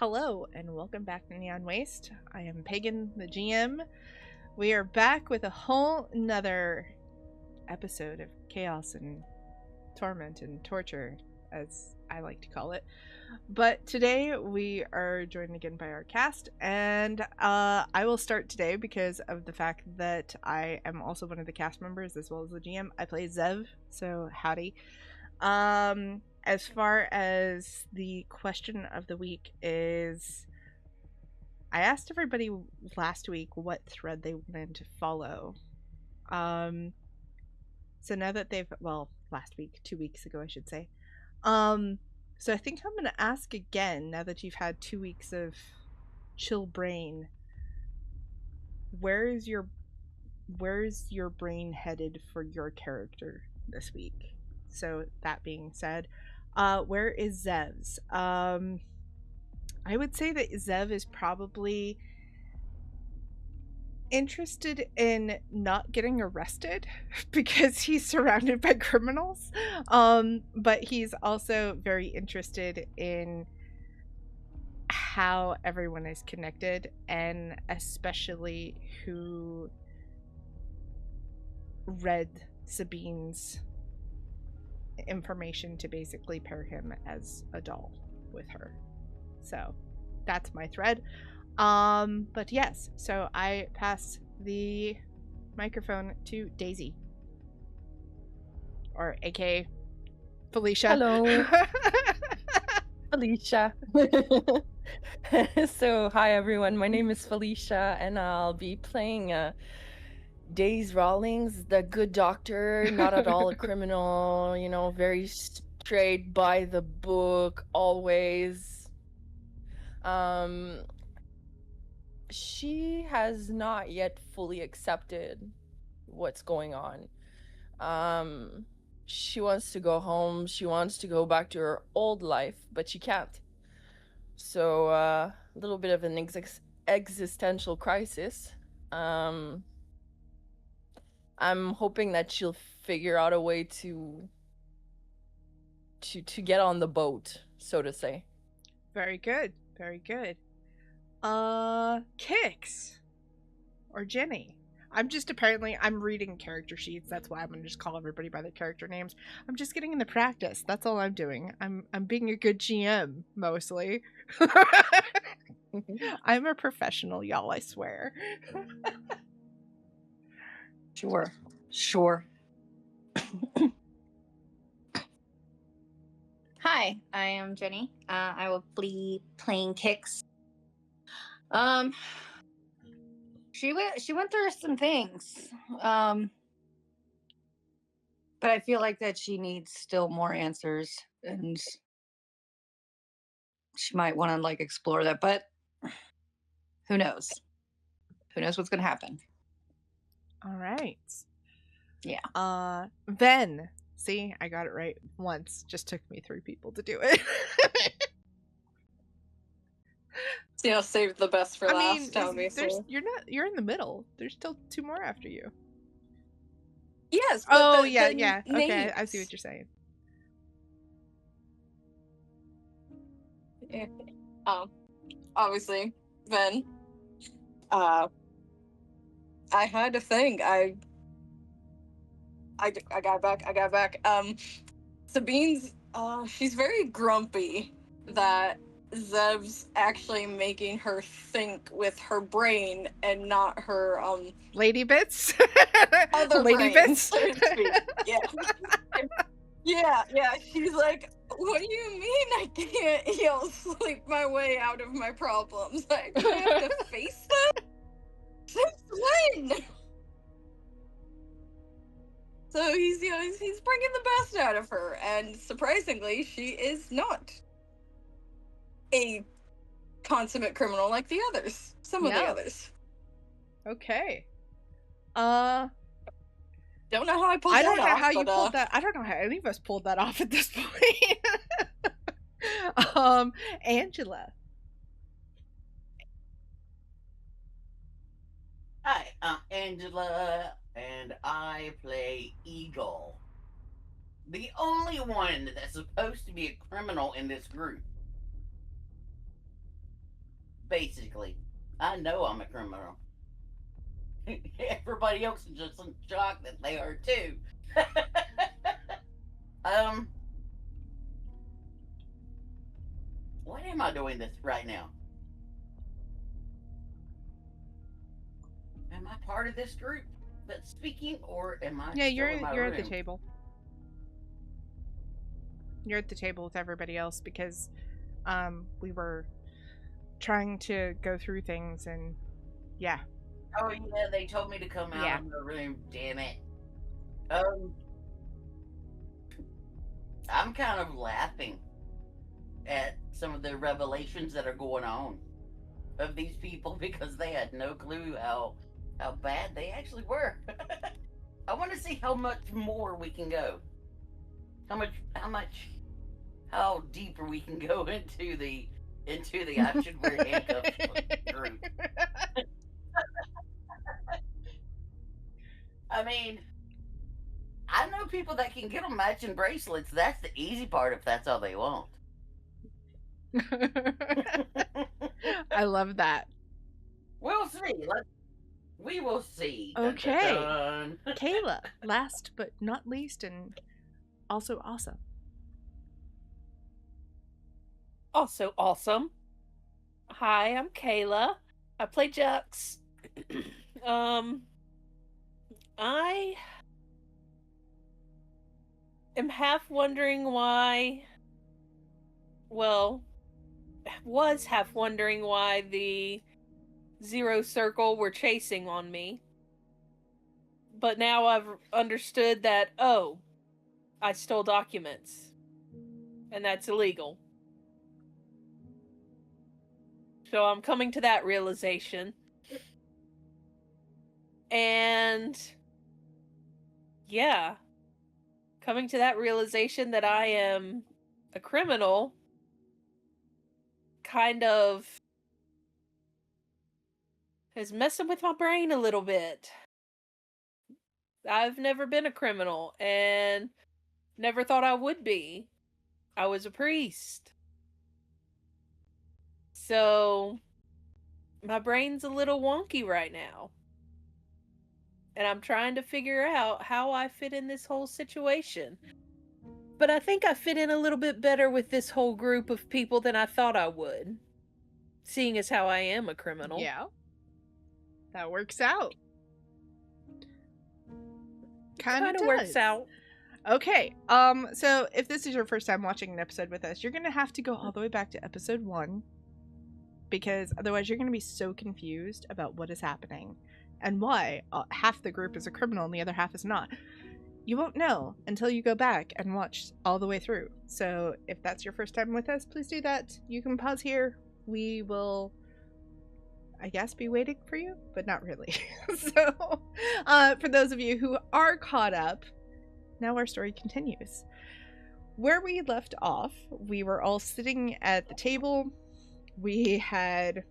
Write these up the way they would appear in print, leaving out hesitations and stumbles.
Hello, and welcome back to Neon Waste. I am Pagan, the GM. We are back with a whole nother episode of chaos and torment and torture, as I like to call it. But today we are joined again by our cast, and I will start today because of the fact that I am also one of the cast members as well as the GM. I play Zev, so howdy. As far as the question of the week is, I asked everybody last week what thread they wanted to follow. So now that last week, 2 weeks ago, I should say. So I think I'm gonna ask again now that you've had 2 weeks of chill brain. Where's your brain headed for your character this week? So that being said, where is Zev's? I would say that Zev is probably interested in not getting arrested because he's surrounded by criminals. But he's also very interested in how everyone is connected, and especially who read Sabine's information to basically pair him as a doll with her. So that's my thread. But yes, so I pass the microphone to Daisy, or aka Felicia. Hello. Felicia. So hi everyone, my name is Felicia and I'll be playing Daisy Rawlings, the good doctor, not at all a criminal, very straight by the book always. She has not yet fully accepted what's going on. She wants to go home, she wants to go back to her old life, but she can't. So a little bit of an existential crisis. I'm hoping that she'll figure out a way to get on the boat, so to say. Very good, very good. Kix or Jenny. I'm reading character sheets. That's why I'm gonna just call everybody by their character names. I'm just getting into practice. That's all I'm doing. I'm being a good GM mostly. I'm a professional, y'all, I swear. Sure. Hi, I am Jenny. I will be playing Kix. She went through some things. But I feel like that she needs still more answers, and she might want to explore that, but who knows? Who knows what's gonna happen? All right. Yeah. Ven. See, I got it right once. Just took me 3 people to do it. Save the best for last, obviously. You're in the middle. There's still 2 more after you. Yes. But yeah. Okay, I see what you're saying. Yeah. Obviously, Ven. I had a thing. I got back. Sabine's. She's very grumpy that Zev's actually making her think with her brain and not her lady bits. Other lady brain, bits. So to speak. Yeah. She's like, what do you mean I can't sleep my way out of my problems? I have to face them? Since when? So he's bringing the best out of her, and surprisingly, she is not a consummate criminal like the others. Some of the others. Okay. Don't know how I pulled that off. I don't know how you pulled that. I don't know how any of us pulled that off at this point. Angela. Hi, I'm Angela, and I play Eagle. The only one that's supposed to be a criminal in this group. Basically, I know I'm a criminal. Everybody else is just in shock that they are too. um, Why am I doing this right now? Am I part of this group that's speaking, or am I Yeah, still in my you're room? at the table. You're at the table with everybody else because we were trying to go through things and yeah. Oh yeah, they told me to come out Yeah. of the room. Damn it. Um, I'm kind of laughing at some of the revelations that are going on of these people because they had no clue how bad they actually were. I want to see how much more we can go. How deeper we can go into the I should wear handcuffs group. I mean, I know people that can get them matching bracelets. That's the easy part if that's all they want. I love that. We'll see. We will see. Dun, Okay. dun, dun. Kayla, last but not least, and also awesome. Also awesome. Hi, I'm Kayla. I play Jux. I am half wondering why. Well, was half wondering why the Zero Circle were chasing on me. But now I've understood that, oh, I stole documents. And that's illegal. So I'm coming to that realization. And yeah, coming to that realization that I am a criminal kind of is messing with my brain a little bit. I've never been a criminal and never thought I would be. I was a priest. So my brain's a little wonky right now. And I'm trying to figure out how I fit in this whole situation. But I think I fit in a little bit better with this whole group of people than I thought I would. Seeing as how I am a criminal. Yeah. That works out. Kind of works out. Okay. So if this is your first time watching an episode with us, you're going to have to go all the way back to episode 1 because otherwise you're going to be so confused about what is happening and why half the group is a criminal and the other half is not. You won't know until you go back and watch all the way through. So if that's your first time with us, please do that. You can pause here. We will, I guess, be waiting for you, but not really. So for those of you who are caught up, now our story continues. Where we left off, we were all sitting at the table. We had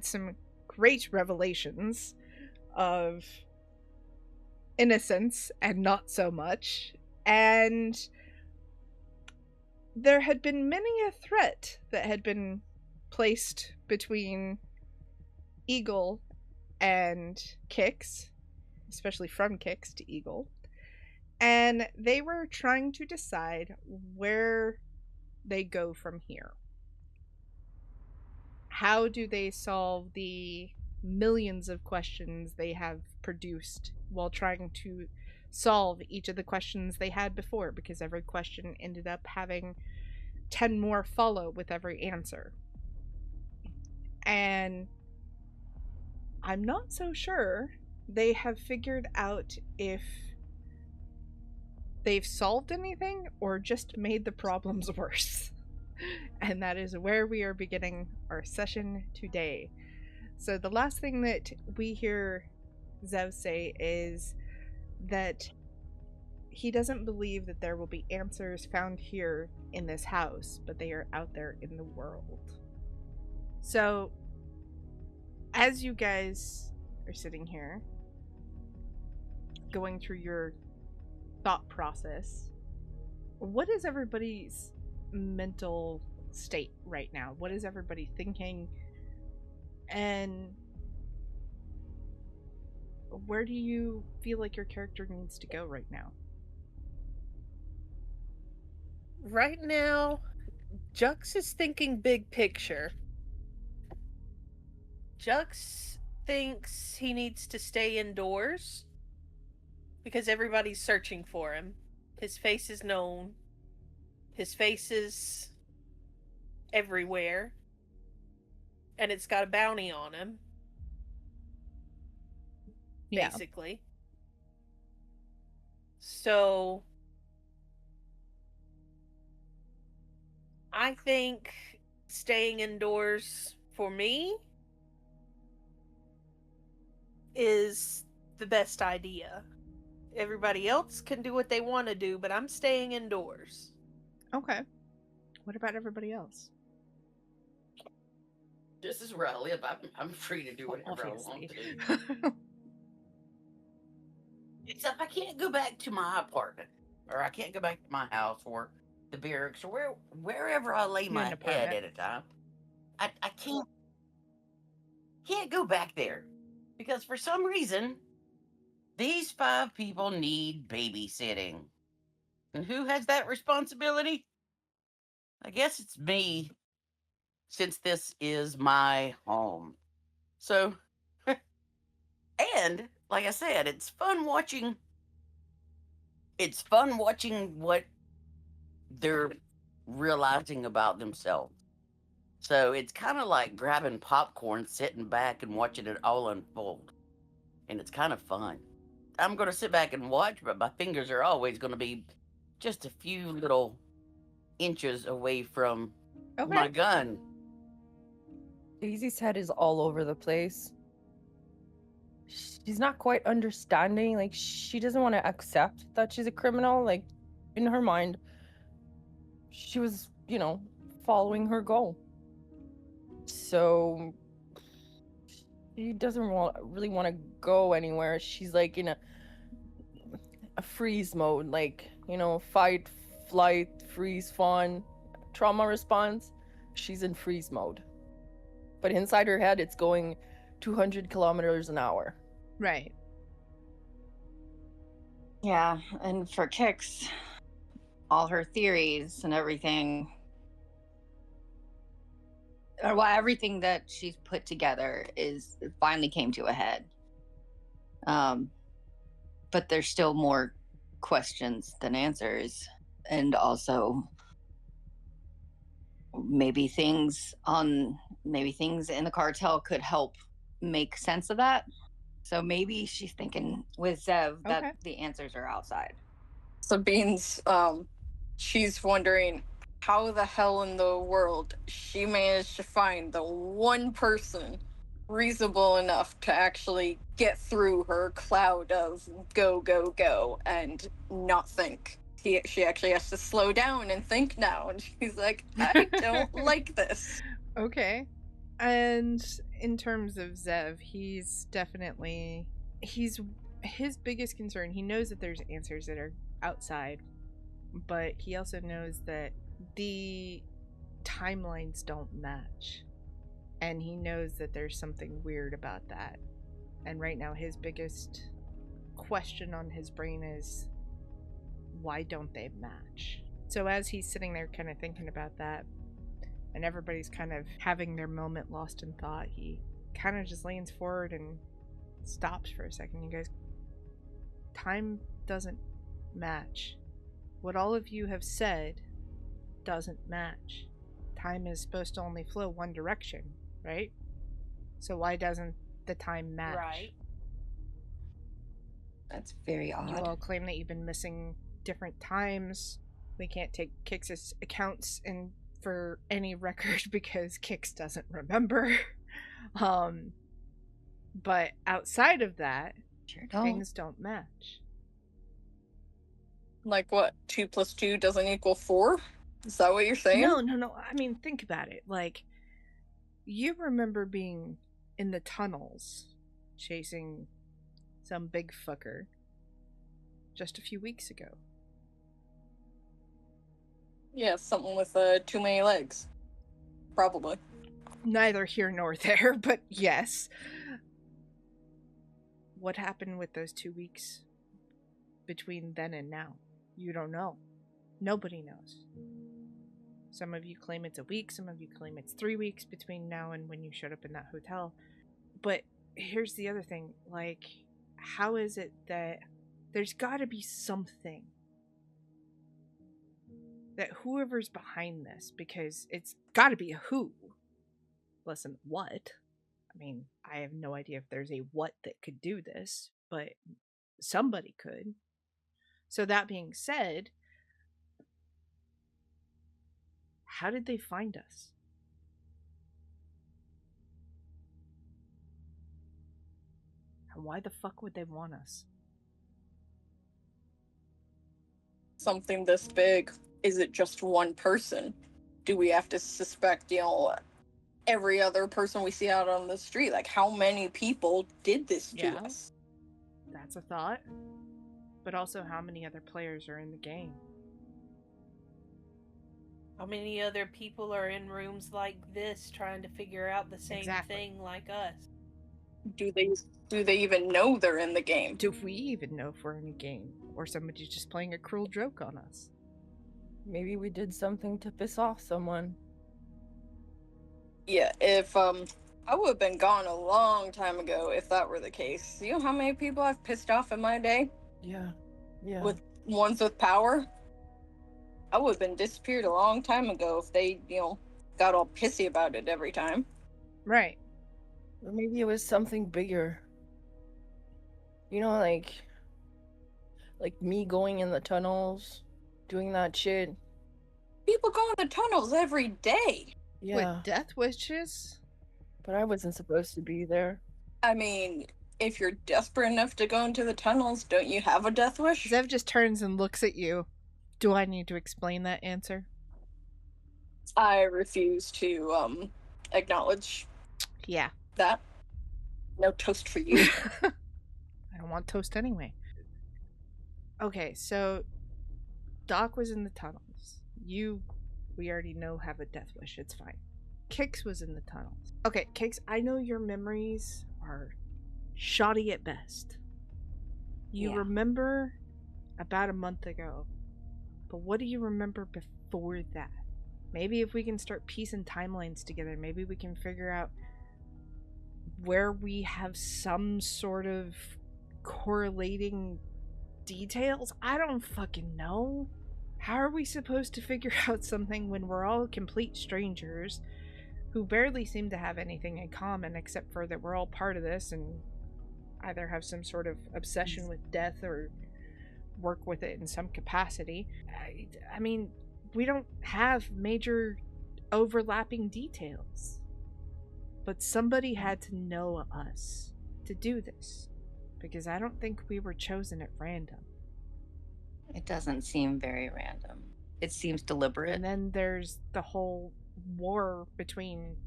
some great revelations of innocence and not so much. And there had been many a threat that had been placed between Eagle and Kix, especially from Kix to Eagle. And they were trying to decide where they go from here. How do they solve the millions of questions they have produced while trying to solve each of the questions they had before, because every question ended up having 10 more follow with every answer. And I'm not so sure they have figured out if they've solved anything or just made the problems worse. And that is where we are beginning our session today. So the last thing that we hear Zev say is that he doesn't believe that there will be answers found here in this house, but they are out there in the world. So as you guys are sitting here going through your thought process, what is everybody's mental state right now? What is everybody thinking? And where do you feel like your character needs to go right now? Right now, Jux is thinking big picture. Jux thinks he needs to stay indoors because everybody's searching for him. His face is known. His face is everywhere. And it's got a bounty on him. Yeah. Basically. So I think staying indoors for me is the best idea. Everybody else can do what they want to do, but I'm staying indoors. Okay. What about everybody else? This is where I live. I'm free to do whatever I want Obviously. to. Except I can't go back to my apartment, or I can't go back to my house, or the barracks, or wherever I lay You're in my an head apartment. at a time. I can't go back there because for some reason these 5 people need babysitting, and who has that responsibility? I guess it's me, since this is my home. So, and like I said, it's fun watching. It's fun watching what they're realizing about themselves. So it's kind of like grabbing popcorn, sitting back and watching it all unfold. And it's kind of fun. I'm going to sit back and watch, but my fingers are always going to be just a few little inches away from my Okay. gun. Daisy's head is all over the place. She's not quite understanding. Like, she doesn't want to accept that she's a criminal. Like, in her mind, she was, following her goal. So she doesn't really want to go anywhere. She's like in a freeze mode, like, fight, flight, freeze, fawn, trauma response. She's in freeze mode. But inside her head, it's going 200 kilometers an hour. Right. Yeah, and for Kix, all her theories and everything, or well, everything that she's put together finally came to a head. But there's still more questions than answers, and also maybe things in the cartel could help make sense of that. So maybe she's thinking with Zev Okay. that the answers are outside. Sabine's she's wondering how the hell in the world she managed to find the one person reasonable enough to actually get through her cloud of go and not think. She actually has to slow down and think now, and she's like, I don't like this. Okay. And in terms of Zev, he's definitely his biggest concern. He knows that there's answers that are outside, but he also knows that the timelines don't match. And he knows that there's something weird about that. And right now his biggest question on his brain is, why don't they match? So as he's sitting there kind of thinking about that, and everybody's kind of having their moment lost in thought, he kind of just leans forward and stops for a second. You guys, time doesn't match. What all of you have said doesn't match. Time is supposed to only flow one direction, right? So why doesn't the time match? Right. That's very odd. You all claim that you've been missing different times. We can't take Kix's accounts in for any record because Kix doesn't remember. But outside of that, Sure don't. things don't match. Like what? 2 + 2 doesn't equal 4? Is that what you're saying? No. I mean, think about it. Like, you remember being in the tunnels chasing some big fucker just a few weeks ago. Yeah, something with too many legs. Probably. neither here nor there, but yes. What happened with those 2 weeks between then and now? You don't know. Nobody knows. Some of you claim it's a week, some of you claim it's 3 weeks between now and when you showed up in that hotel. But here's the other thing, like, how is it that there's got to be something that whoever's behind this, because it's got to be a who. Listen, what? I mean, I have no idea if there's a what that could do this, but somebody could. So that being said, how did they find us? And why the fuck would they want us? Something this big, is it just one person? Do we have to suspect, every other person we see out on the street? Like, how many people did this to us? That's a thought. But also, how many other players are in the game? How many other people are in rooms like this trying to figure out the same thing like us? Do they even know they're in the game? Do we even know if we're in a game? Or somebody's just playing a cruel joke on us? Maybe we did something to piss off someone. Yeah, if I would have been gone a long time ago if that were the case. You know how many people I've pissed off in my day? Yeah. With ones with power? I would have been disappeared a long time ago if they, got all pissy about it every time. Right. Or maybe it was something bigger. Like me going in the tunnels, doing that shit. People go in the tunnels every day. Yeah. With death wishes? But I wasn't supposed to be there. I mean, if you're desperate enough to go into the tunnels, don't you have a death wish? Zev just turns and looks at you. Do I need to explain that answer? I refuse to acknowledge that. No toast for you. I don't want toast anyway. Okay, so Doc was in the tunnels. We already know, have a death wish. It's fine. Kix was in the tunnels. Okay, Kix, I know your memories are shoddy at best. You remember about a month ago, but what do you remember before that? Maybe if we can start piecing timelines together, maybe we can figure out where we have some sort of correlating details. I don't fucking know. How are we supposed to figure out something when we're all complete strangers who barely seem to have anything in common except for that we're all part of this and either have some sort of obsession with death or work with it in some capacity? I mean, we don't have major overlapping details. But somebody had to know us to do this, because I don't think we were chosen at random. It doesn't seem very random. It seems deliberate. And then there's the whole war between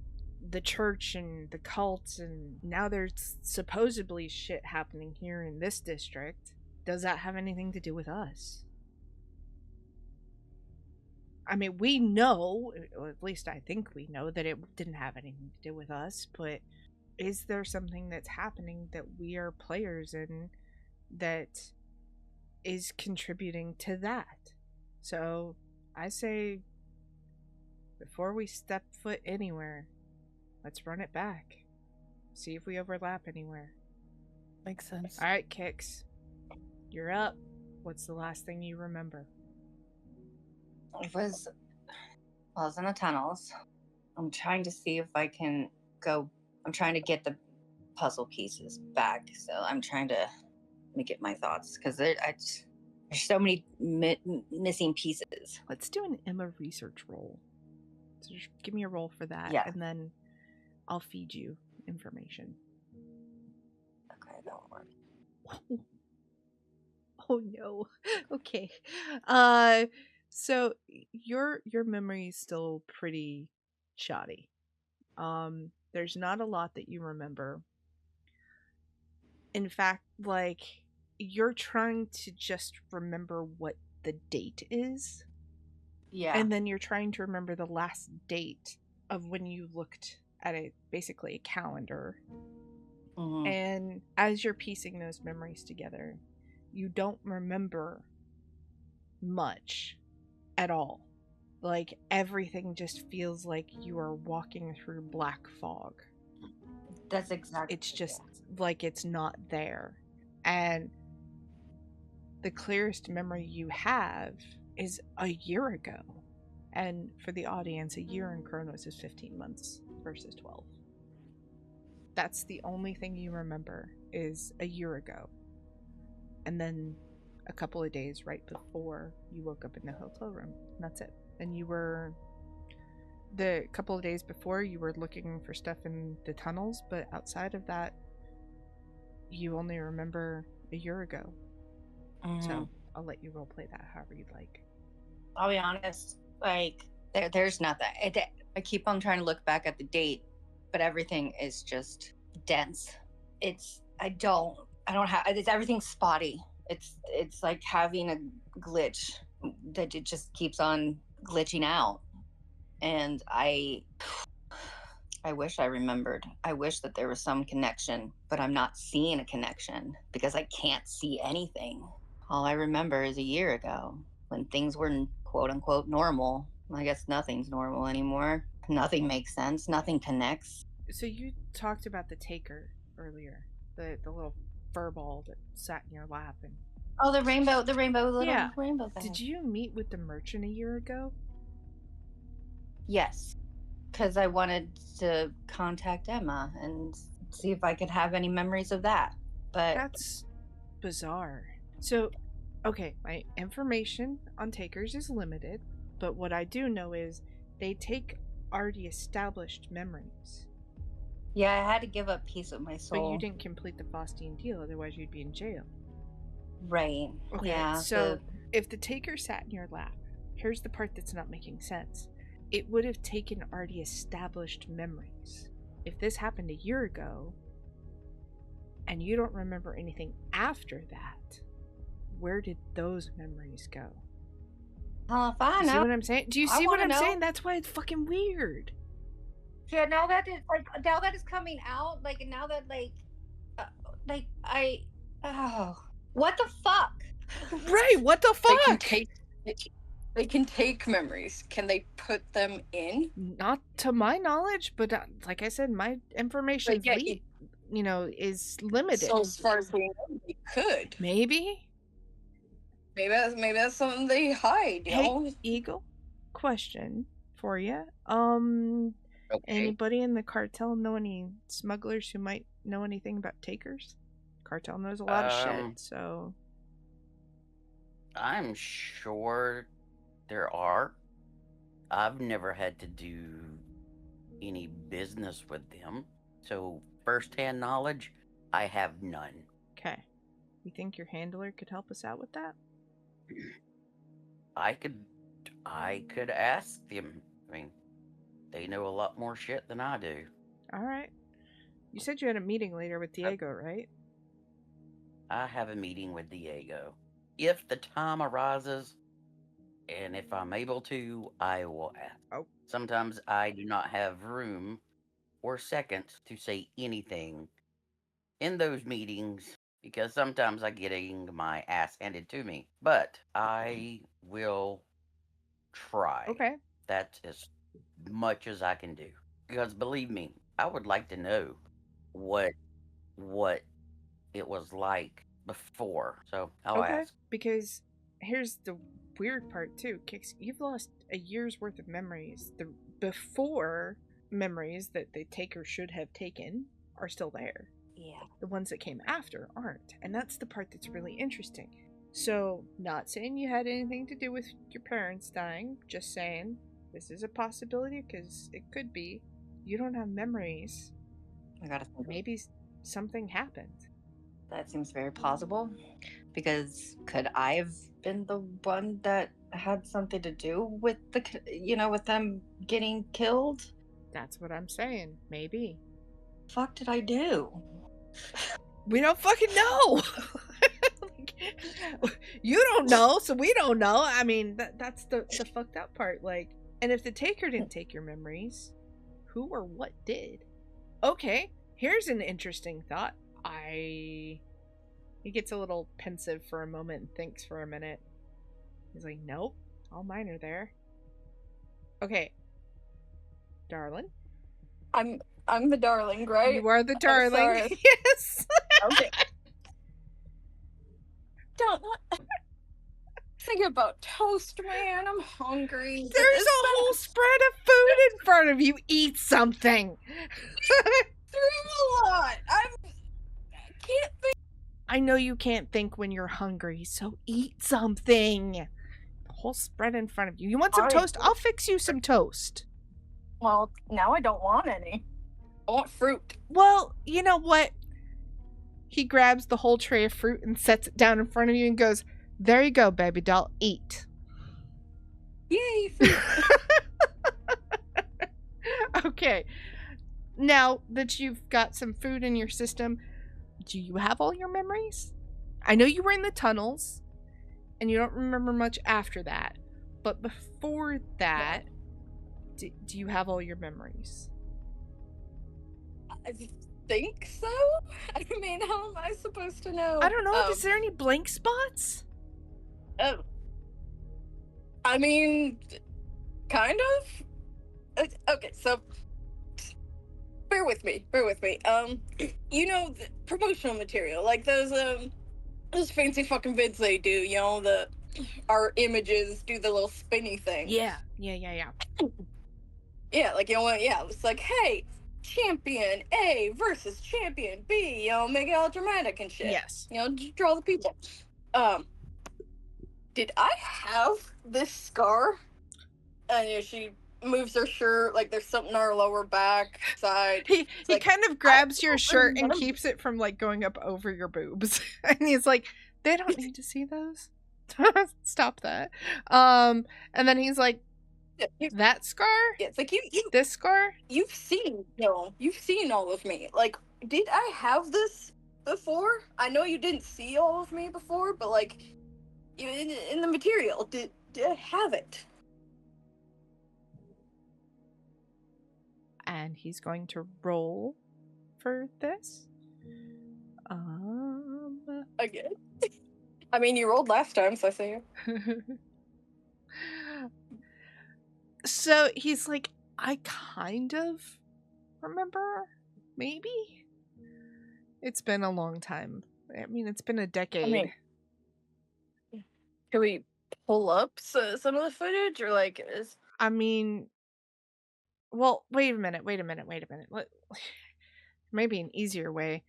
the church and the cults, and now there's supposedly shit happening here in this district. Does that have anything to do with us? I mean, we know, or at least I think we know, that it didn't have anything to do with us, but is there something that's happening that we are players in that is contributing to that? So I say, before we step foot anywhere, let's run it back. See if we overlap anywhere. Makes sense. Alright, Kix. You're up. What's the last thing you remember? I was in the tunnels. I'm trying to see if I can go. I'm trying to get the puzzle pieces back. So I'm trying to let me get my thoughts, because there's so many missing pieces. Let's do an Emma research roll. So just give me a roll for that, and then I'll feed you information. Okay, that will work. Oh no. Okay. So your memory is still pretty shoddy. There's not a lot that you remember. In fact, like, you're trying to just remember what the date is. Yeah. And then you're trying to remember the last date of when you looked at basically a calendar. Mhm. And as you're piecing those memories together, you don't remember much at all. Like, everything just feels like you are walking through black fog. That's exactly. It's just like it's not there. And the clearest memory you have is a year ago. And for the audience, a year in Kronos is 15 months versus 12. That's the only thing you remember is a year ago. And then a couple of days right before you woke up in the hotel room. And that's it. And you were... The couple of days before, you were looking for stuff in the tunnels, but outside of that, you only remember a year ago. Mhm. So I'll let you roleplay that however you'd like. I'll be honest, like there's nothing. I keep on trying to look back at the date, but everything is just dense. I don't have. Everything's spotty. It's like having a glitch that it just keeps on glitching out, and I wish I remembered. I wish that there was some connection, but I'm not seeing a connection because I can't see anything. All I remember is a year ago when things were quote unquote normal. I guess nothing's normal anymore. Nothing makes sense. Nothing connects. So you talked about the taker earlier, the little furball that sat in your lap. And Oh, the rainbow little Yeah. rainbow guy. did you meet with the merchant a year ago? Yes, because I wanted to contact Emma and see if I could have any memories of that. But That's bizarre. So, okay, my information on takers is limited, but what I do know is they take already established memories. yeah, I had to give up a piece of my But soul. you didn't complete the Faustine deal, otherwise you'd be in jail. Right. Okay, Yeah. so if the taker sat in your lap, here's the part that's not making sense. It would have taken already established memories. If this happened a year ago, and you don't remember anything after that, where did those memories go? Well, if I You see know. what I'm saying? Do you I see what wanna I'm know. saying? That's why it's fucking weird. Yeah, now that is coming out, like now that what the fuck? Right, what the They can fuck? take memories. Can they put them in? Not to my knowledge, but like I said, my information yeah, is limited. So as far as we know, they could. Maybe? Maybe that's something they hide. You Hey, know? Eagle, question for you. Okay. Anybody in the cartel know any smugglers who might know anything about takers? Cartel knows a lot of shit, so... I'm sure there are. I've never had to do any business with them, so first-hand knowledge, I have none. Okay. You think your handler could help us out with that? I could ask them. I mean, they know a lot more shit than I do. Alright. You said you had a meeting later with Diego, right? I have a meeting with Diego. If the time arises, and if I'm able to, I will ask. Oh. Sometimes I do not have room or seconds to say anything in those meetings because sometimes I getting my ass handed to me. But I will try. Okay. That's as much as I can do. Because believe me, I would like to know what it was like before. So I'll ask. Because here's the weird part too, Kix. You've lost a year's worth of memories. The before memories that the taker should have taken are still there. Yeah. The ones that came after aren't. And that's the part that's really interesting. So, not saying you had anything to do with your parents dying, just saying this is a possibility because it could be. You don't have memories. I gotta think. Maybe something happened. That seems very plausible. Because could I have been the one that had something to do with with them getting killed? That's what I'm saying. Maybe. Fuck did I do? We don't fucking know. You don't know, so we don't know. I mean, that's the fucked up part. Like, and if the taker didn't take your memories, who or what did. Okay, here's an interesting thought. He gets a little pensive for a moment and thinks for a minute. He's like, nope, all mine are there. Okay, darling. I'm the darling, right? You are the I'm darling. sorry. Yes. Okay. Don't think about toast, man. I'm hungry. But There's this a whole spread of food in front of you. Eat something. through a lot. I can't think. I know you can't think when you're hungry, so eat something. The whole spread in front of you. You want some Fine. toast? I'll fix you some toast. Well, now I don't want any. I want fruit. Well, you know what? He grabs the whole tray of fruit and sets it down in front of you and goes, there you go, baby doll. Eat. Yay, fruit. Okay. Now that you've got some food in your system, do you have all your memories? I know you were in the tunnels, and you don't remember much after that. But before that, do you have all your memories? I think so. I mean, how am I supposed to know? I don't know. Is there any blank spots? I mean, kind of. Okay, so bear with me. You know, the promotional material, like those fancy fucking vids they do. You know, our images do the little spinny thing. Yeah. Yeah, like, you know what? Yeah, it's like, hey, champion A versus champion B. You know, make it all dramatic and shit. Yes. You know, just draw the people. Did I have this scar? And you know, she moves her shirt like there's something on her lower back side. He like, kind of grabs your shirt and remember. keeps it from like going up over your boobs. And he's like, they don't need to see those. Stop that. And then he's like, that scar? Yeah, it's like you This scar? you've seen, you know, you've seen all of me. Like, did I have this before? I know you didn't see all of me before, but like, in the material, did I have it? And he's going to roll for this. Again? I mean, you rolled last time, so I say So he's like, I kind of remember, maybe? It's been a long time. I mean, it's been a decade. Can we pull up some of the footage, or like, I mean, well, wait a minute. Maybe an easier way.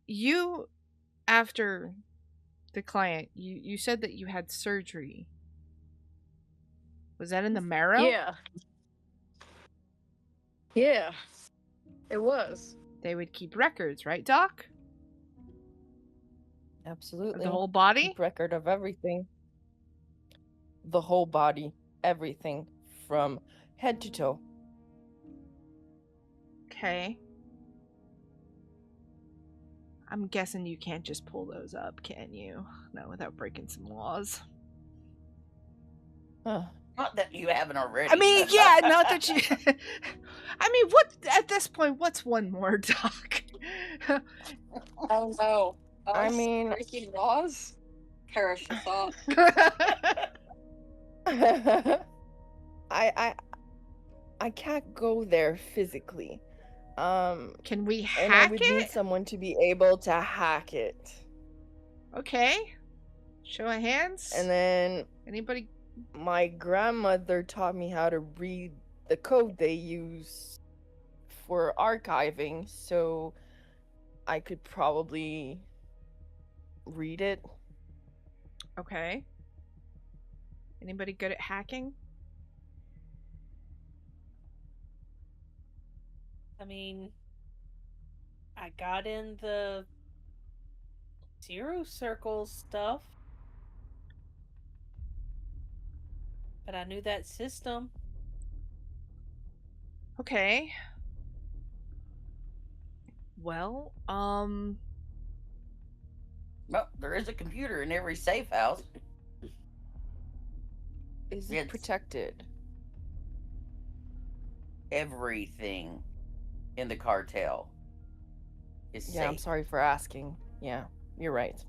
You, after the client, you said that you had surgery. Was that in the marrow? Yeah, it was. They would keep records, right, Doc? Absolutely. The whole body? Keep record of everything. The whole body. Everything. From head to toe. Okay. I'm guessing you can't just pull those up, can you? No, without breaking some laws. Not that you haven't already. I mean, yeah, not that you... I mean, what, at this point, what's one more, Doc? Oh no. I mean... breaking laws? Perish the thought. I can't go there physically. Can we and I hack would need it? someone to be able to hack it. Okay. Show of hands. And then Anybody? my grandmother taught me how to read the code they use for archiving, so I could probably read it. Okay. Anybody good at hacking? I mean, I got in the Zero Circle stuff, but I knew that system. Okay. Well, Well, there is a computer in every safe house. Is it It's- protected? everything in the cartel is Yeah, I'm safe. sorry for asking. Yeah, you're right.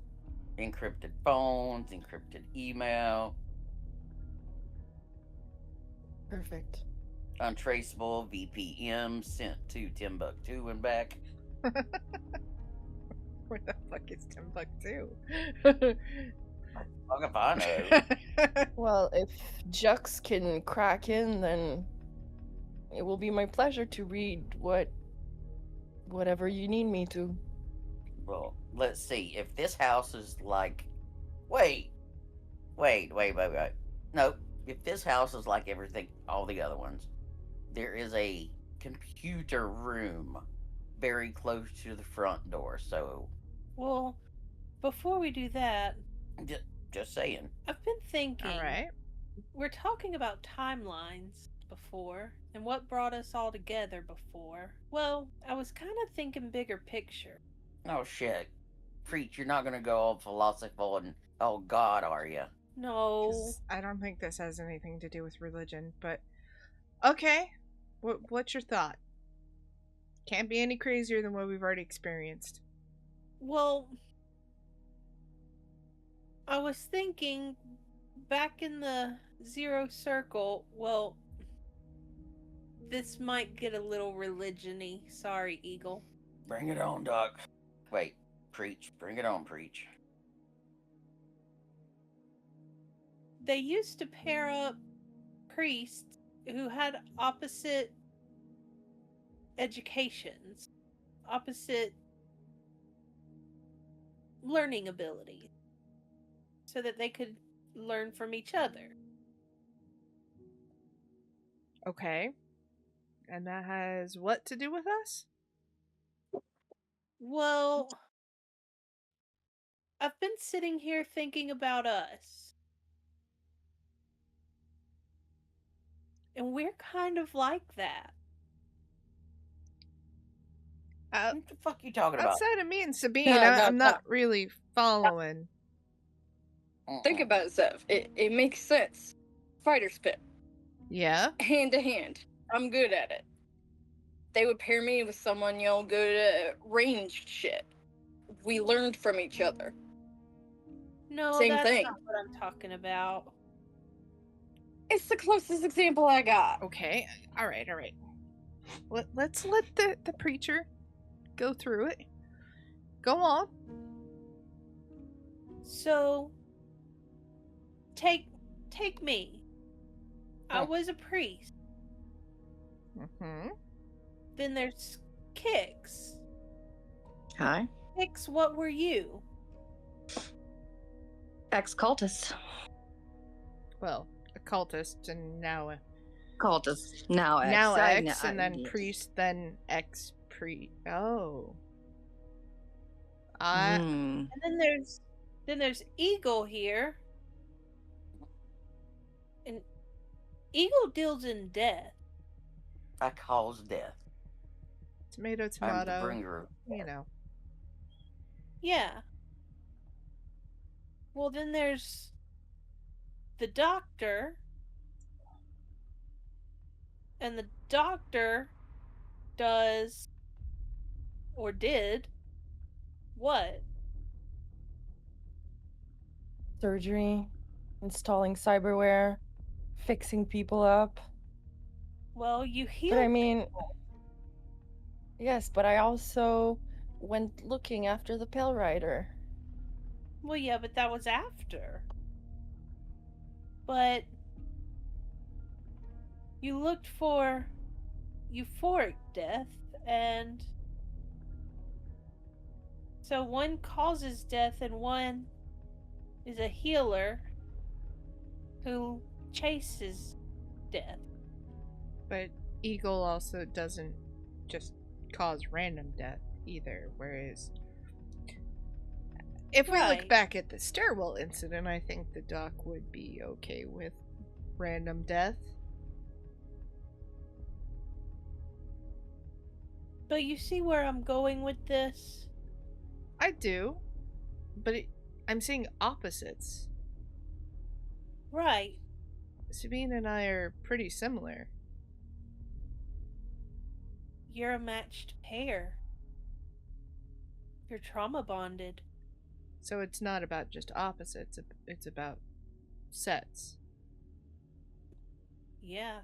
Encrypted phones, encrypted email, Perfect. untraceable VPM sent to Timbuktu and back. Where the fuck is Timbuktu? Fuck if I know. Well, if Jux can crack in, then it will be my pleasure to read whatever you need me to. Well, let's see. If this house is like. Wait. Nope. If this house is like everything, all the other ones, there is a computer room very close to the front door. So, Well, before we do that, just saying. I've been thinking. All right. We're talking about timelines before, and what brought us all together before. Well, I was kind of thinking bigger picture. Oh shit, Preach! You're not gonna go all philosophical and oh God, are you? No. 'Cause I don't think this has anything to do with religion, but okay. What's your thought? Can't be any crazier than what we've already experienced. Well, I was thinking back in the Zero Circle, well, this might get a little religion-y. Sorry, Eagle. Bring it on, Doc. Wait, Preach! Bring it on, Preach! They used to pair up priests who had opposite educations, opposite learning abilities, so that they could learn from each other. Okay. And that has what to do with us? Well, I've been sitting here thinking about us. And we're kind of like that. What the fuck you talking about? Outside of me and Sabine, No, I'm no. not really following. Think about it, Zev. It makes sense. Fighter's pit. Yeah? Hand to hand. I'm good at it. They would pair me with someone, good at ranged shit. We learned from each other. No, Same that's thing. not what I'm talking about. It's the closest example I got. Okay. All right. Let's let the preacher go through it. Go on. So, take me. I Oh. was a priest. Mm-hmm. Then there's Kix. Hi. Kix, what were you? Ex-cultist. Well, a cultist and now a Cultist. Now ex. now I ex kn- and then yes. priest, then ex priest. Oh. I Hmm. And then there's Eagle here. And Eagle deals in death. I cause death. tomato I'm the tomato. bringer of You know. Yeah. Well, then there's the doctor. And the doctor does or did what? Surgery, installing cyberware, fixing people up. Well, you healed. But I mean, yes, but I also went looking after the Pale Rider. Well, yeah, but that was after. But you looked for euphoric death, and so one causes death and one is a healer who chases death. But Eagle also doesn't just cause random death either, whereas if we look Right. back at the stairwell incident, I think the doc would be okay with random death. But you see where I'm going with this? I do, but I'm seeing opposites. Right. Sabine and I are pretty similar. You're a matched pair. You're trauma bonded. So it's not about just opposites, it's about sets. Yeah.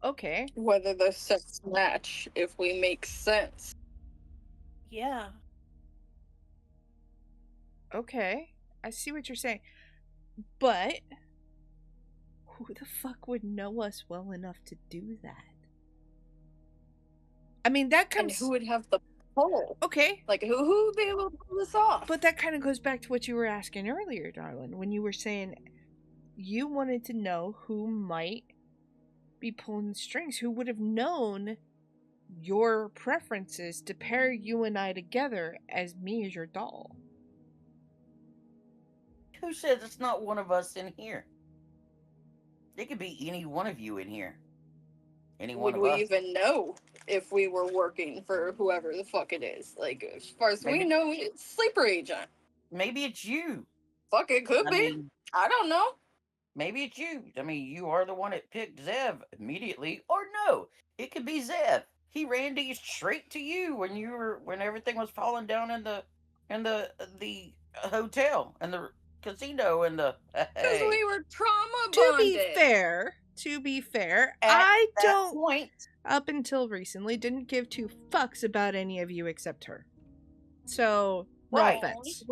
Okay. Whether the sets match, if we make sense. Yeah. Okay. I see what you're saying. But who the fuck would know us well enough to do that? I mean, that And comes. who would have the pull? Okay. Like, who would be able to pull this off? But that kind of goes back to what you were asking earlier, darling, when you were saying you wanted to know who might be pulling the strings, who would have known your preferences to pair you and I together as me as your doll. Who says it's not one of us in here? It could be any one of you in here. Any one Would of we us. even know if we were working for whoever the fuck it is? Like, as far as we Maybe- know, it's sleeper agent. Maybe it's you. Fuck, it could I be. mean, I don't know. maybe it's you. I mean, you are the one that picked Zev immediately. Or no, it could be Zev. He ran these straight to you when everything was falling down in the hotel and the casino and the Because we were trauma To bonded. be fair, At I that don't, point, up until recently, didn't give two fucks about any of you except her. So, no Right. offense.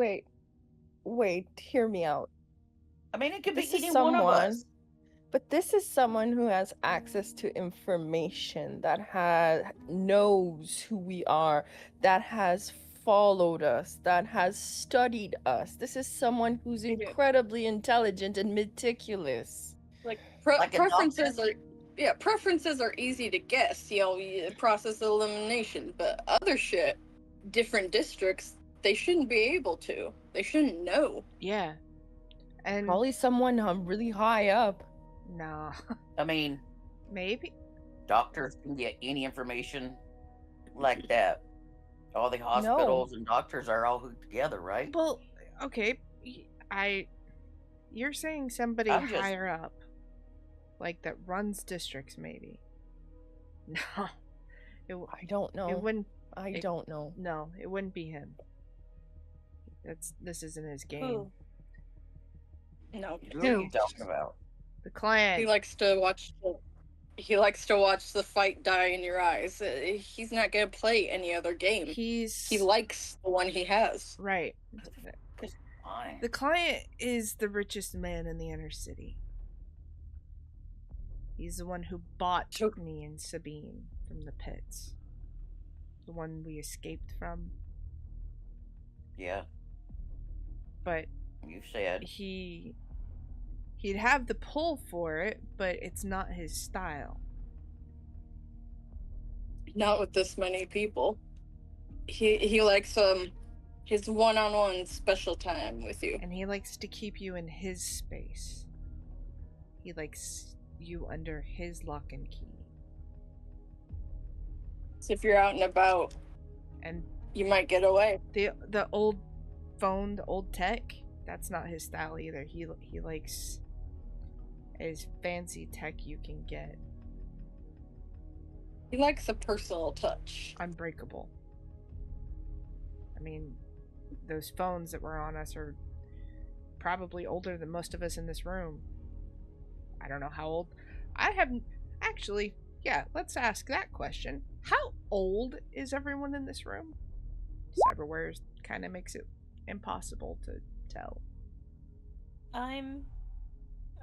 Wait, hear me out. I mean, it could This be is any one of someone, us. but this is someone who has access to information, that knows who we are, that has followed us, that has studied us. This is someone who's Yeah. incredibly intelligent and meticulous. Like, Like a preferences doctor? preferences are easy to guess. Process elimination, but other shit, different districts, they shouldn't be able to. They shouldn't know. Yeah. And Probably someone really high up. no, I mean, maybe. doctors can get any information like that. All the hospitals and doctors are all hooked together, right? Well, okay, you're saying somebody I'm just- higher up, like that runs districts, maybe. No, I don't know. it wouldn't. I don't know. No, it wouldn't be him. This isn't his game. Who? No. Who are you talking about? The client. He likes to watch the fight die in your eyes. He's not gonna play any other game. He likes the one he has. Right. Fine. The client is the richest man in the inner city. He's the one who bought me and Sabine from the pits. The one we escaped from. Yeah, But you said. he'd have the pull for it, but it's not his style. Not with this many people. He likes his one-on-one special time with you. And he likes to keep you in his space. He likes you under his lock and key. So if you're out and about, And you might get away. the old phone, the old tech, that's not his style either. He likes as fancy tech you can get. He likes a personal touch. Unbreakable. I mean, those phones that were on us are probably older than most of us in this room. I don't know how old. I haven't actually. Yeah, let's ask that question. How old is everyone in this room? Cyberware kind of makes it impossible to tell. I'm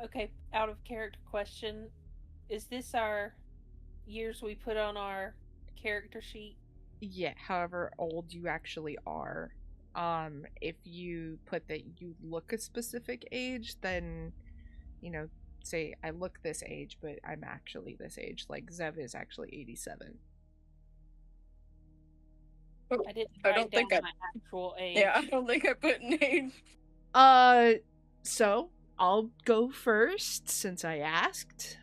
okay. Out of character question. Is this our years we put on our character sheet? Yeah, however old you actually are. If you put that you look a specific age, then, say I look this age, but I'm actually this age. Like Zev is actually 87. I didn't I write don't down think I- my actual age. Yeah, I don't think I put an age. So I'll go first since I asked.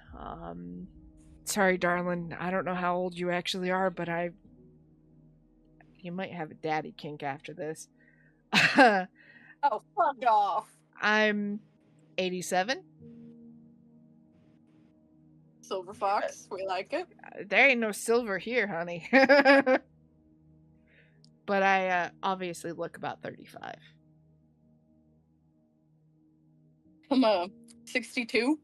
Sorry, darling. I don't know how old you actually are, but you might have a daddy kink after this. Oh, fuck off. I'm 87. Silver fox, we like it. There ain't no silver here, honey. But I obviously look about 35. I'm 62.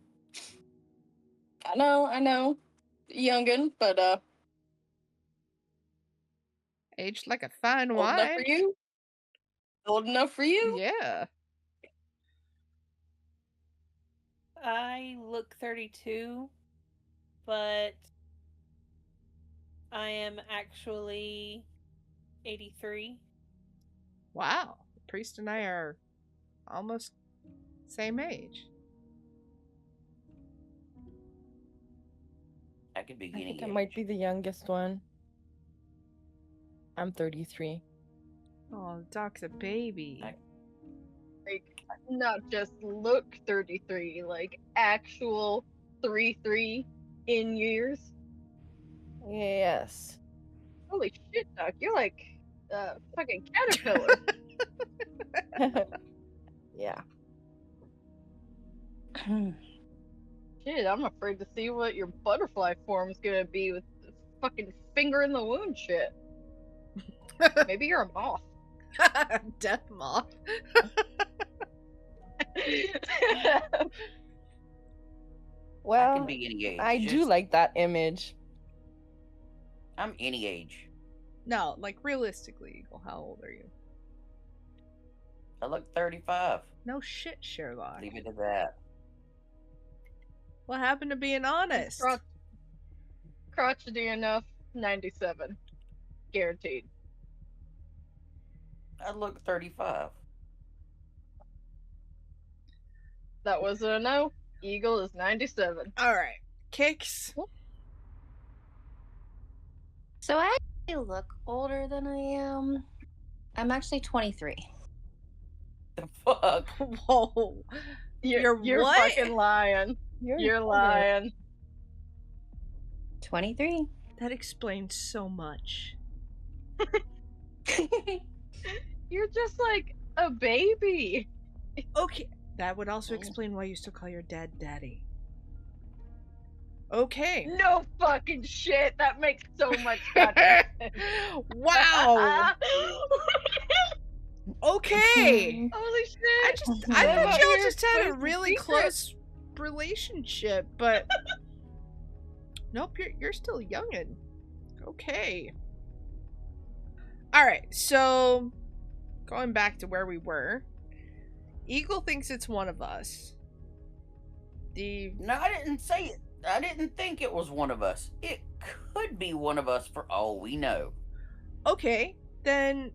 I know. Youngin', but Aged like a fine old enough for wine. you. Old enough for you. Yeah. I look 32, but I am actually 83. Wow. The priest and I are almost same age. I could be I any think I might age. be the youngest one. I'm 33. Oh, Doc's a baby. Like, not just look 33, like actual 3 in years. Yes. Holy shit, Doc, you're like a fucking caterpillar. Yeah. Shit, I'm afraid to see what your butterfly form's gonna be with the fucking finger in the wound shit. Maybe you're a moth. Death moth. I Well, can be any age. I do just- like that image. I'm any age. No, like realistically, Eagle, how old are you? I look 35. No shit, Sherlock. Leave it at that. What happened to being honest? Crotchety enough, 97. Guaranteed. I look 35. That wasn't a no. Eagle is 97. All right, Kix. So I actually look older than I am. I'm actually 23. The fuck? Whoa. You're what? fucking lying. You're lying. 23. That explains so much. You're just like a baby. Okay, that would also explain why you still call your dad daddy. Okay. No fucking shit. That makes so much goddamn sense. Wow. Okay. Holy shit. I What thought about y'all your just had a twisted really secret? close relationship, but nope, you're still youngin'. Okay. All right, so going back to where we were, Eagle thinks it's one of us. No, I didn't say it. I didn't think it was one of us. It could be one of us for all we know. Okay, then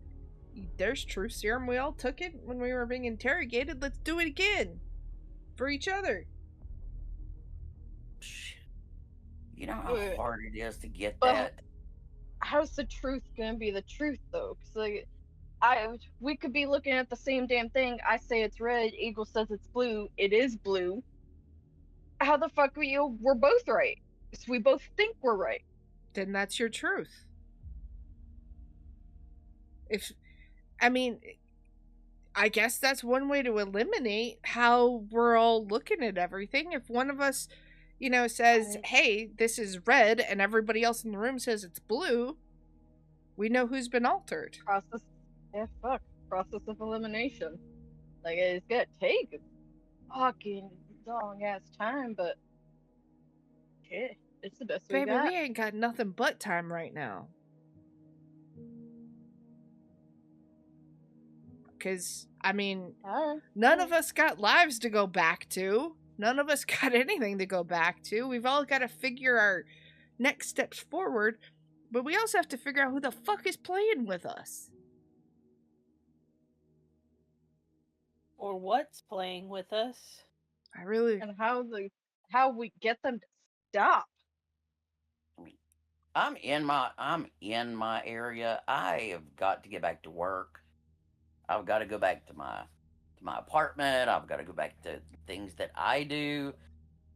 there's truth serum. We all took it when we were being interrogated. Let's do it again for each other. You know how Wait. hard it is to get But- that? How's the truth gonna be the truth though? 'Cause like, we could be looking at the same damn thing. I say it's red. Eagle says it's blue. It is blue. How the fuck we're both right? 'Cause we both think we're right. Then that's your truth. I guess that's one way to eliminate how we're all looking at everything. If one of us, says, hey, this is red, and everybody else in the room says it's blue, we know who's been altered. Process of elimination. Like, it's gonna take a fucking long ass time, but shit, it's the best we Baby, got. we ain't got nothing but time right now. Because, Alright. none of us got lives to go back to. None of us got anything to go back to. We've all got to figure our next steps forward, but we also have to figure out who the fuck is playing with us. Or what's playing with us. And how we get them to stop. I'm in my area. I have got to get back to work. I've got to go back to my apartment. I've got to go back to things that I do.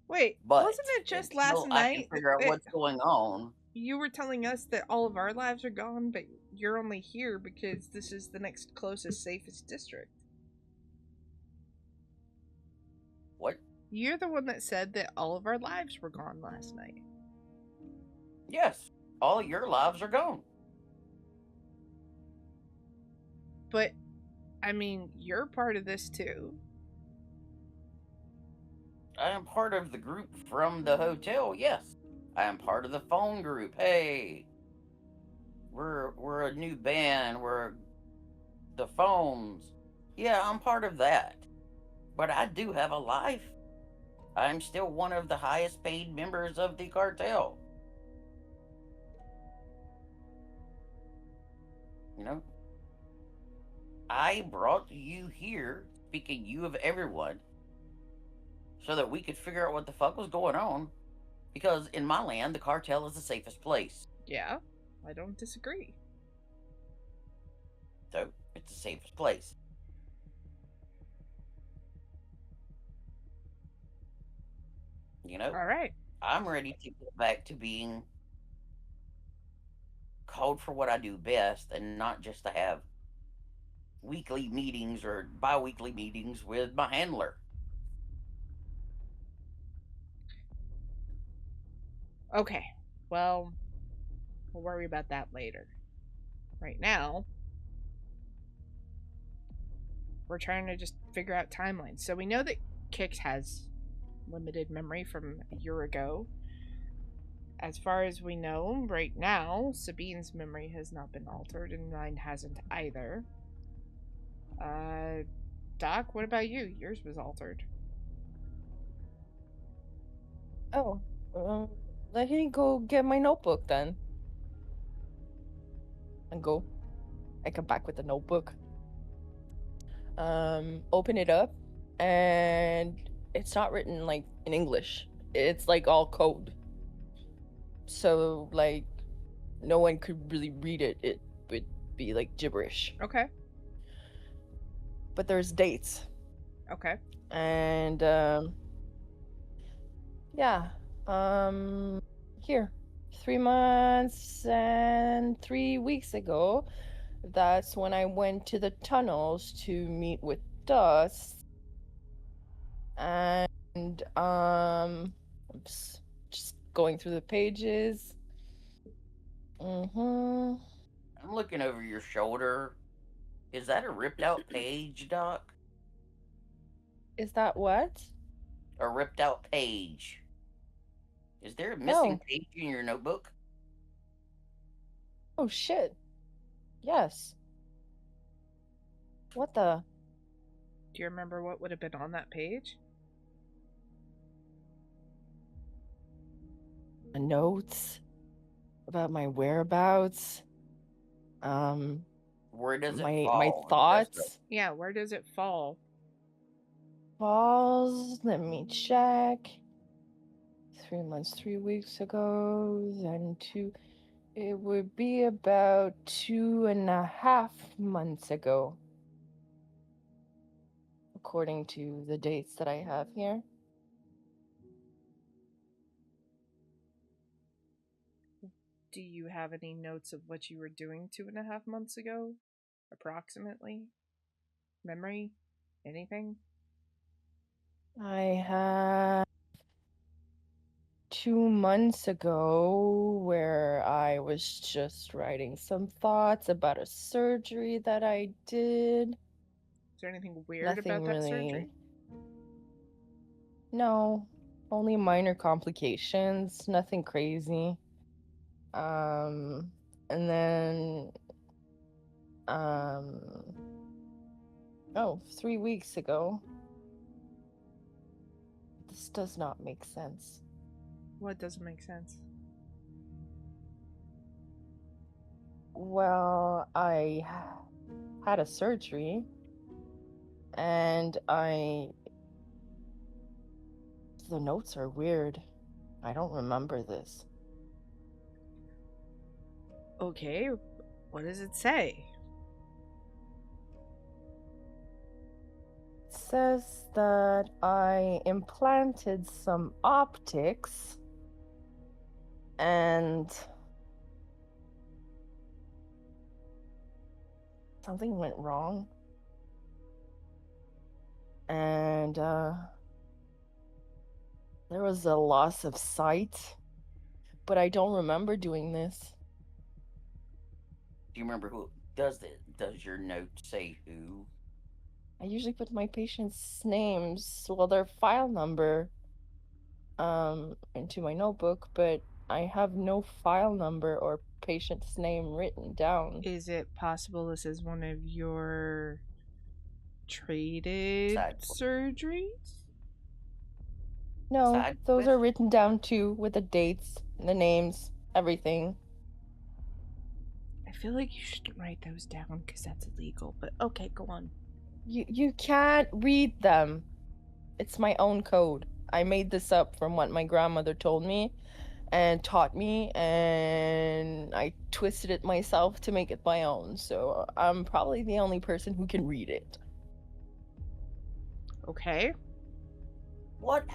Wait, But wasn't it just until last I night can figure out that what's going on. you were telling us that all of our lives are gone, but you're only here because this is the next closest, safest district? What? You're the one that said that all of our lives were gone last night. Yes, all your lives are gone. But, I mean, you're part of this too. I am part of the group from the hotel, yes. I am part of the phone group. Hey, we're a new band. We're the phones. Yeah, I'm part of that. But I do have a life. I'm still one of the highest paid members of the cartel. You know? I brought you here, speaking you of everyone, so that we could figure out what the fuck was going on. Because in my land, the cartel is the safest place. Yeah, I don't disagree. So, it's the safest place. You know? All right. I'm ready to get back to being called for what I do best and not just to have weekly meetings or bi-weekly meetings with my handler. Okay. Well, we'll worry about that later. Right now, we're trying to just figure out timelines. So we know that Kix has limited memory from a year ago. As far as we know, right now, Sabine's memory has not been altered, and mine hasn't either. Doc, what about you? Yours was altered. Oh, let me go get my notebook then. And go. I come back with the notebook. Open it up, and it's not written like in English. It's like all code. So like, no one could really read it. It would be like gibberish. Okay. But there's dates. Okay. And yeah. Here. 3 months and 3 weeks ago, that's when I went to the tunnels to meet with Dust. And I'm just going through the pages. I'm looking over your shoulder. Is that a ripped out page, Doc? Is that what? A ripped out page. Is there a missing No. page in your notebook? Oh shit. Yes. What the? Do you remember what would have been on that page? Notes about my whereabouts. Where does it my fall? my thoughts. Yeah, where does it fall? Falls. Let me check. 3 months, 3 weeks ago. Then two. It would be about 2.5 months ago, according to the dates that I have here. Do you have any notes of what you were doing 2.5 months ago? Approximately? Memory? Anything? I have 2 months ago where I was just writing some thoughts about a surgery that I did. Is there anything weird Nothing about that really. surgery? No, only minor complications, nothing crazy. And then, oh, 3 weeks ago. This does not make sense. What doesn't make sense? Well, I had a surgery, and the notes are weird. I don't remember this. Okay, what does it say? It says that I implanted some optics, and something went wrong. And There was a loss of sight, but I don't remember doing this. Do you remember who does it? Does your note say who? I usually put my patients' names, well, their file number, into my notebook, but I have no file number or patient's name written down. Is it possible this is one of your traded Side- surgeries? No, Side those quest? are written down too, with the dates, the names, everything. I feel like you shouldn't write those down because that's illegal, but okay, go on. You can't read them. It's my own code. I made this up from what my grandmother told me and taught me, and I twisted it myself to make it my own. So I'm probably the only person who can read it. Okay. What?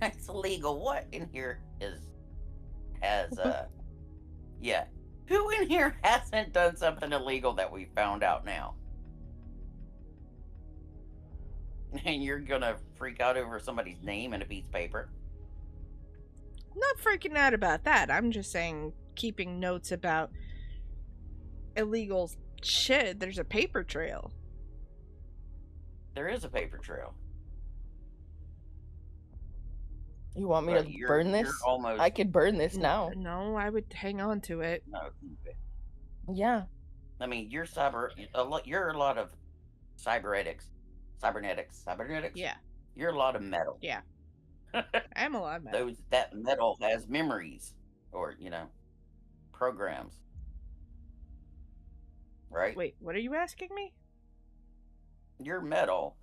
It's illegal. What in here has yeah. Who in here hasn't done something illegal that we found out now? And you're gonna freak out over somebody's name and a piece of paper? I'm not freaking out about that. I'm just saying keeping notes about illegal shit. There's a paper trail. There is a paper trail. You want me But to burn you're this? almost I could burn this now. No, I would hang on to it. no. Yeah. I mean, you're you're a lot of cybernetics. Yeah. You're a lot of metal. Yeah. I'm a lot of metal. That metal has memories, or programs. Right? Wait, what are you asking me? Your metal.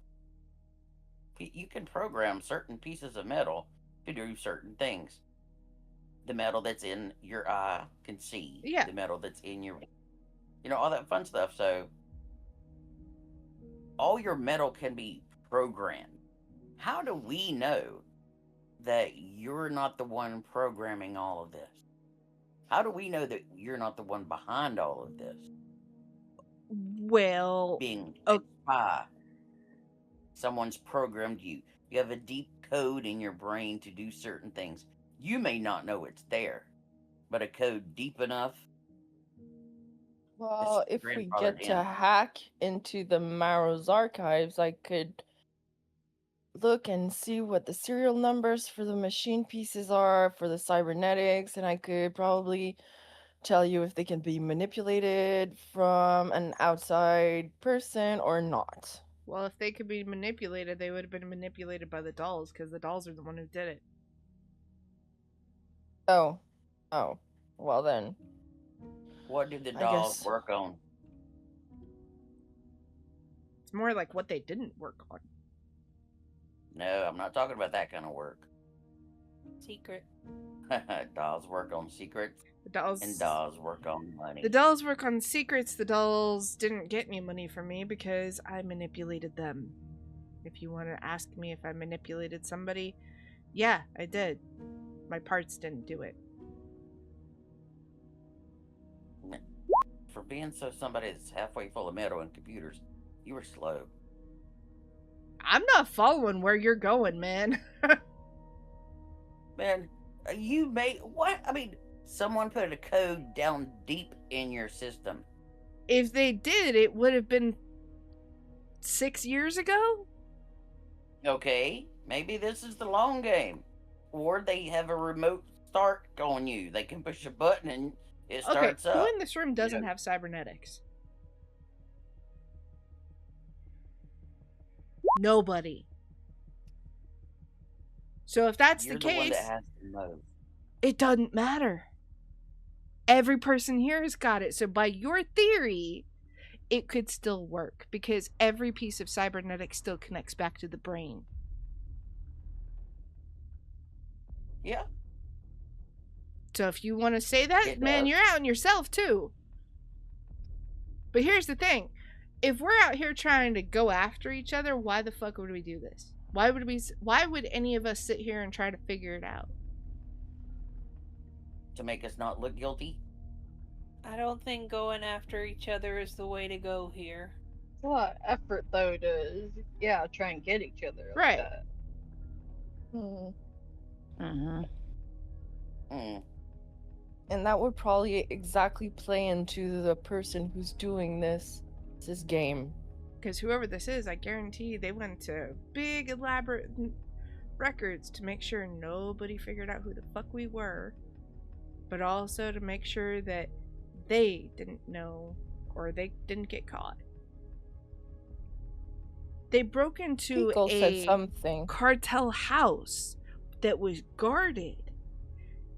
You can program certain pieces of metal to do certain things. The metal that's in your eye can see. Yeah. The metal that's in your, all that fun stuff. So, all your metal can be programmed. How do we know that you're not the one programming all of this? How do we know that you're not the one behind all of this? Well, Being oh. a spy. Someone's programmed you. You have a deep code in your brain to do certain things. You may not know it's there, but a code deep enough. Well, if we grandfathered get to in. hack into the Marrow's archives, I could look and see what the serial numbers for the machine pieces are for the cybernetics, and I could probably tell you if they can be manipulated from an outside person or not. Well, if they could be manipulated, they would have been manipulated by the dolls, because the dolls are the one who did it. Oh. Well then. What did the I dolls guess- work on? It's more like what they didn't work on. No, I'm not talking about that kind of work. Secret. Dolls work on secrets, The dolls. and dolls work on money. The dolls work on secrets. The dolls didn't get any money from me because I manipulated them. If you want to ask me if I manipulated somebody, yeah, I did. My parts didn't do it. For being somebody that's halfway full of metal and computers, you were slow. I'm not following where you're going, man. Man, you made what? I mean, someone put a code down deep in your system. If they did, it would have been 6 years ago? Okay, maybe this is the long game. Or they have a remote start on you. They can push a button and it Okay, starts who up. in this room doesn't know. have cybernetics? Nobody. So if that's You're the the one case, that has to know. it doesn't matter. Every person here has got it. So by your theory, it could still work because every piece of cybernetics still connects back to the brain. Yeah. So if you want to say that, It man, does. you're out on yourself too. But here's the thing. If we're out here trying to go after each other, why the fuck would we do this? Why would any of us sit here and try to figure it out? To make us not look guilty. I don't think going after each other is the way to go here. It's a lot of effort though to try and get each other. Like Right. that. Mm-hmm. Mm. And that would probably exactly play into the person who's doing this game. Because whoever this is, I guarantee they went to big elaborate records to make sure nobody figured out who the fuck we were, but also to make sure that they didn't know or they didn't get caught. They broke into Pico said a something. cartel house that was guarded,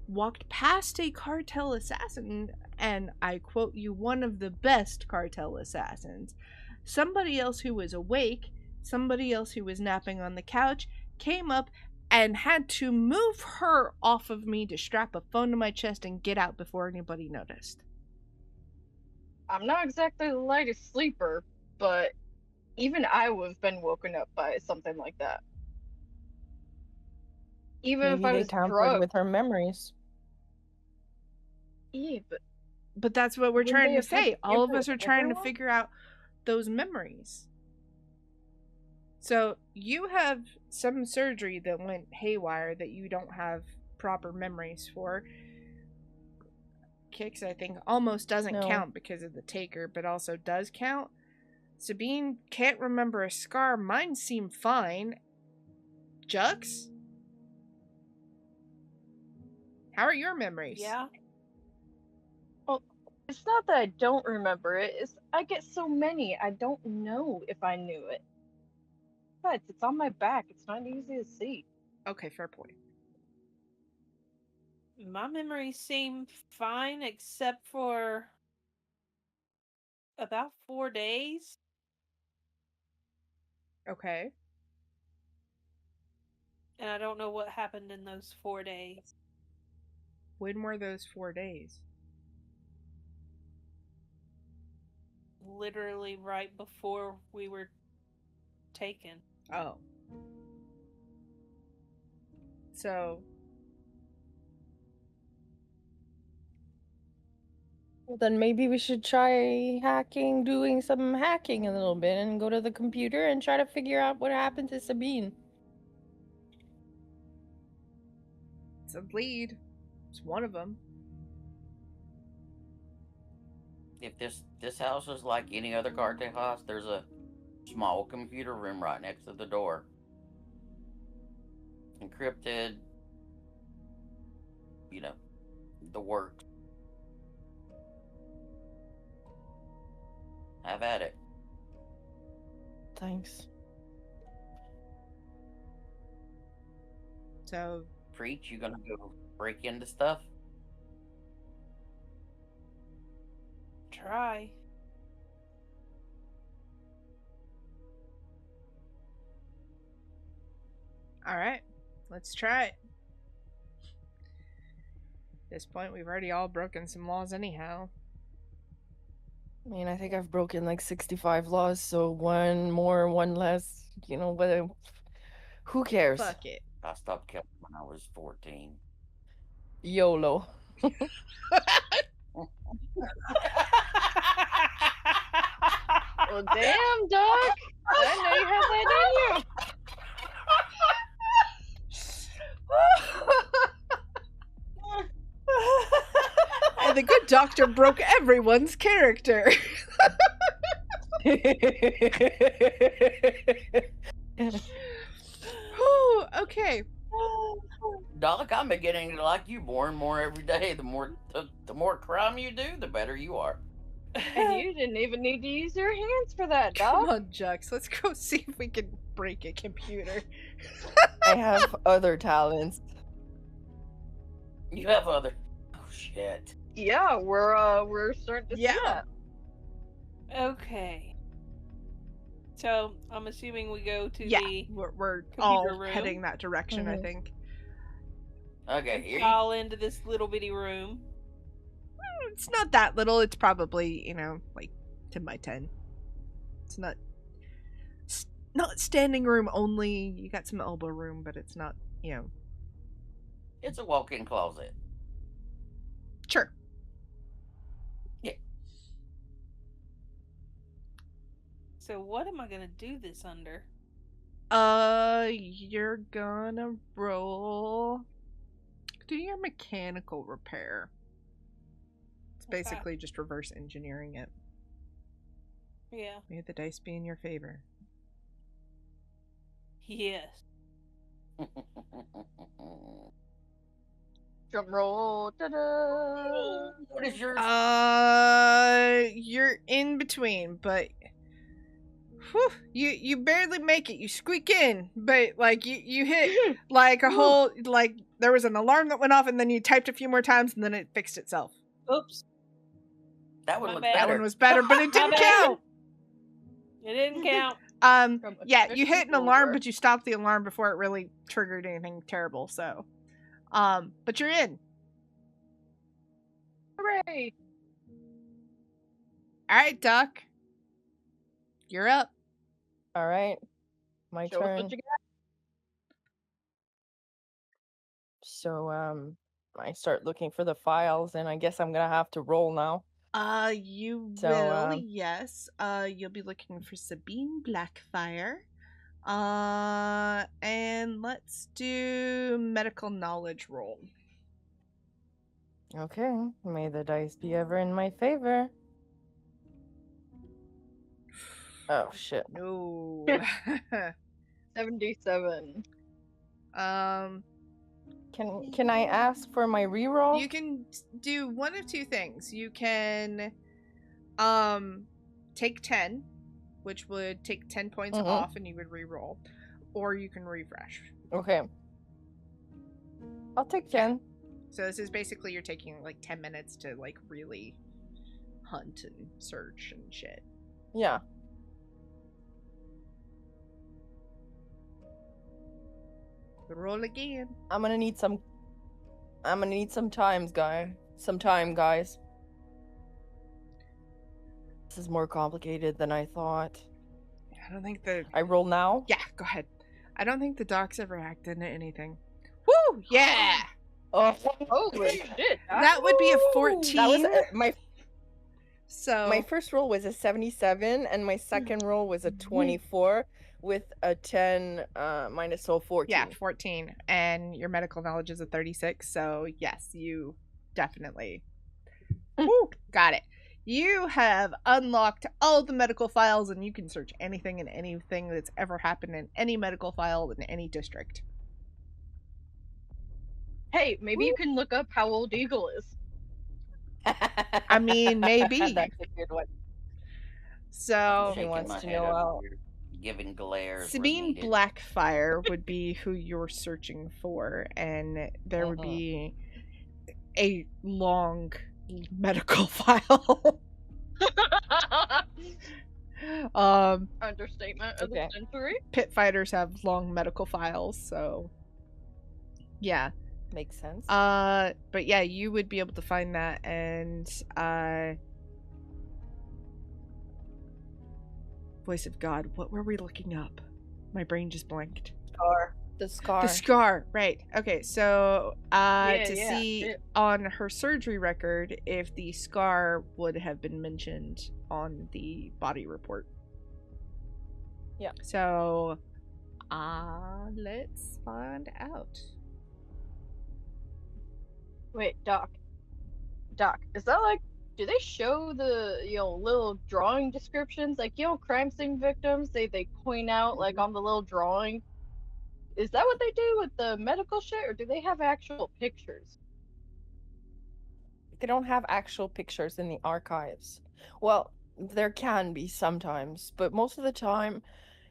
walked past a cartel assassin, and I quote you, one of the best cartel assassins. Somebody else who was awake, somebody else who was napping on the couch, came up and had to move her off of me to strap a phone to my chest and get out before anybody noticed. I'm not exactly the lightest sleeper, but even I would have been woken up by something like that. Even if Maybe I they was tampered drugged. with her memories. Yeah, But that's what we're Wouldn't trying they to have had say. to All of tamper us are with trying to everyone? figure out those memories. So you have some surgery that went haywire that you don't have proper memories for. Kix, I think, almost doesn't No. count because of the taker, but also does count. Sabine can't remember a scar. Mine seem fine. Jux? How are your memories? Yeah. it's not that I don't remember it. It's I get so many, I don't know if I knew it. But it's on my back. It's not easy to see. Okay, fair point. My memories seem fine except for about 4 days. Okay. And I don't know what happened in those 4 days. When were those 4 days? Literally right before we were taken. Oh. So, Well, then maybe we should try doing some hacking a little bit and go to the computer and try to figure out what happened to Sabine. it's a lead. It's one of them. If this house is like any other cartel house, there's a small computer room right next to the door. Encrypted, you know, the works. Have at it. Thanks. So, Preach, you gonna go break into stuff? Try. alright. Let's try it. At this point, we've already all broken some laws anyhow. I mean, I think I've broken like 65 laws, so one more, one less. You know, but who cares? Fuck it. I stopped counting when I was 14. YOLO. Well, damn, Doc. I know you have that in you. And the good doctor broke everyone's character. Whew, okay. Doc, I'm beginning to like you more and more every day. The more crime you do, the better you are. And you didn't even need to use your hands for that, Come Doc. on, Jux. Let's go see if we can break a computer. I have other talents. You have other. Oh shit. Yeah, we're starting to see Yeah. that. Okay. So, I'm assuming we go to Yeah, the we're computer all room. heading that direction, I Mhm. think. Okay, here you file into this little bitty room. It's not that little. It's probably, like 10 by 10. It's not standing room only. You got some elbow room, but it's not, It's a walk-in closet. Sure. So, what am I gonna do this under? You're gonna roll do your mechanical repair. It's Okay. basically just reverse engineering it. Yeah. May the dice be in your favor. Yes. Drum roll. Ta-da! What is yours? You're in between, but whew, you barely make it. You squeak in, but like you hit like a whole like there was an alarm that went off, and then you typed a few more times, and then it fixed itself. Oops. That one My looks bad. That better. one was better, but it didn't My bad. count. It didn't count. From a Yeah, you hit an alarm, over. but you stopped the alarm before it really triggered anything terrible. So, but you're in. Hooray! All right, Doc. You're up. All right, my Show us turn. what you got. So I start looking for the files, and I guess I'm gonna have to roll now. You So, will, yes. You'll be looking for Sabine Blackfire. And let's do medical knowledge roll. Okay, may the dice be ever in my favor. Oh shit. No. 77. Can I ask for my reroll? You can do one of two things. You can take 10, which would take 10 points Mhm. off and you would re-roll, or you can refresh. Okay. I'll take 10. So this is basically you're taking like 10 minutes to like really hunt and search and shit. Yeah. Roll again. I'm gonna need some time, guys. This is more complicated than I thought. I don't think the I roll now? yeah, go ahead. I don't think the doc's ever hacked into anything. Woo! Yeah. Oh, Holy shit! That would be a Woo! 14. That was my So first roll was a 77, and my second roll was a 24 with a 10 minus, so 14. yeah, 14, and your medical knowledge is a 36. So yes, you definitely woo, got it. You have unlocked all the medical files, and you can search anything and anything that's ever happened in any medical file in any district. Hey, maybe you can look up how old Eagle is. I mean, maybe. That's a good one. So She Shaking wants my to head know over how- here, giving glares. where Sabine needed. Blackfire would be who you're searching for, and there would be a long medical file. Understatement of Okay. the century. Pit fighters have long medical files, so yeah. Makes sense. But yeah, you would be able to find that, and voice of God, what were we looking up? My brain just blanked. The scar. The scar, right. Okay, so Yeah, to see shit. on her surgery record if the scar would have been mentioned on the body report. Yeah. So let's find out. Wait, Doc. Doc, is that like? Do they show the little drawing descriptions? Like crime scene victims, they point out like on the little drawing. Is that what they do with the medical shit, or do they have actual pictures? They don't have actual pictures in the archives. Well, there can be sometimes, but most of the time,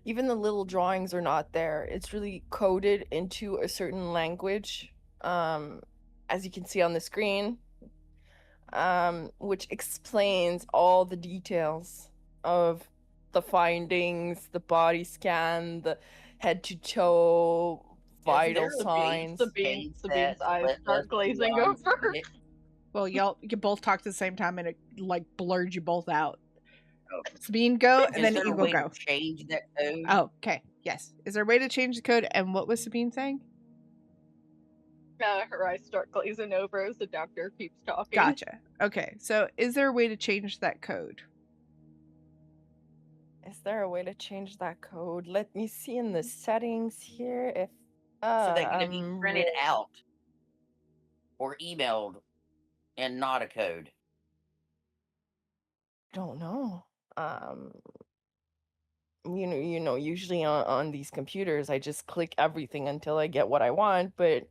even the little drawings are not there. It's really coded into a certain language, as you can see on the screen, which explains all the details of the findings, the body scan, the head to toe vital There's a signs. Page Sabine's that eyes let start us glazing belong to over. it. Well, you both talked at the same time, and it like blurred you both out. Oh. Sabine, go, and Is then there a Eagle, way go. to change that code? Oh, okay. Yes. Is there a way to change the code? And what was Sabine saying? Her eyes start glazing over as the doctor keeps talking. Gotcha. Okay. So is there a way to change that code? Is there a way to change that code? Let me see in the settings here if So they're going to be printed out. or emailed and not a code? Don't know. Usually on these computers, I just click everything until I get what I want, but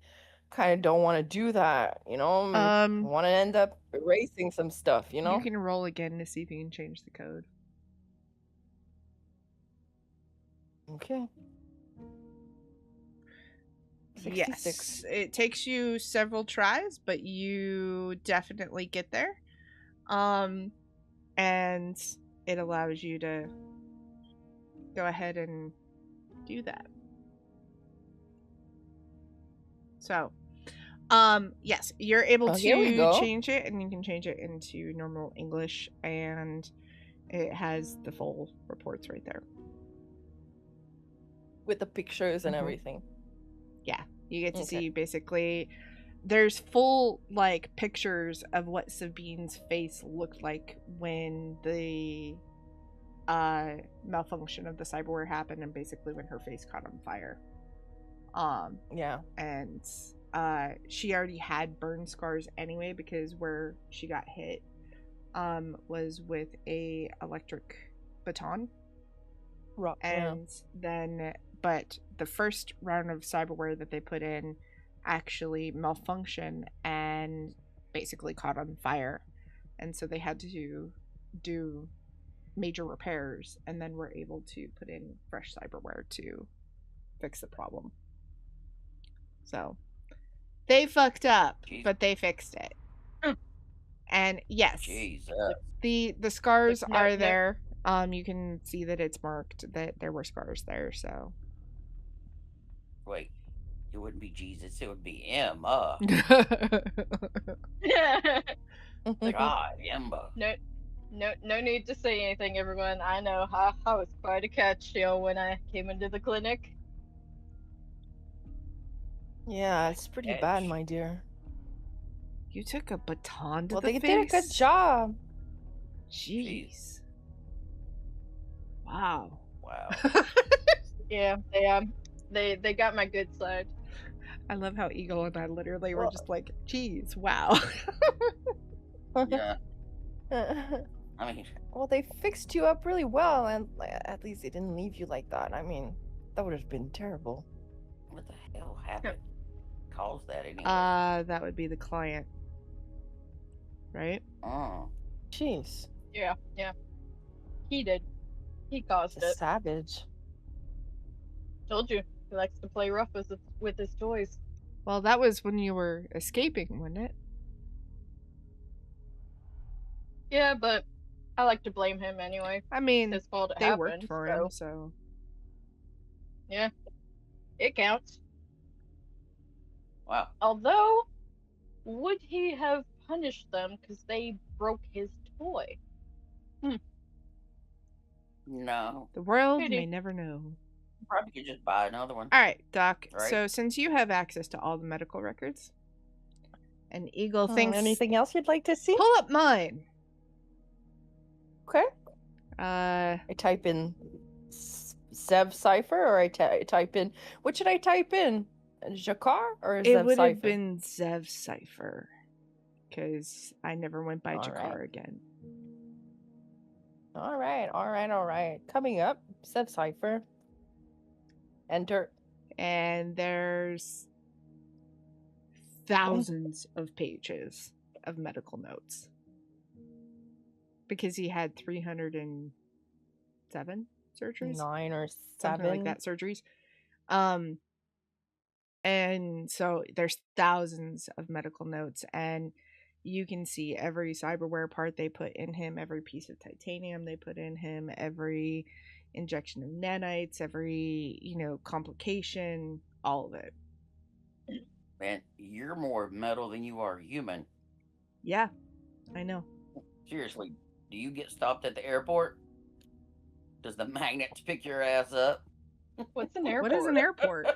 kind of don't want to do that, want to end up erasing some stuff, You can roll again to see if you can change the code. Okay. Yes, 66. it takes you several tries, but you definitely get there. And it allows you to go ahead and do that. So, yes, you're able here we to go. change it, and you can change it into normal English, and it has the full reports right there. With the pictures and Mhm. everything. Yeah, you get to Okay. see basically there's full like pictures of what Sabine's face looked like when the malfunction of the cyberware happened, and basically when her face caught on fire. Yeah. And she already had burn scars anyway, because where she got hit was with a electric baton. Right. And then, but the first round of cyberware that they put in actually malfunctioned and basically caught on fire, and so they had to do major repairs, and then were able to put in fresh cyberware to fix the problem. So they fucked up, Jeez. but they fixed it. And yes, Jesus. the scars No, are no. there. You can see that it's marked that there were scars there. So Wait, it wouldn't be Jesus, it would be M. God, Emma. No need to say anything, everyone. I know I was quite a catch, when I came into the clinic. Yeah, it's pretty bad, Edge. my dear. You took a baton to Well, the they face? did a good job. Jeez. Wow. Wow. Yeah, they got my good side. I love how Eagle and I literally were Well- just like, geez, wow. Yeah. I mean, Well, they fixed you up really well, and at least they didn't leave you like that. I mean, that would have been terrible. what the hell happened? Caused that anyway? That would be the client. Right? Oh. Jeez. Yeah. He did. He caused A it. savage. Told you. He likes to play rough with his toys. Well, that was when you were escaping, wasn't it? Yeah, but I like to blame him anyway. I mean, It's his fault it they happened. worked for him, so. Yeah. It counts. Wow. Although, would he have punished them because they broke his toy? No. The world Pity. may never know. Probably could just buy another one. All right, Doc. Right. So since you have access to all the medical records, and Eagle thinks, Anything else you'd like to see? pull up mine. Okay. Uh, I type in Zev Cipher, or I type in. What should I type in? Jakar or it Zev would Cipher? have been Zev Cipher, because I never went by All Jakar right. again. All right. Coming up, Zev Cipher. Enter. And there's thousands of pages of medical notes, because he had 307 surgeries, 9 or 7. something like that, surgeries. And so there's thousands of medical notes, and you can see every cyberware part they put in him, every piece of titanium they put in him, every injection of nanites, every, complication, all of it. Man, you're more metal than you are human. Yeah, I know. Seriously, do you get stopped at the airport? Does the magnets pick your ass up? What's an airport? What is an airport?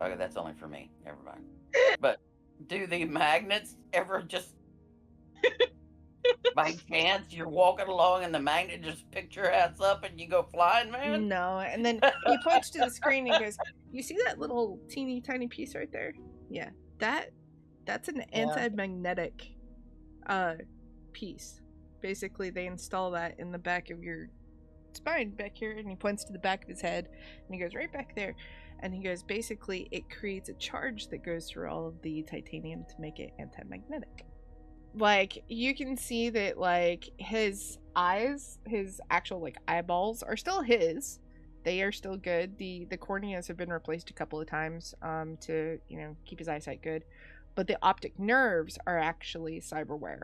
Okay, that's only for me. Never mind. But do the magnets ever just by chance you're walking along and the magnet just picks your ass up and you go flying, man? No, and then he points to the screen and goes, "You see that little teeny tiny piece right there? Yeah, that's an anti-magnetic piece. Basically, they install that in the back of your spine back here, and he points to the back of his head, and he goes right back there, and he goes, basically, it creates a charge that goes through all of the titanium to make it anti-magnetic. Like, you can see that, like, his eyes, his actual, like, eyeballs are still his. They are still good. The corneas have been replaced a couple of times to, you know, keep his eyesight good. But the optic nerves are actually cyberware.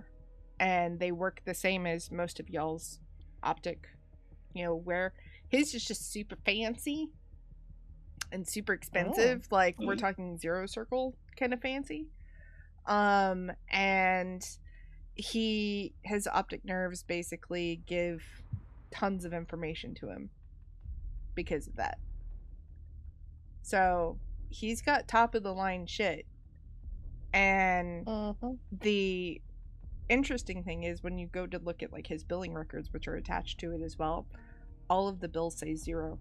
And they work the same as most of y'all's optic, you know, where his is just super fancy and super expensive. Like, we're talking zero circle kind of fancy. And his optic nerves basically give tons of information to him because of that. So he's got top of the line shit. And the interesting thing is, when you go to look at like his billing records, which are attached to it as well, all of the bills say 0.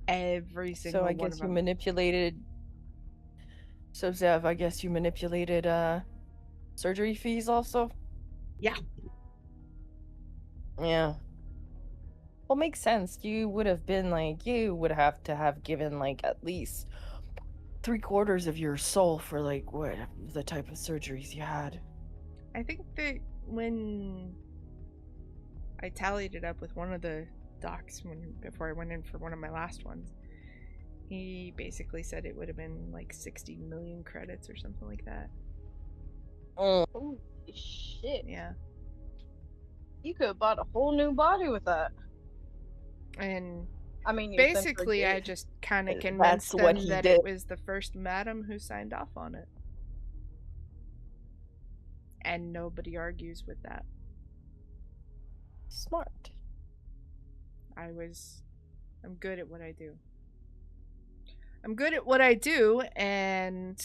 Every single So I one guess of you them. manipulated. So Zev, I guess you manipulated surgery fees also? Yeah. Yeah. Well, makes sense. You would have been like, you would have to have given like at least 3/4 of your soul for like what the type of surgeries you had. I think that when I tallied it up with one of the docs before I went in for one of my last ones, he basically said it would have been like 60 million credits or something like that. Holy shit. Yeah. You could have bought a whole new body with that. And I mean, you basically, I did. just kind of That's convinced what them he that did. it was the first madam who signed off on it. And nobody argues with that. Smart. I'm good at what I do. I'm good at what I do, and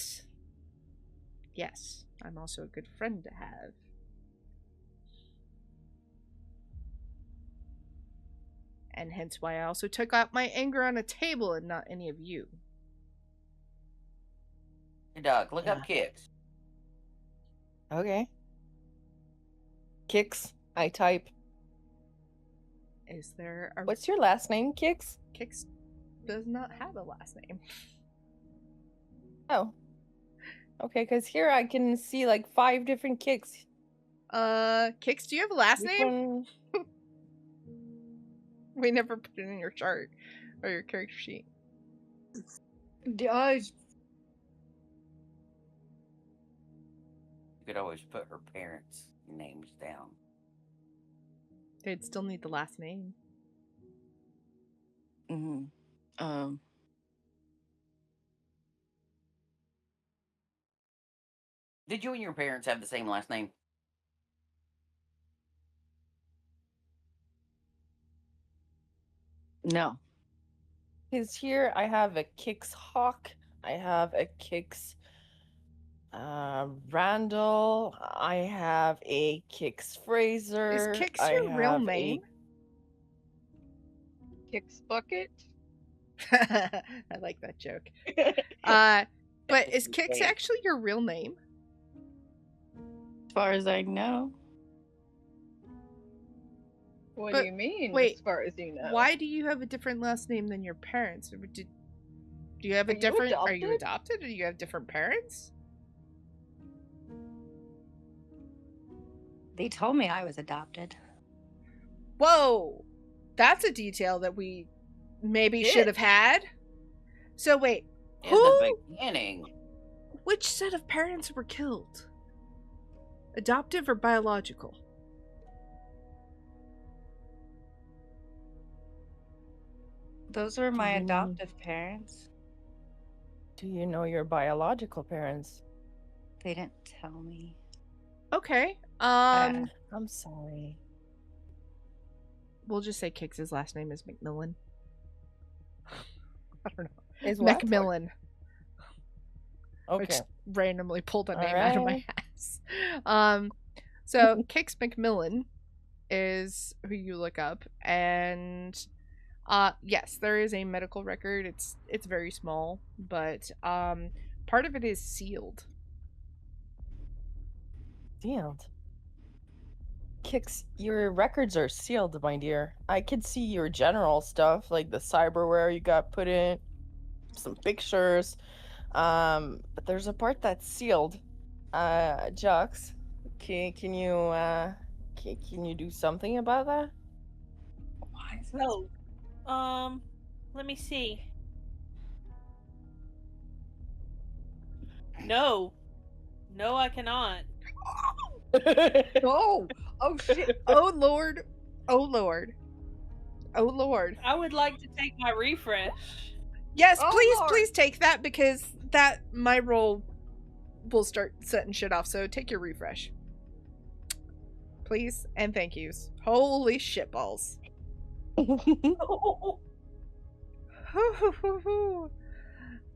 yes, I'm also a good friend to have. And hence why I also took out my anger on a table and not any of you. Hey, Doc, look up Kix. Okay. Kix, I type. Is there a... What's your last name, Kix? Kix does not have a last name. Oh. Okay, because here I can see like 5 different Kix. Kix, do you have a last Which name? one? We never put it in your chart or your character sheet. You could always put her parents' names down. They'd still need the last name. Did you and your parents have the same last name? No. Because here I have a Kix Hawk. I have a Kix Randall. I have a Kix Fraser. Is Kix your real name? Kix Bucket? I like that joke. But is Kix actually your real name? As far as I know. What But do you mean, wait, as far as you know? Why do you have a different last name than your parents? Do you have a different... Are you adopted? Or do you have different parents? They told me I was adopted. Whoa! That's a detail that we maybe should have had. So wait, In the beginning. Which set of parents were killed? Adoptive or biological? Those were my adoptive parents. Do you know your biological parents? They didn't tell me. Okay. I'm sorry. We'll just say Kix's last name is McMillan. I don't know. Is what? Macmillan. Okay. I just randomly pulled a name All out of my right. ass. So Kix McMillan is who you look up, and Yes, there is a medical record. It's very small, but part of it is sealed. Sealed. Kix, your records are sealed, my dear. I could see your general stuff, like the cyberware you got put in, some pictures. But there's a part that's sealed. Jux, can you do something about that? Why is this? Oh, let me see. No, I cannot. No! Oh shit! Oh lord. Oh lord. Oh lord. I would like to take my refresh. Yes, Oh, please, Lord. please take that, because that my roll will start setting shit off. So take your refresh, please, and thank yous. Holy shit balls.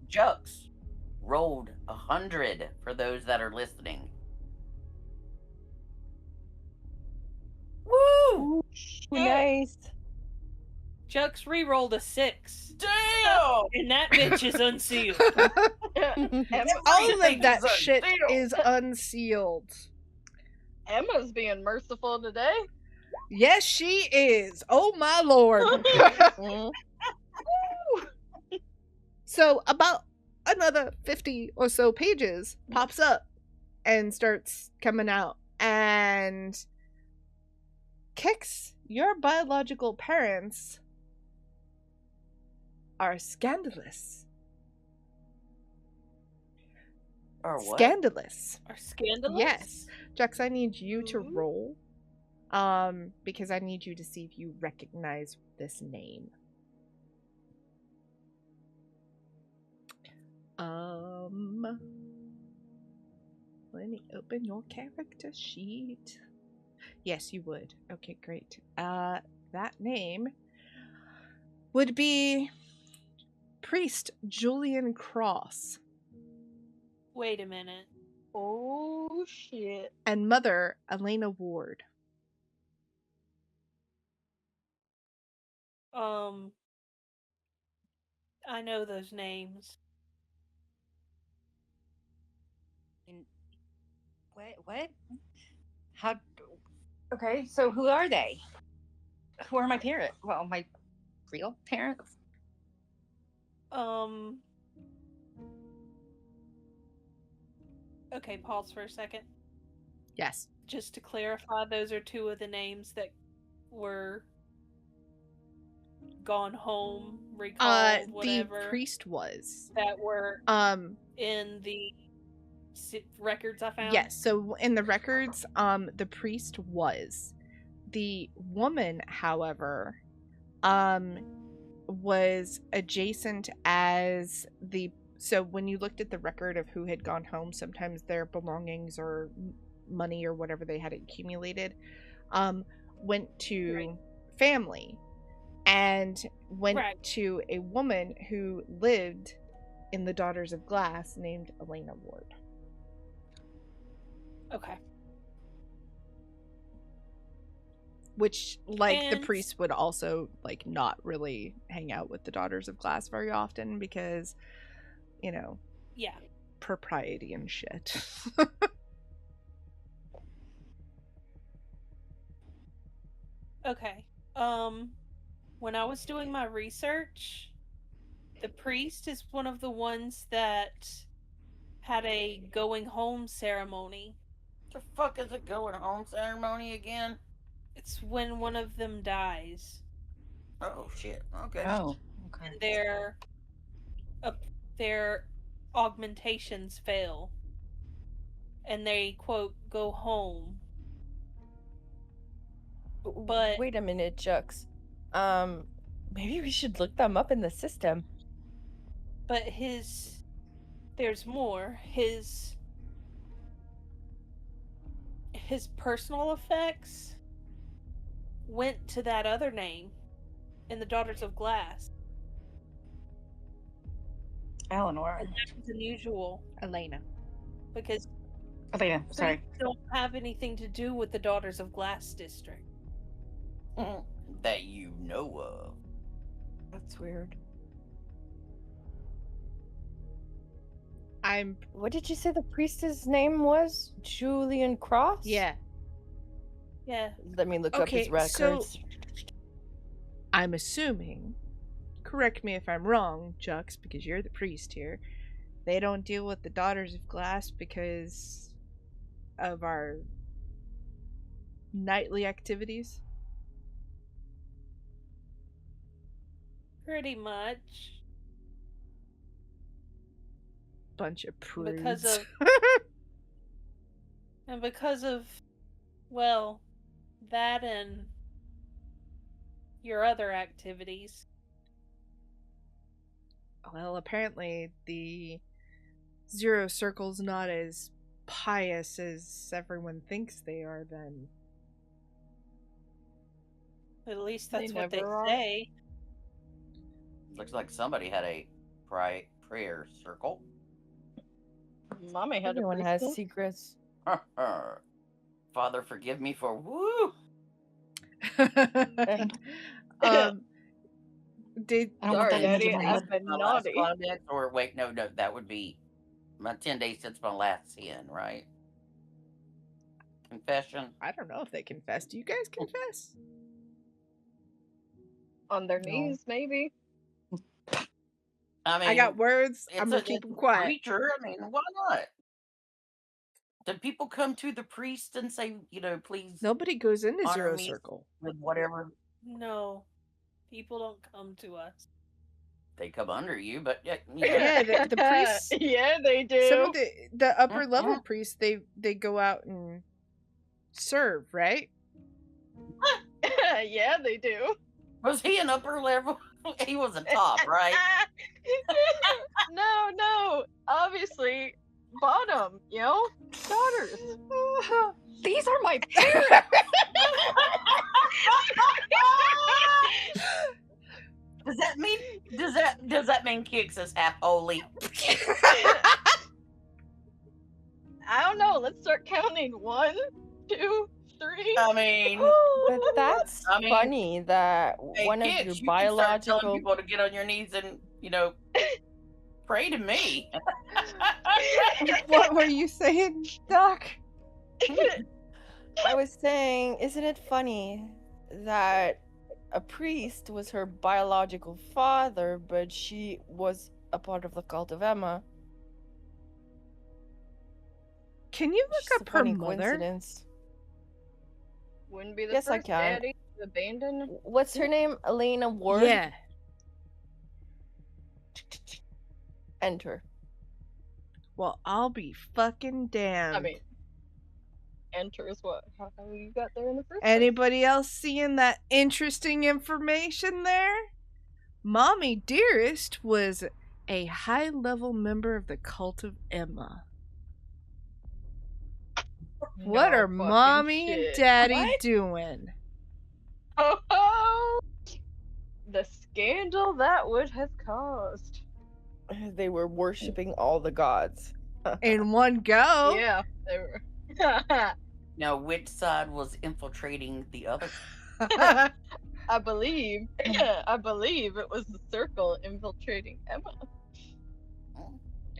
Jux rolled 100 for those that are listening. Woo! Nice. Jux re-rolled a 6, Damn! and that bitch is unsealed. All of Everything that is shit unsealed. is unsealed. Emma's being merciful today. Yes, she is. Oh my lord. Mm. So about another 50 or so pages pops up and starts coming out. And Kix, your biological parents are scandalous. Or what? Scandalous. Are scandalous? Yes. Jux, I need you to Ooh. roll. Because I need you to see if you recognize this name. Let me open your character sheet. Yes, you would. Okay, great. That name would be Priest Julian Cross Wait a minute. Oh shit. and Mother Elena Ward. I know those names. What? How? Okay, so who are they? Who are my parents? Well, my real parents. Okay, pause for a second. Yes. Just to clarify, those are two of the names that were gone home, recalled, whatever. The priest was. That were in the records I found. Yes, so in the records, the priest was. The woman, however, was adjacent as the. So when you looked at the record of who had gone home, sometimes their belongings or money or whatever they had accumulated, went to family, and went to a woman who lived in the Daughters of Glass named Elena Ward. Okay. Which, like, the And- priest would also, like, not really hang out with the Daughters of Glass very often because, you know, Yeah. propriety and shit. Okay. When I was doing my research, the priest is one of the ones that had a going home ceremony. The fuck is a going home ceremony again? It's when one of them dies. Oh shit. Okay. Oh, okay. Their augmentations fail. And they, quote, go home. But wait a minute, Jux. Maybe we should look them up in the system. But there's more. His personal effects went to that other name in the Daughters of Glass. Eleanor. And that was unusual Elena. because Elena, sorry. priests don't have anything to do with the Daughters of Glass district. That you know of. That's weird. I'm What did you say the priest's name was? Julian Cross? yeah. Yeah. Let me look up his Okay, so records. I'm assuming, correct me if I'm wrong, Jux, because you're the priest here, they don't deal with the Daughters of Glass because of our nightly activities? Pretty much. Bunch of Because prudes. And because of, well, that and your other activities. Well, apparently the Zero Circle's not as pious as everyone thinks they are, then. At least They that's what they never are. say. Looks like somebody had a prayer circle. Mommy had Everyone a has priest. secrets. Father, forgive me for woo. Did I don't Sorry, want that Daddy, 10 days I've since been my last naughty. contact, or wait, no, that would be my 10 days since my last sin, right? Confession. I don't know if they confess. Do you guys confess? On their No. knees, maybe. I mean, I got words. it's I'm gonna a- keep it's them a quiet. Preacher, I mean, why not? Did people come to the priest and say, please Nobody goes into honor Zero me Circle. with whatever? No. People don't come to us. They come under you, but Yeah, the priests. Yeah, they do. Some of the upper level Mhm. priests, they go out and serve, right? Yeah, they do. Was he an upper level? He was a top, right? No. Obviously, bottom, daughters. These are my parents. Does that mean Kix is half holy? I don't know. Let's start counting. 1, 2, 3. I mean, But that's I mean, funny that hey, one of Kix, your you can start telling biological people to get on your knees and pray to me. What were you saying, Doc? I was saying, isn't it funny that a priest was her biological father, but she was a part of the cult of Emma? Can you It's look just up a her funny mother? coincidence. Wouldn't be the Yes, I first can. daddy to abandon. What's her name? Elena Ward? Yeah. Enter. Well, I'll be fucking damned. I mean, enter is what? How you got there in the first place? Anybody else seeing that interesting information there? Mommy Dearest was a high-level member of the cult of Emma. What No are fucking mommy and shit. daddy What? doing? Oh, the scandal that would have caused. They were worshipping all the gods. In one go? Yeah, they were. Now, which side was infiltrating the other? I believe it was the circle infiltrating Emma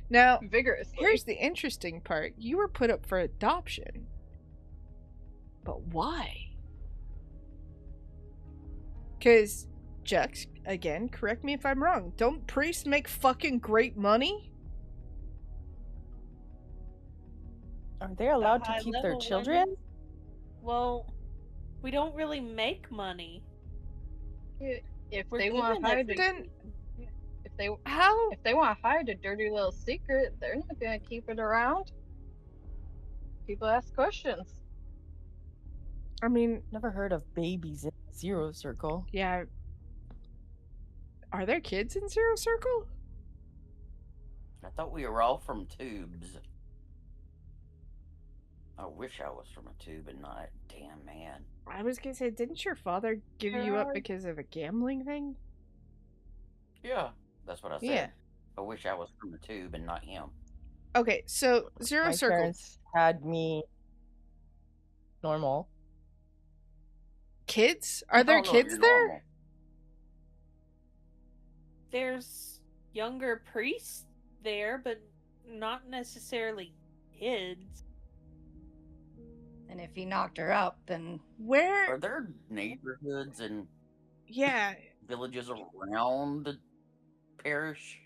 Now, vigorously. here's the interesting part. You were put up for adoption. But why? Because, Jux, again, correct me if I'm wrong. Don't priests make fucking great money? Are they allowed to high keep their level children? women? Well, we don't really make money. If We're they want given to hide, everything. How? if they want to hide a dirty little secret, they're not gonna keep it around. People ask questions. I mean, Never heard of babies in Zero Circle. yeah. Are there kids in Zero Circle? I thought we were all from tubes. I wish I was from a tube and not. Damn, man. I was gonna say, didn't your father give you up because of a gambling thing? Yeah, that's what I said. Yeah. I wish I was from a tube and not him. Okay, so Zero My Circle. parents had me normal. Kids? Are there Oh, no, kids you're there? normal. there's younger priests there, but not necessarily kids. And if he knocked her up, then Where? Are there neighborhoods and Yeah. villages around the parish?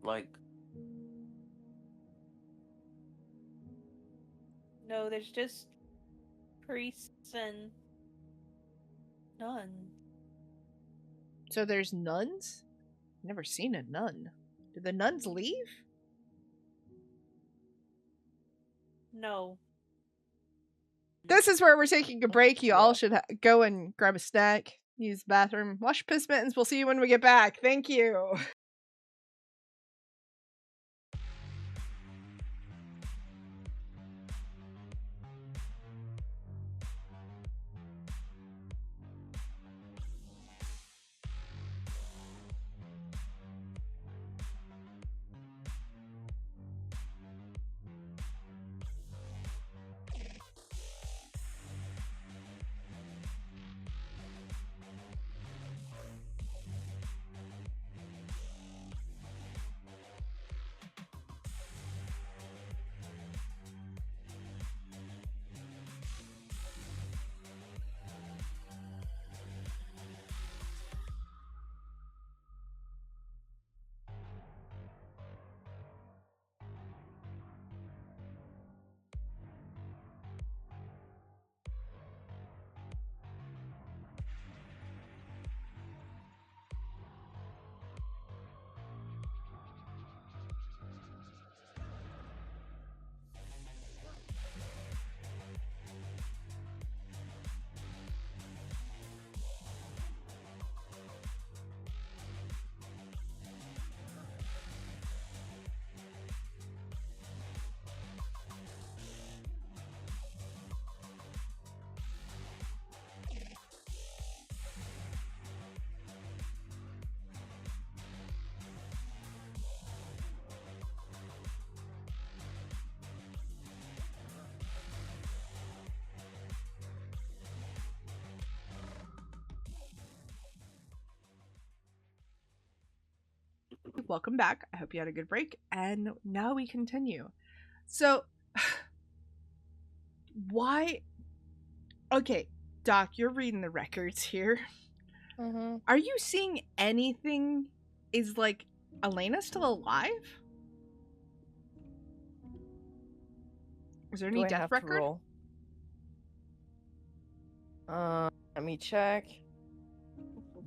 Like, No, there's just priests and nuns. So there's nuns? Never seen a nun. Did the nuns leave? No. This is where we're taking a break. You all should go and grab a snack, use the bathroom, wash your piss mittens. We'll see you when we get back. Thank you. Welcome back. I hope you had a good break. And now we continue. So, why? Okay, Doc, you're reading the records here. Mm-hmm. Are you seeing anything? Is, like, Elena still alive? Is there any Do I death have to record? roll? Let me check.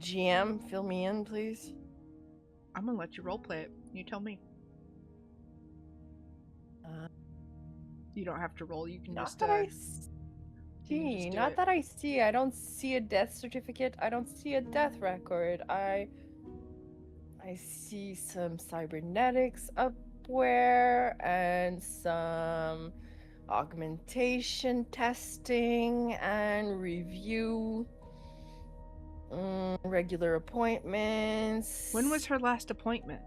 GM, fill me in, please. I'm gonna let you roleplay it. You tell me. You don't have to roll. You can Not just. that I you can see. just do Not it. that I see. I don't see a death certificate. I don't see a death record. I see some cybernetics upware and some augmentation testing and review. Regular appointments. When was her last appointment?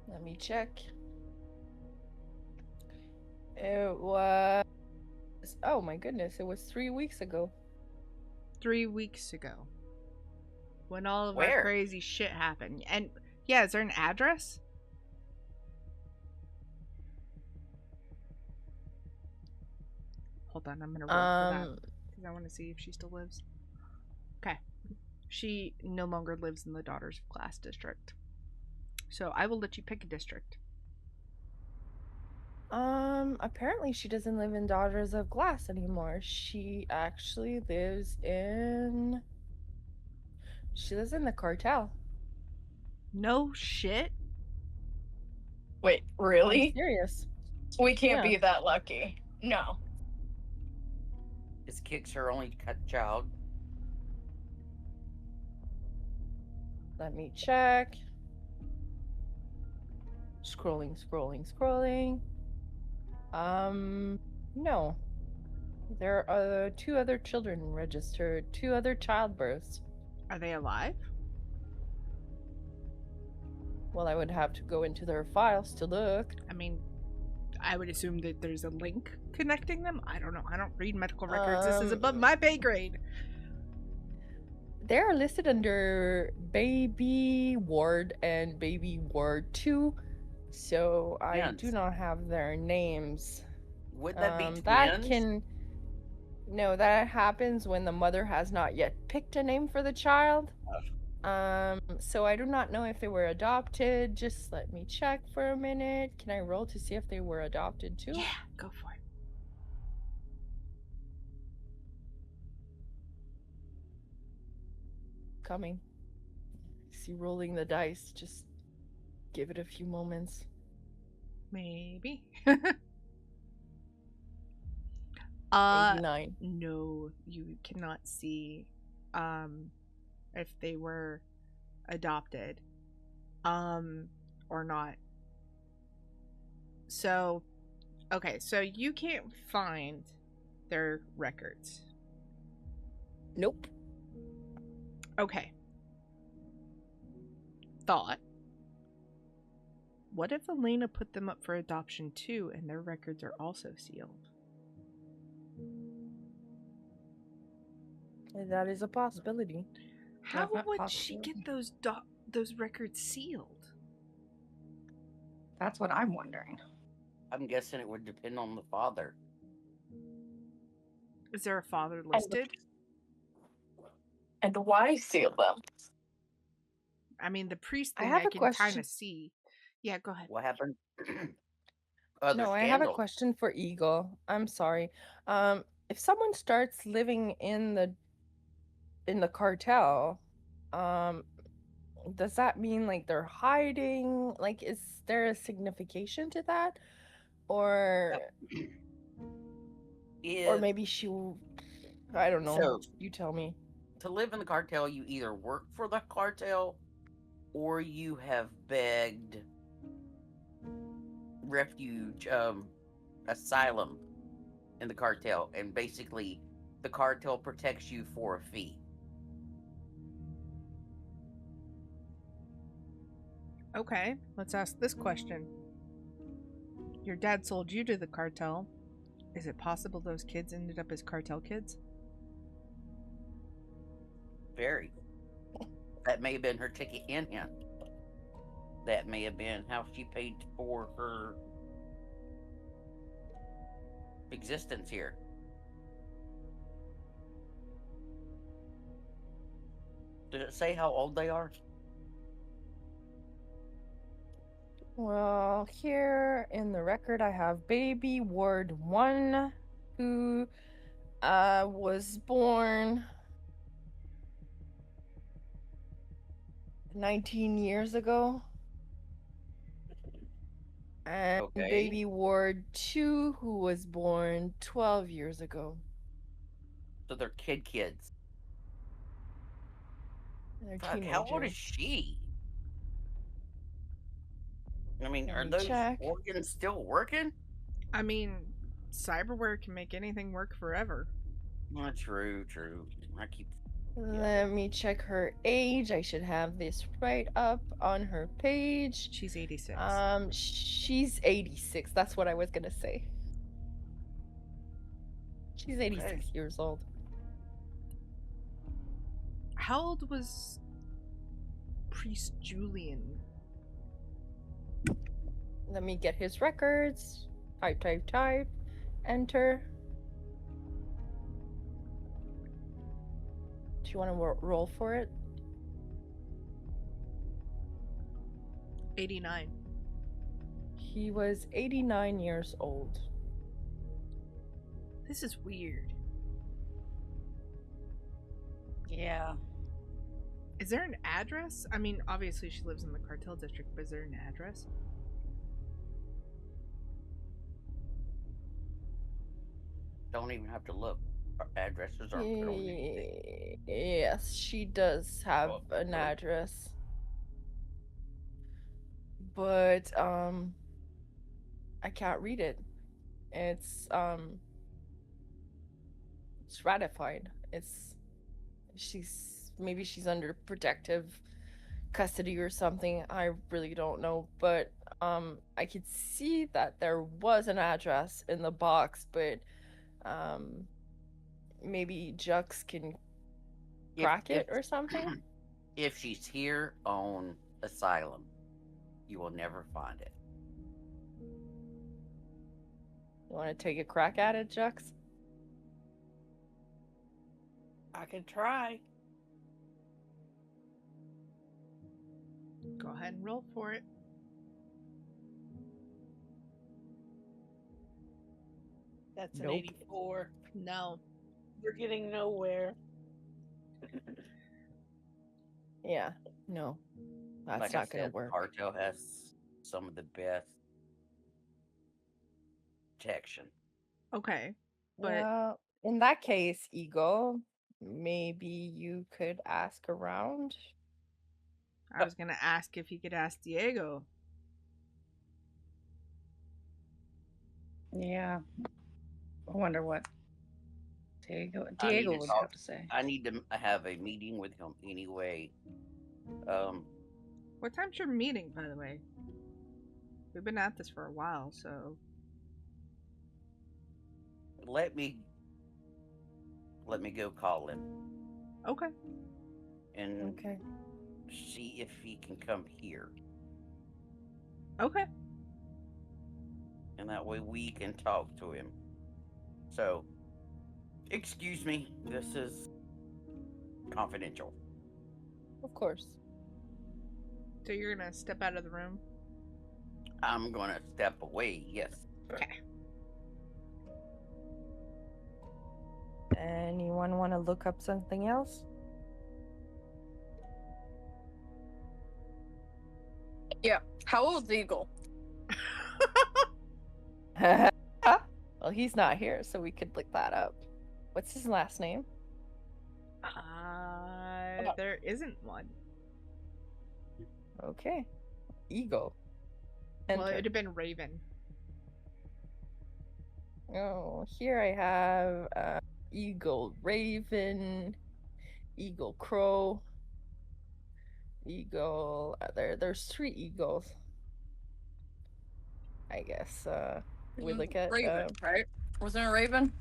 Let me check. It was. Oh my goodness! It was 3 weeks ago. 3 weeks ago. When all of our Where? crazy shit happened. And yeah, is there an address? Hold on, I'm gonna roll for that. Because I want to see if she still lives. Okay. She no longer lives in the Daughters of Glass district. So I will let you pick a district. Apparently she doesn't live in Daughters of Glass anymore. She actually lives in. She lives in the cartel. No shit. Wait, I'm really? serious. We can't Yeah. be that lucky. No. is Kix her only child? Let me check. Scrolling. No. There are 2 other children registered, 2 other childbirths. Are they alive? Well, I would have to go into their files to look. I mean, I would assume that there's a link connecting them. I don't know. I don't read medical records. This is above my pay grade. They're listed under Baby Ward and Baby Ward 2, so I do Twins. not have their names. Would that be That twins? No, that happens when the mother has not yet picked a name for the child. So I do not know if they were adopted. Just let me check for a minute. Can I roll to see if they were adopted too? Yeah, go for it. Coming. See, rolling the dice. Just give it a few moments. Maybe. 89. No, you cannot see if they were adopted or not. So, okay, so you can't find their records. Nope. Okay. Thought. What if Elena put them up for adoption too and their records are also sealed? That is a possibility. How Definite would she get those records sealed? That's what I'm wondering. I'm guessing it would depend on the father. Is there a father listed? And why seal them? I mean, the priest I thing have I a can kind question. of see. Yeah, go ahead. What happened? No, I have a question for Eagle. I'm sorry. If someone starts living in the cartel, does that mean like they're hiding? Like, is there a signification to that, or maybe she? I don't know. So, You tell me. to live in the cartel, you either work for the cartel or you have begged refuge, asylum in the cartel, and basically the cartel protects you for a fee. Okay, let's ask this question. Your dad sold you to the cartel. Is it possible those kids ended up as cartel kids? Very. That may have been her ticket in here. That may have been how she paid for her existence here. Did it say how old they are? Well, here in the record, I have Baby Ward 1, who was born 19 years ago. And Okay. Baby Ward 2, who was born 12 years ago. So they're kids. They're Fuck, teenagers. how old is she? I mean, Let are me those check. organs still working? I mean, cyberware can make anything work forever. True. I keep. Let me check her age. I should have this right up on her page. She's 86. She's 86. That's what I was gonna say. She's 86 years old. How old was Priest Julian? Let me get his records. Type. Enter. Do you want to roll for it? 89. He was 89 years old. This is weird. Yeah. Is there an address? I mean, obviously she lives in the cartel district, but is there an address? Don't even have to look. Our addresses aren't put on anything. Yes, she does have an address. But I can't read it. It's ratified. Maybe she's under protective custody or something. I really don't know, but I could see that there was an address in the box, but maybe Jux can bracket or something? If she's here on Asylum, you will never find it. You want to take a crack at it, Jux? I can try. Go ahead and roll for it. That's an Nope. 84. No. We're getting nowhere. Yeah. No. That's Like I not going said, to work. Cartel has some of the best protection. Okay. But Well, in that case, Eagle, maybe you could ask around. I was gonna ask if he could ask Diego. Yeah. I wonder what Diego I need to would talk- have to say. I need to have a meeting with him anyway. What time's your meeting, by the way? We've been at this for a while, so Let me go call him okay. and Okay. see if he can come here, Okay. and that way we can talk to him. So, excuse me, this is confidential. Of course. So you're gonna step out of the room? I'm gonna step away. Yes. Okay. Anyone want to look up something else? Yeah. How old's Eagle? Well, he's not here, so we could look that up. What's his last name? There isn't one. Okay. Eagle. Well, Enter. it would have been Raven. Oh, here I have Eagle Raven, Eagle Crow, Eagle. There's 3 eagles. I guess. We look at Raven, right? Wasn't it Raven?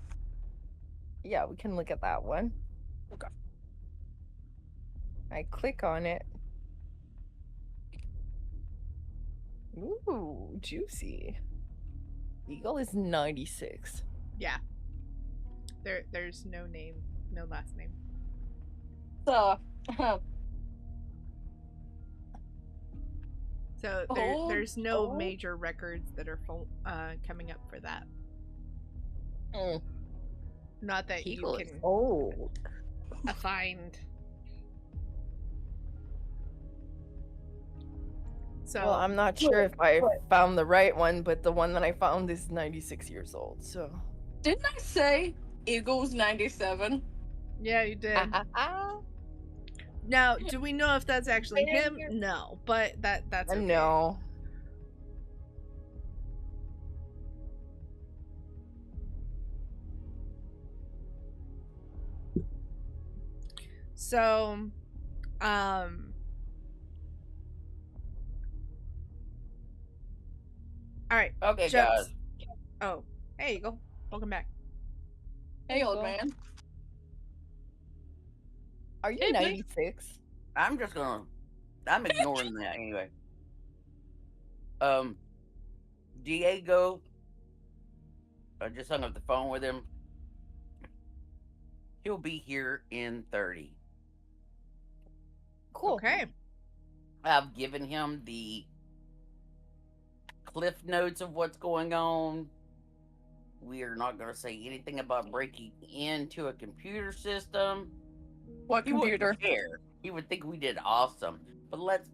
yeah, we can look at that one. Okay. I click on it. Ooh, juicy. Eagle is 96. Yeah. There's no name, no last name. So, So Oh, there's no oh. major records that are coming up for that. Mm. Not that Eagle you is can old. find. So Well, I'm not sure if I found the right one, but the one that I found is 96 years old, so. didn't I say Eagle's 97? yeah, you did. Now, do we know if that's actually Right him? here. No, but that's okay. No. So, all right. Okay, Jux. guys. Oh, hey, Eagle. Welcome back. Hey, old Eagle. man. Are you Hey, Blake. 96? I'm ignoring that anyway. Diego, I just hung up the phone with him. He'll be here in 30. Cool. Okay. I've given him the cliff notes of what's going on. We are not going to say anything about breaking into a computer system. What He computer? wouldn't care. He would think we did awesome. But let's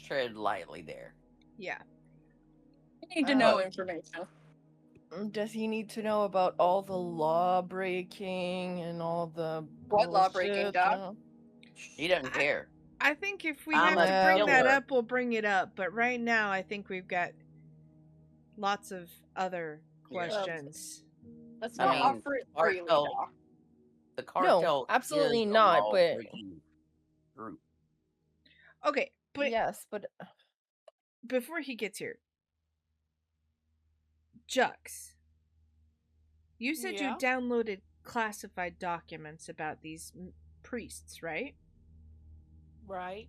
tread lightly there. Yeah. You need to know information. Does he need to know about all the law breaking and all the What law breaking, bullshit, Doc? He doesn't care. I think if we I'm have to a bring that killer. up, we'll bring it up. But right now, I think we've got lots of other Yeah. questions. Let's I not mean, offer it freely, cartel- Doc. The cartel absolutely is a not, but- law-breaking group. Okay, but yes, but before he gets here, Jux, you said Yeah? you downloaded classified documents about these priests, right? Right.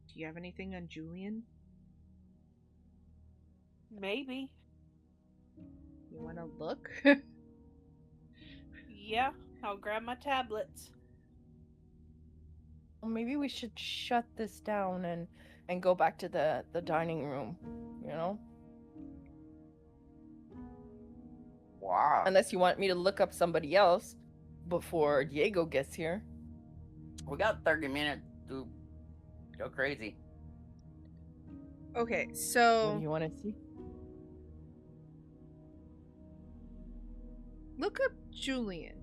Do you have anything on Julian? Maybe. You want to look? Yeah, I'll grab my tablets. Well, maybe we should shut this down and go back to the dining room, you know? Wow. Unless you want me to look up somebody else before Diego gets here. We got 30 minutes to go crazy. Okay, What so do you want to see? look up Julian.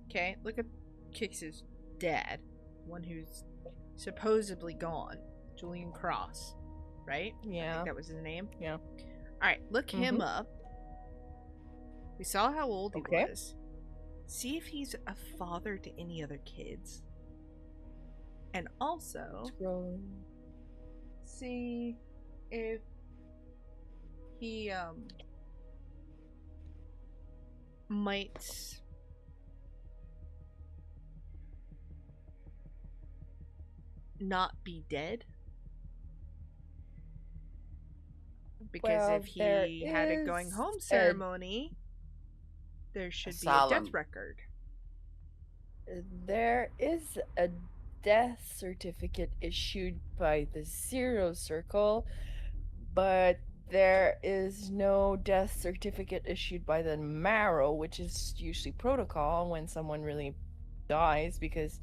Okay, look up Kix's dad, one who's supposedly gone, Julian Cross, right? I Yeah. think that was his name. Yeah. All right, look him up. We saw how old he Okay. was. See if he's a father to any other kids. And also, Scroll. see if he might not be dead. Because Well, if there he had a going is home a- ceremony, there should be a Solemn. death record. There is a death certificate issued by the Zero Circle, but there is no death certificate issued by the Marrow, which is usually protocol when someone really dies, because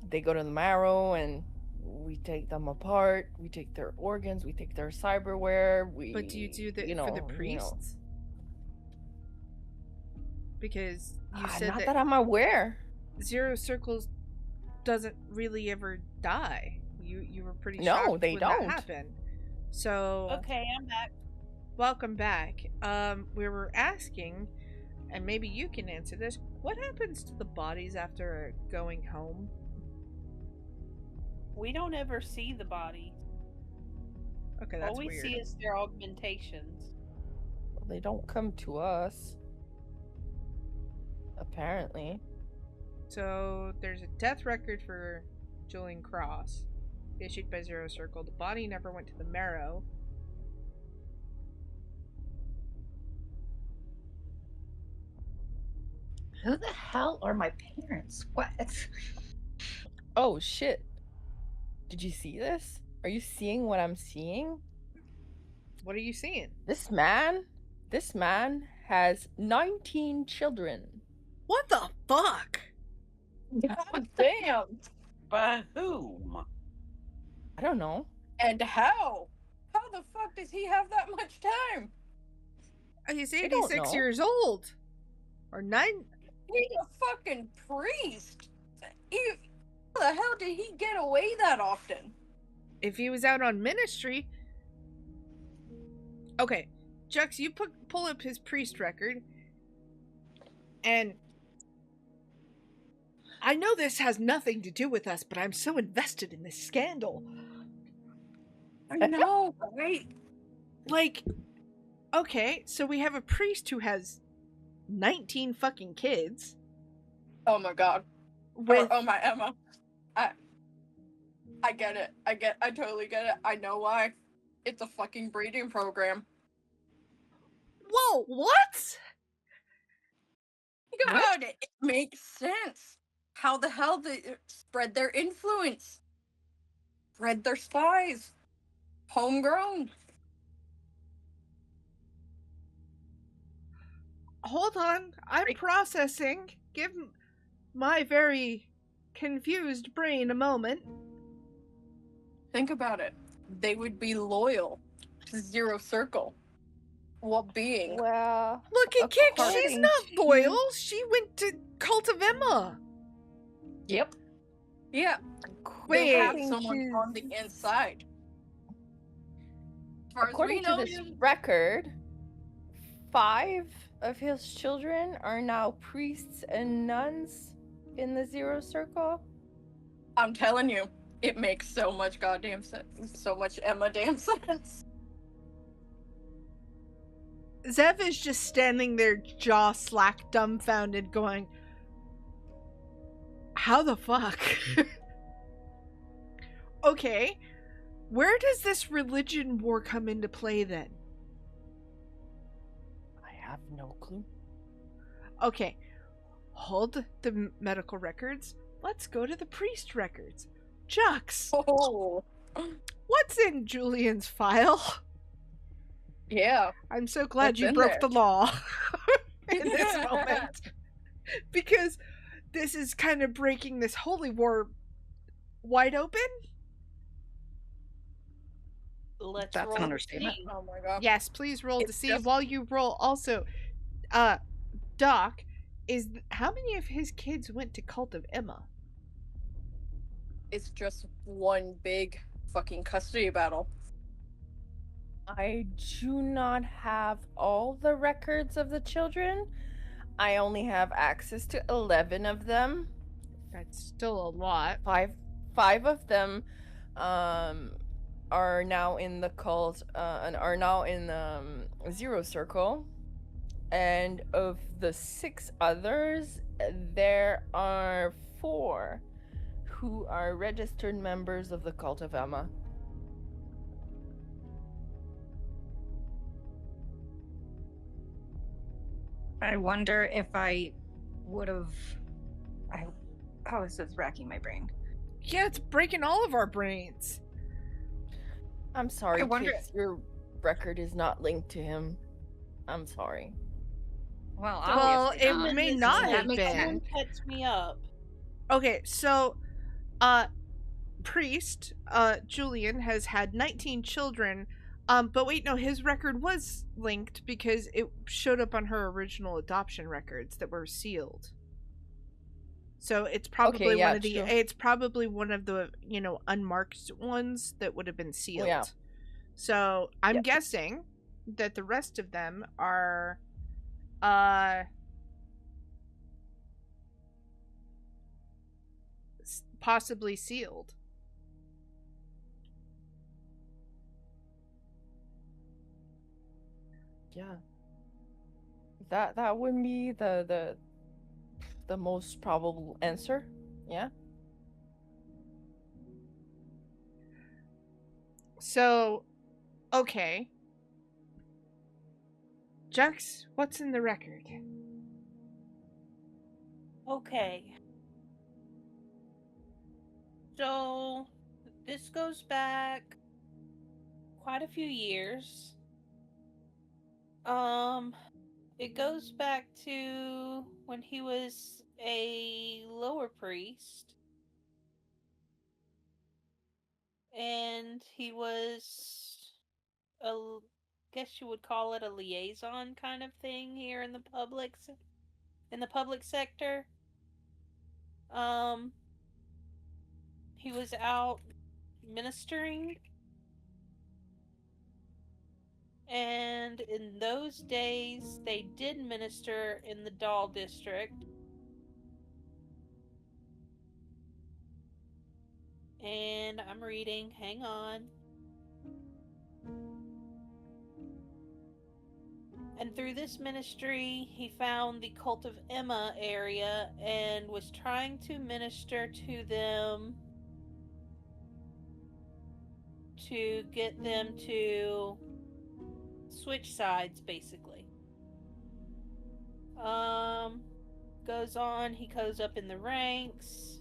they go to the Marrow and we take them apart, we take their organs, we take their cyberware, we... But do you do that you for the know, priests? Because you said not that, that I'm aware. Zero Circles doesn't really ever die. You were pretty No, shocked they when don't. that happened. So Okay, I'm back. welcome back. We were asking, and maybe you can answer this. What happens to the bodies after going home? We don't ever see the body. Okay, that's All we weird. see is their augmentations. They don't come to us. Apparently. So there's a death record for Julian Cross, issued by Zero Circle. The body never went to the Marrow. Who the hell are my parents? What? Oh shit. Did you see this? Are you seeing what I'm seeing? What are you seeing? This man has 19 children. What the fuck? God damn. By whom? I don't know. And how? How the fuck does he have that much time? He's don't 86 know. years old. Or 9. He's a fucking priest. How the hell did he get away that often? If he was out on ministry. Okay, Jux, you pull up his priest record. And I know this has nothing to do with us, but I'm so invested in this scandal. I know, right? Like, okay, so we have a priest who has 19 fucking kids. Oh my god. With Oh my Emma. I get it. I totally get it. I know why. It's a fucking breeding program. Whoa, what? God, it makes sense. How the hell they spread their influence? Spread their spies. Homegrown. Hold on, I'm processing. Give my very confused brain a moment. Think about it. They would be loyal to Zero Circle. While being. Well, Look at Kix, she's according not to- loyal. She went to Cult of Emma. Yep. Yeah. Wait, They have according someone to- on the inside. As far as According we to know, this record, 5 of his children are now priests and nuns in the Zero Circle. I'm telling you, it makes so much goddamn sense. So much Emma damn sense. Zev is just standing there, jaw slack, dumbfounded, going, How the fuck? Okay, where does this religion war come into play then? I have no clue. Okay, hold the medical records. Let's go to the priest records. Jux, Oh, what's in Julian's file? yeah. I'm so glad What's you in broke there? the law in this moment. Because this is kind of breaking this holy war wide open. Let's That's roll an to understatement. see. Oh my god. Yes, please roll to It's see. just- While you roll, also, Doc, how many of his kids went to Cult of Emma? It's just one big fucking custody battle. I do not have all the records of the children. I only have access to 11 of them. That's still a lot. Five of them are now in the cult and are now in Zero Circle. And of the 6 others, there are 4 who are registered members of the Cult of Emma. I wonder if I would have. Oh, this is racking my brain. Yeah, it's breaking all of our brains. I'm sorry, I wonder- Kix, your record is not linked to him. I'm sorry. Well, Well, obviously it not. may This not That have makes been. Someone catch me up. Okay, so, priest, Julian has had 19 children, but wait, no, his record was linked because it showed up on her original adoption records that were sealed. So it's probably Okay, yeah, one of the true. it's probably one of the, unmarked ones that would have been sealed. yeah. So I'm Yep. guessing that the rest of them are possibly sealed. Yeah. That would be the most probable answer. Yeah. So, okay. Jux, what's in the record? Okay. So, this goes back quite a few years. It goes back to when he was a lower priest. And he was guess you would call it a liaison kind of thing here in the public sector. He was out ministering, and in those days they did minister in the Doll district. And I'm reading, hang on. And through this ministry, he found the Cult of Emma area and was trying to minister to them to get them to switch sides, basically. Goes on, he goes up in the ranks.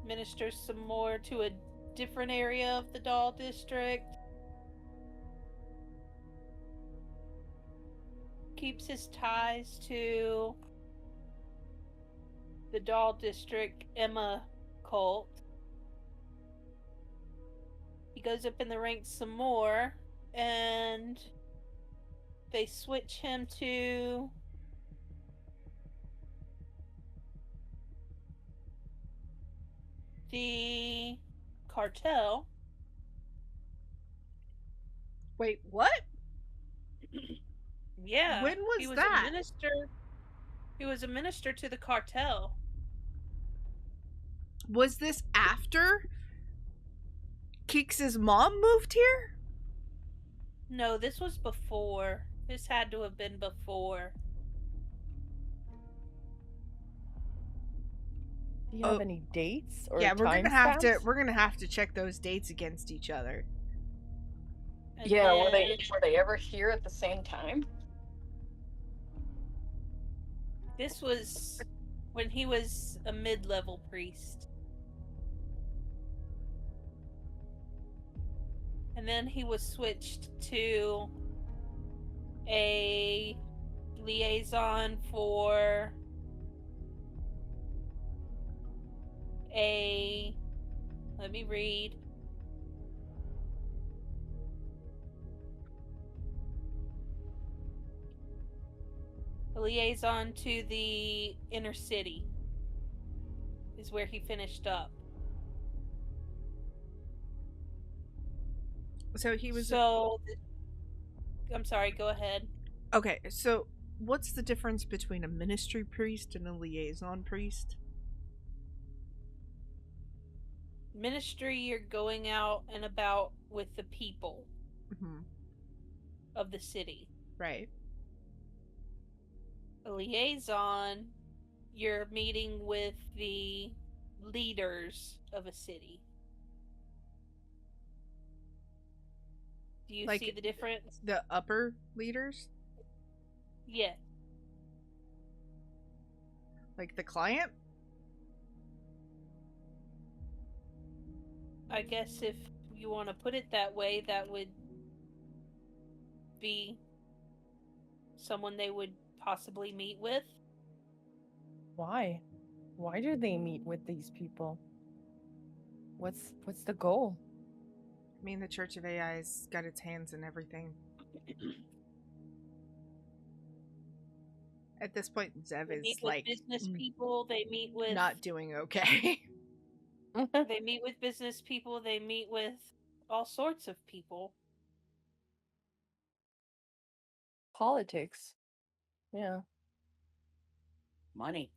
Ministers some more to a different area of the Doll district. Keeps his ties to the Doll district Emma cult. He goes up in the ranks some more, and they switch him to the cartel. Wait, what? Yeah. When was he was that? A minister. He was a minister to the cartel. Was this after Keeks's mom moved here? No, this was before. This had to have been before. Do you have any dates or Yeah, we're timestamps? gonna have to check those dates against each other. And Yeah, were then they ever here at the same time? this was when he was a mid-level priest. And then he was switched to a liaison for a, let me read. A liaison to the inner city is where he finished up. So he was I'm sorry, go ahead. okay. So what's the difference between a ministry priest and a liaison priest? Ministry, you're going out and about with the people Mm-hmm. of the city. Right. A liaison, you're meeting with the leaders of a city. Do you Like see the difference? the upper leaders, Yeah. like the client. I guess if you want to put it that way, that would be someone they would possibly meet with. Why? Why do they meet with these people? What's the goal? I mean, the Church of AI's got its hands in everything. At this point, Zev They meet is with like business people. They meet with not doing okay. They meet with business people. They meet with all sorts of people. Politics. Yeah. Money,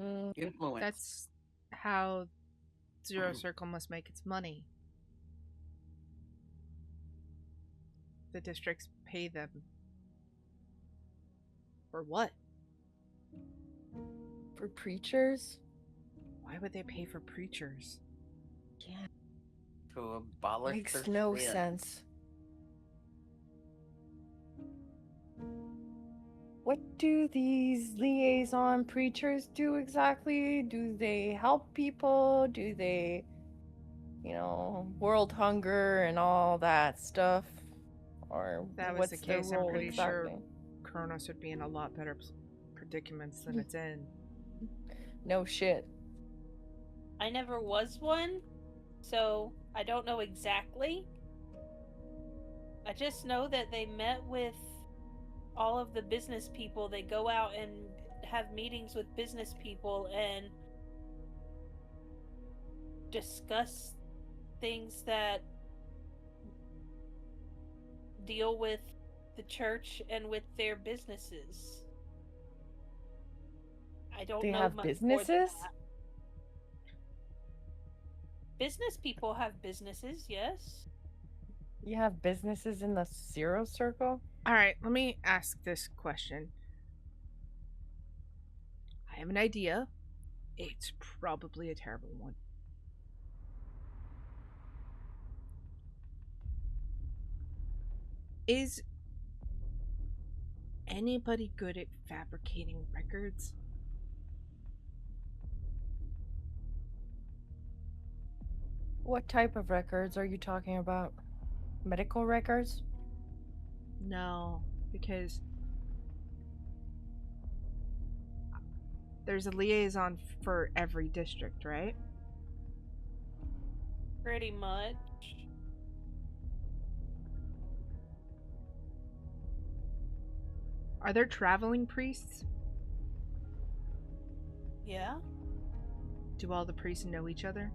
Mm, influence. That's how Zero Circle must make its money. The districts pay them. For what? for preachers? Why would they pay for preachers? To abolish Makes their no sin. sense. What do these liaison preachers do exactly? Do they help people? Do they, world hunger and all that stuff? Or If that was what's the their case, I'm role pretty exactly? sure Kronos would be in a lot better predicaments than it's in. No shit. I never was one, so I don't know exactly. I just know that they met with all of the business people. They go out and have meetings with business people and discuss things that deal with the church and with their businesses. I don't They know have much more than businesses? that. Business people have businesses, yes. You have businesses in the Zero Circle? All right, let me ask this question. I have an idea. It's probably a terrible one. Is anybody good at fabricating records? What type of records are you talking about? Medical records? No, because there's a liaison for every district, right? Pretty much. Are there traveling priests? Yeah. Do all the priests know each other?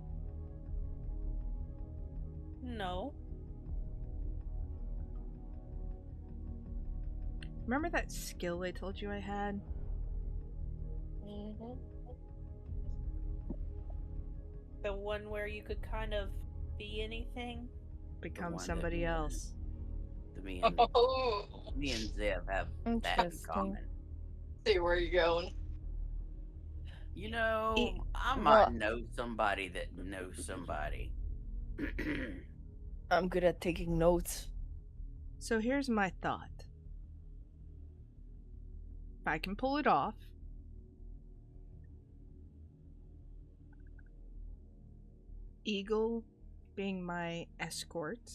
No. Remember that skill I told you I had? Mm-hmm. The one where you could kind of be anything? Become one that somebody me and- else. Me and Zev have that in Interesting. common. See where you're going. You know, E- I well- might know somebody that knows somebody. I'm good at taking notes. So here's my thought. If I can pull it off, Eagle being my escort,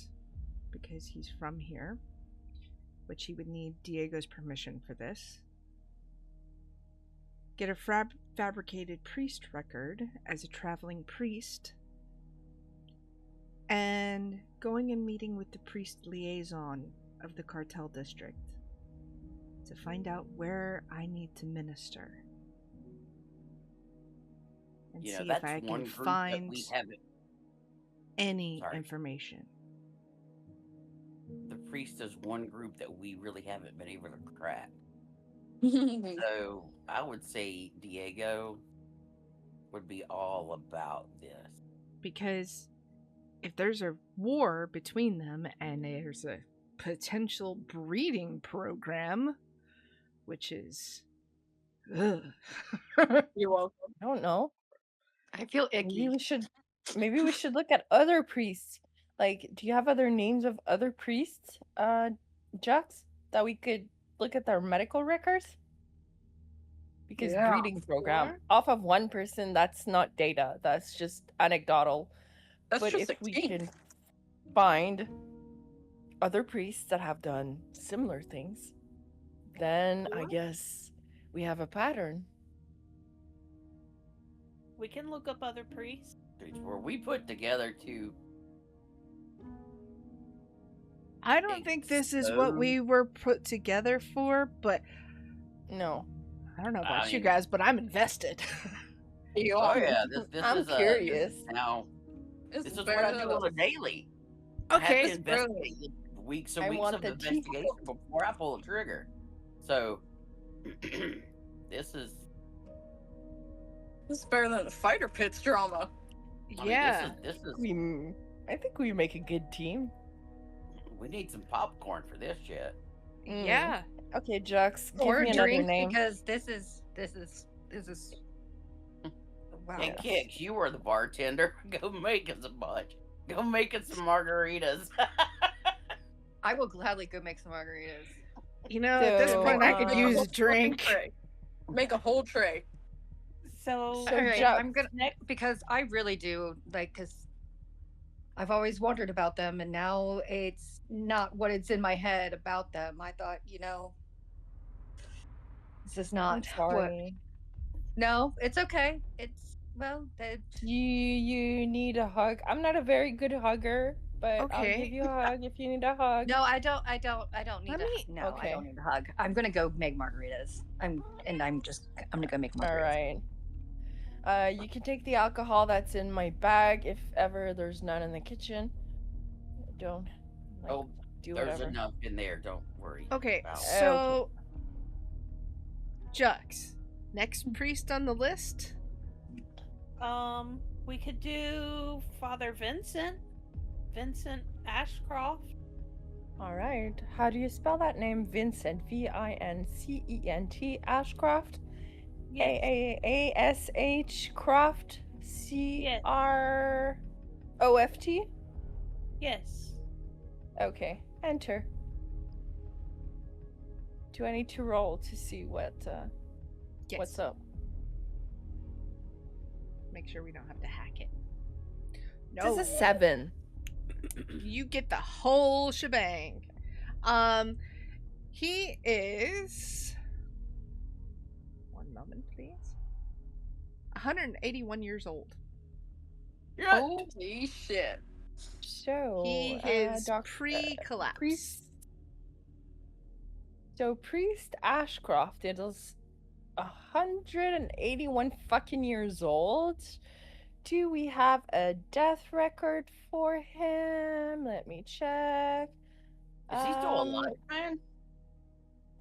because he's from here, which he would need Diego's permission for this. Get a fabricated priest record as a traveling priest, and going and meeting with the priest liaison of the cartel district to find out where I need to minister. And You know, see if that's I one can group that find we haven't. any Sorry. information. The priest is one group that we really haven't been able to crack. So I would say Diego would be all about this. Because if there's a war between them and there's a potential breeding program, which is ugh. You're welcome. I don't know. I feel Maybe icky. we should look at other priests. Like, do you have other names of other priests, Jux, that we could look at their medical records? Because Yeah, breeding program sure. off of one person, that's not data. That's just anecdotal. That's But just if a we kink. can find other priests that have done similar things, then I Sure. guess we have a pattern. We can look up other priests. Where we put together to. I don't think this is what we were put together for, but No. I don't know I about you mean- guys, but I'm invested. You Oh are. yeah, this I'm is curious. now. This This is is what better I than do on a us. daily. Okay. I have to investigate weeks and I weeks want of the tea. investigation before I pull the trigger. So this is. This is better than the fighter pits drama. I mean, Yeah. this is. I think we make a good team. We need some popcorn for this shit. Yeah. Okay, Jux, give Or me another drink name. because this is wow. And Kix, you are the bartender. Go make us a bunch. Go make us some margaritas. I will gladly go make some margaritas. You know, at this So, point, I could use a um, drink. Tray. Make a whole tray. So, So All right, Jux, I'm gonna because I really do like because I've always wondered about them, and now it's not what it's in my head about them. I thought, this is I'm not what. sorry. No, it's okay. It's well, You need a hug. I'm not a very good hugger, but I'll Okay. give you a hug if you need a hug. no, I don't need Let a me- no. I Okay. don't need a hug. I'm gonna go make margaritas. I'm gonna go make margaritas. All right. You can take the alcohol that's in my bag if ever there's none in the kitchen. Don't Oh, do there's whatever. enough in there. Don't worry. Okay, about it. so Jux, next priest on the list. we could do Father Vincent Ashcroft. All right. How do you spell that name? Vincent. Vincent. Ashcroft. Yes. Ash Croft. Croft. Yes. Okay. Enter. Do I need to roll to see what's up? Make sure we don't have to hack it. This No, is a 7. you get the whole shebang. He is. One moment, please. 181 years old. Yeah. Holy shit. So He is Doc- pre-collapse. Priest. So Priest Ashcroft is 181 fucking years old. Do we have a death record for him? Let me check. Is he still alive, man?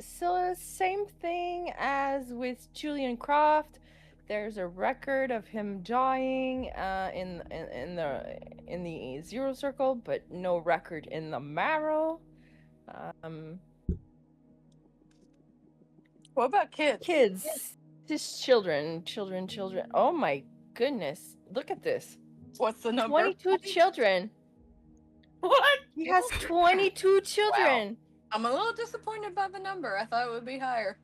So same thing as with Julian Croft. There's a record of him dying in the zero circle, but no record in the marrow. What about kids? Kids. His children. Oh my goodness. Look at this. What's the number? 22 children. What? He has 22 children. I'm a little disappointed by the number. I thought it would be higher.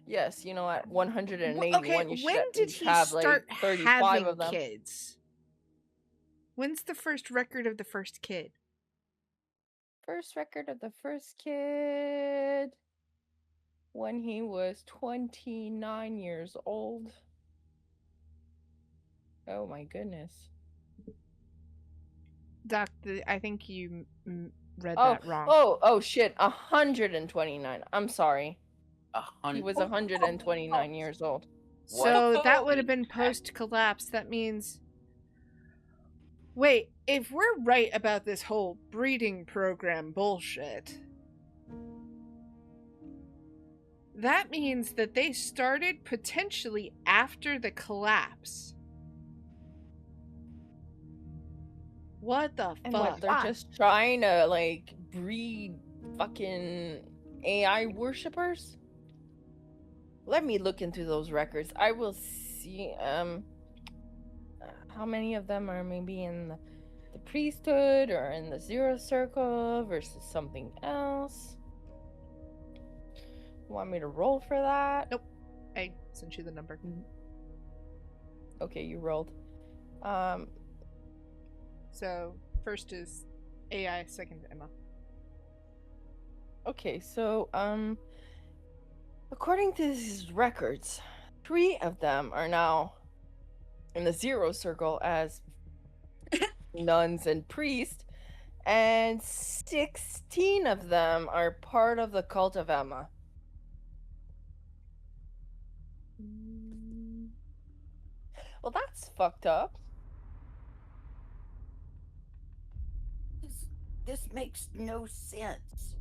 Yes, you know, at 181, Okay, you should when at did least he have start like 35 having of them. kids? When's the first record of the first kid? First record of the first kid when he was 29 years old. Oh my goodness. Doc, I think you read Oh, that wrong. oh shit, 129. I'm sorry. He 100. was 129 years old. So that would Holy have been crap. post-collapse. That means... Wait, if we're right about this whole breeding program bullshit, that means that they started potentially after the collapse. What the And fuck? what, they're just trying to like breed fucking AI worshippers? Let me look into those records. I will see how many of them are maybe in the priesthood or in the zero circle versus something else. Want me to roll for that? Nope. I sent you the number. Okay, you rolled. So first is AI, second Emma. Okay, so according to these records, 3 of them are now in the zero circle as nuns and priests, and 16 of them are part of the cult of Emma. Well, that's fucked up. This makes no sense.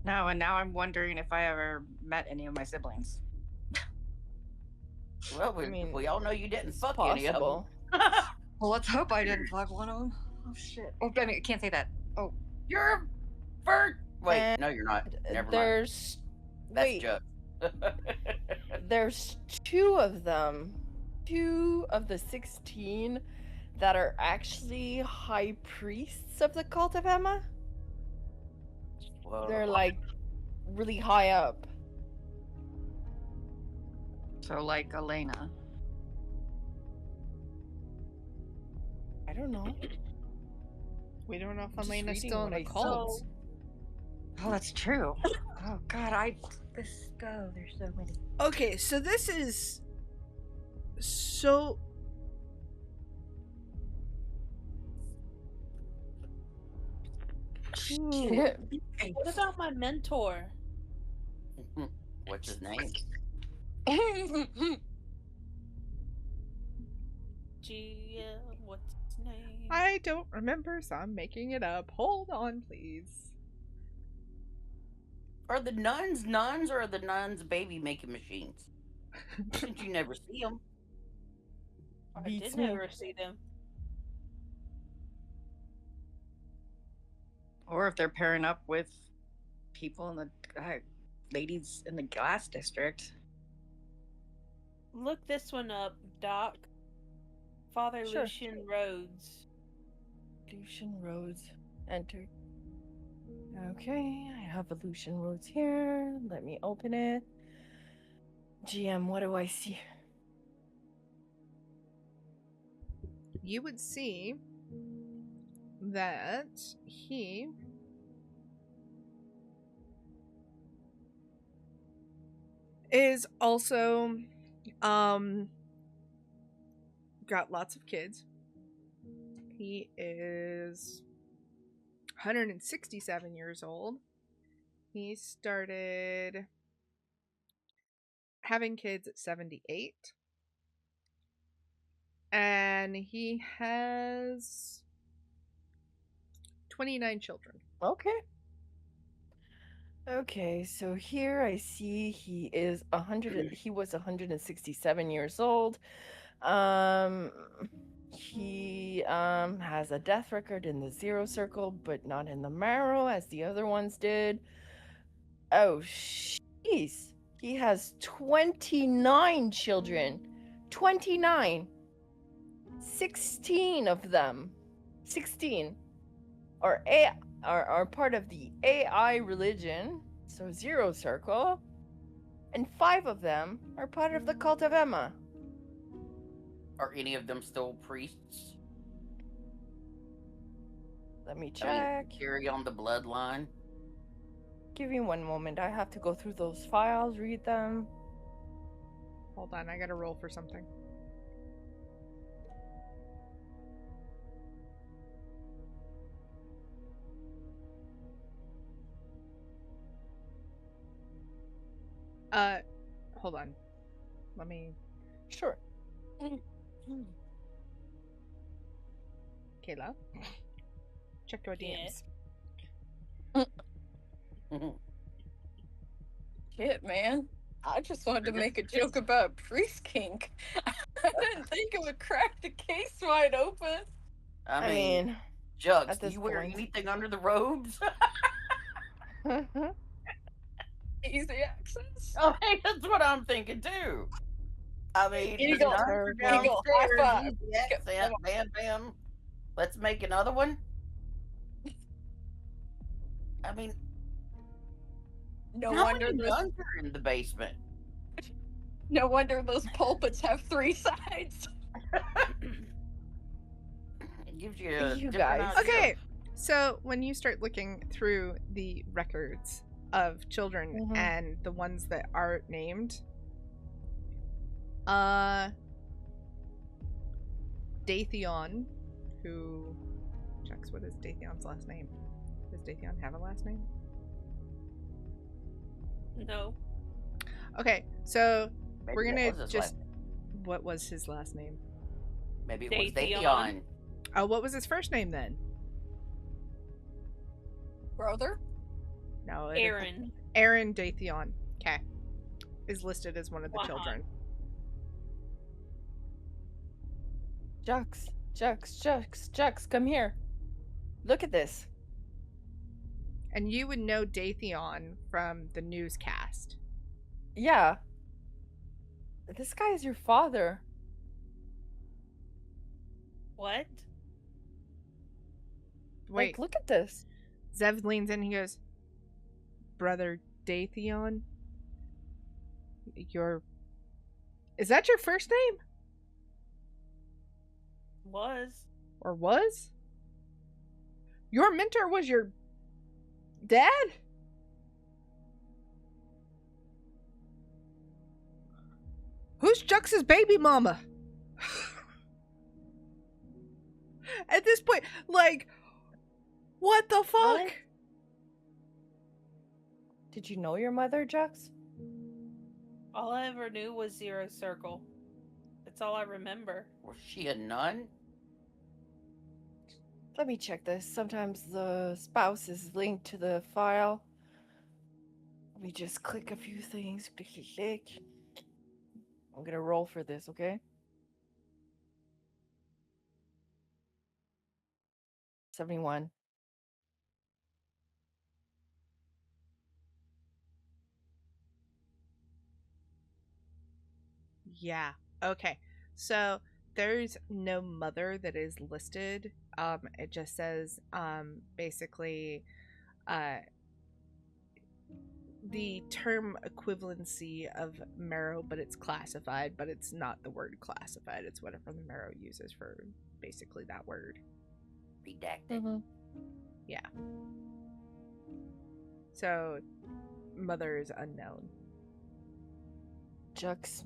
No, and now I'm wondering if I ever met any of my siblings. Well, I mean, we all know you didn't it's fuck any of them. possible. Well, let's hope I didn't fuck one of them. Oh shit. Oh, I mean, I can't say that. Oh, You're a bird. Wait, And no, you're not. Never mind. There's That's wait, Jux. there's 2 of them. 2 of the 16 that are actually high priests of the cult of Emma. Whoa. They're like really high up. so like Elena. I don't know. We don't know if Just Elena's reading still in what the I cult. saw. Oh, that's true. Oh God, there's so many. Okay, so this is so... What about my mentor? What's his name? What's his name? I don't remember, so I'm making it up. Hold on, please. Are the nuns nuns or are the nuns baby making machines? Since you never see them. I Beats did me. never see them. Or if they're pairing up with people in the ladies in the glass district. Look this one up, Doc. Father Sure. Lucian Rhodes. Lucian Rhodes. Enter. Okay, I have a Lucian Rhodes here. Let me open it. GM, what do I see? You would see that he is also got lots of kids. He is 167 years old. He started having kids at 78. And he has 29 children. Okay. Okay, so here I see he is 100. He was 167 years old. He has a death record in the zero circle, but not in the marrow as the other ones did. Oh, jeez. He has 29 children. 29. 16 of them. 16 are part of the AI religion, so Zero Circle. And 5 of them are part of the cult of Emma. Are any of them still priests? Let me I check. mean, carry on the bloodline. Give me one moment. I have to go through those files, read them. Hold on, I gotta roll for something. Hold on. Let me. Sure. Kayla, check your Yeah. DMs. Shit, man. I just wanted to make a joke about priest kink. I didn't think it would crack the case wide open. I I mean, mean, Jux, at do this you wear point. anything under the robes? Easy access. Oh, hey, that's what I'm thinking too. I mean, the Eagle, nuns are Eagle, high downstairs. five. Easy accent. Bam, bam. Let's make another one. I mean, No how wonder many those nuns are in the basement? no wonder those pulpits have 3 sides. It gives you a You different guys. idea. Okay, so when you start looking through the records of children Mhm. and the ones that are named, Datheon, who checks what is Datheon's last name? Does Datheon have a last name? No. Okay, so Maybe we're that gonna was his just. last- What was his last name? Maybe it was Datheon. Datheon. Oh, what was his first name then? Brother? No, Aaron. Aaron Datheon. Okay, is listed as one of the Wow. children. Jux, come here. Look at this. And you would know Datheon from the newscast. Yeah. This guy is your father. What? Wait, Like, look at this. Zev leans in and he goes, Brother Datheon? Is that your first name? Was. Or was? Your mentor was your dad? Who's Jux's baby mama? At this point, like, what the fuck? What? Did you know your mother, Jux? All I ever knew was Zero Circle. That's all I remember. Was she a nun? Let me check this. Sometimes the spouse is linked to the file. Let me just click a few things. Click, click, click. I'm gonna roll for this, okay? 71. Yeah. Okay. So there's no mother that is listed. It just says basically the term equivalency of marrow, but it's classified, but it's not the word classified. It's whatever the marrow uses for basically that word. Redacted. Yeah. So mother is unknown. Jux,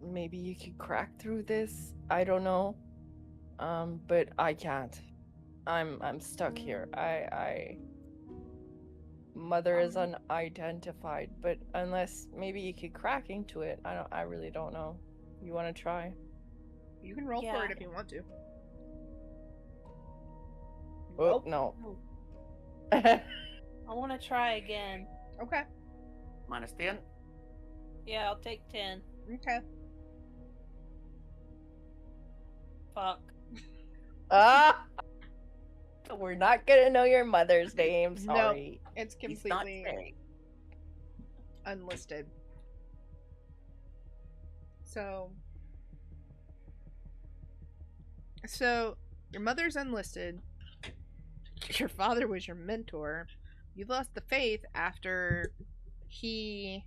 maybe you could crack through this. I don't know. But I can't. I'm stuck here. Mother is unidentified, but unless maybe you could crack into it. I really don't know. You want to try? You can roll for Yeah. it if you want to. Oh, no. I want to try again. Okay. Minus 10? Yeah, I'll take 10. Okay. Fuck. Ah! We're not gonna know your mother's name. No. Sorry. It's He's not completely saying. unlisted. So your mother's unlisted. Your father was your mentor. You lost the faith after he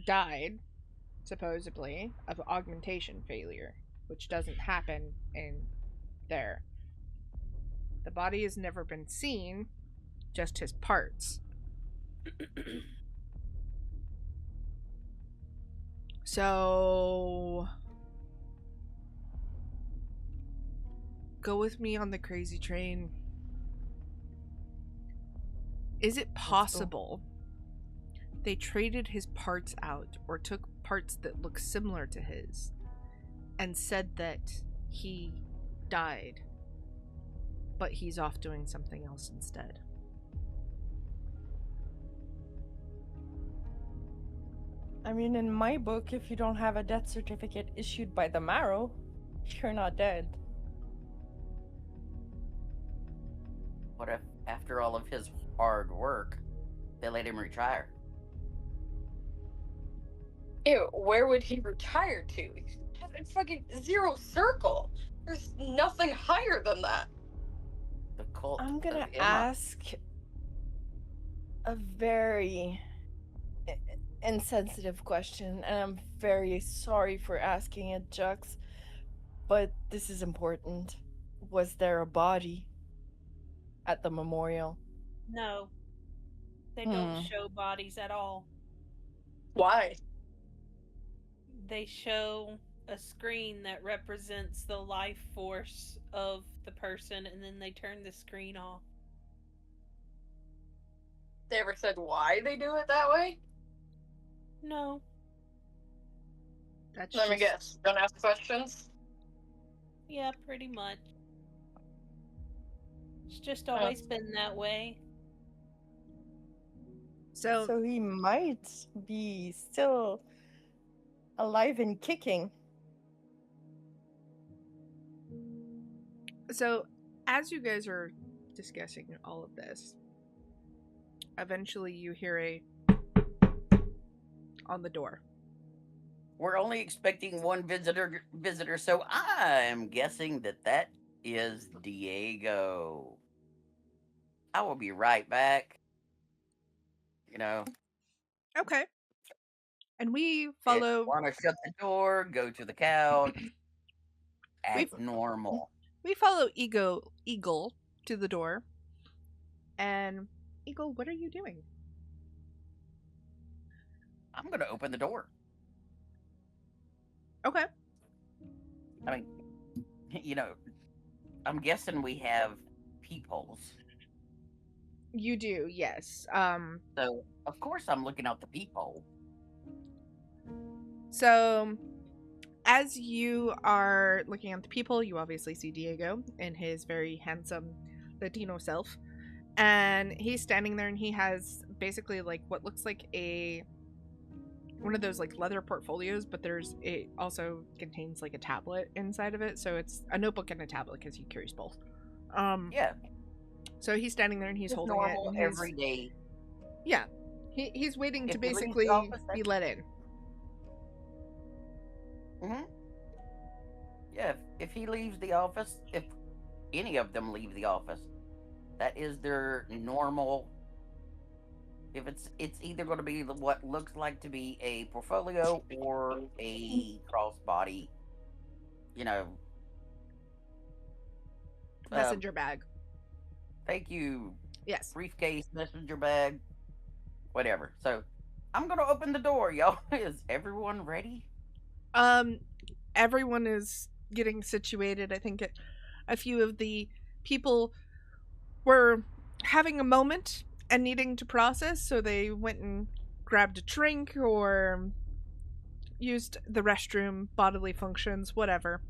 died, supposedly, of augmentation failure, which doesn't happen in there. The body has never been seen, just his parts. So go with me on the crazy train. Is it possible they traded his parts out or took parts that look similar to his and said that he died, but he's off doing something else instead? I mean, in my book, if you don't have a death certificate issued by the Marrow, you're not dead. What if, after all of his hard work, they let him retire? Ew, where would he retire to? He has a fucking zero circle. There's nothing higher than that. The cult I'm gonna of Emma. ask a very insensitive question, and I'm very sorry for asking it, Jux, but this is important. Was there a body at the memorial? No. They don't show bodies at all. Why? They show a screen that represents the life force of the person, and then they turn the screen off. They ever said why they do it that way? No. That's Let me just- guess. Don't ask questions? Yeah, pretty much. It's just always been that way. So he might be still alive and kicking. So, as you guys are discussing all of this, eventually you hear a on the door. We're only expecting one visitor, so I'm guessing that is Diego. I will be right back. You know, Okay. And we follow. Want to shut the door, go to the couch, act normal. We follow Eagle to the door. And Eagle, what are you doing? I'm gonna open the door. Okay. I mean, you know, I'm guessing we have peepholes. You do, yes. So of course I'm looking out the peephole. So as you are looking at the people, you obviously see Diego in his very handsome Latino self. And he's standing there and he has basically like what looks like one of those like leather portfolios, but it also contains like a tablet inside of it. So it's a notebook and a tablet because he carries both. Yeah. So he's standing there and he's Just holding normal it. And every day. Yeah. He's waiting to If he leaves the basically office, be let in. Mm-hmm. Yeah, if he leaves the office, if any of them leave the office, that is their normal. If it's either going to be what looks like to be a portfolio or a crossbody, you know. Messenger bag. Thank you. Yes. Briefcase, messenger bag, whatever. So, I'm going to open the door, y'all. Is everyone ready? Everyone is getting situated. I think a few of the people were having a moment and needing to process, so they went and grabbed a drink or used the restroom, bodily functions, whatever,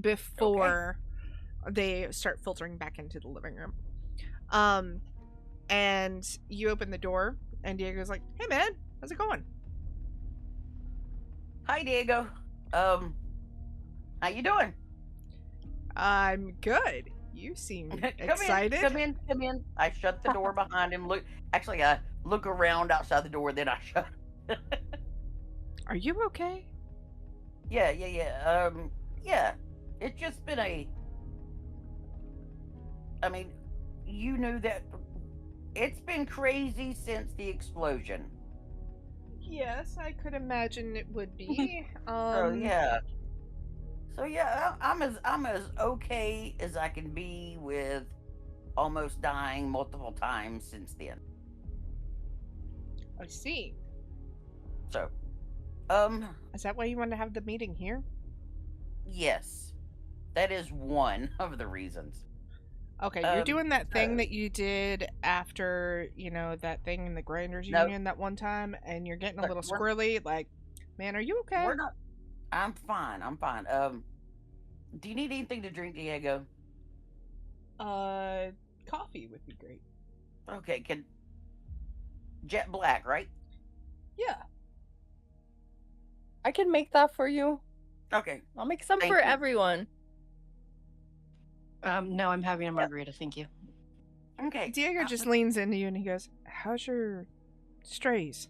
before they start filtering back into the living room. And you open the door and Diego's like, "Hey man, how's it going?" Hi, Diego. How you doing? "I'm good. You seem Come excited. in, come in, come in. I shut the door behind him. Actually, I look around outside the door, then I shut. Are you okay? Yeah. Yeah. It's just been I mean, you knew that it's been crazy since the explosion. Yes, I could imagine it would be. So yeah. So yeah, I'm as okay as I can be with almost dying multiple times since then. I see. So, Is that why you want to have the meeting here? yes, that is one of the reasons. Okay, you're doing that thing so- that you did after, that thing in the Grinders No. Union that one time, and you're getting a Look, little we're- squirrely. Like, man, are you okay? We're not. I'm fine. I'm fine. Do you need anything to drink, Diego? Coffee would be great. Okay, can Jet Black, right? Yeah. I can make that for you. Okay. I'll make some Thank for you. everyone. No, I'm having a margarita, thank you. Okay. Diego just leans into you and he goes, "How's your strays?"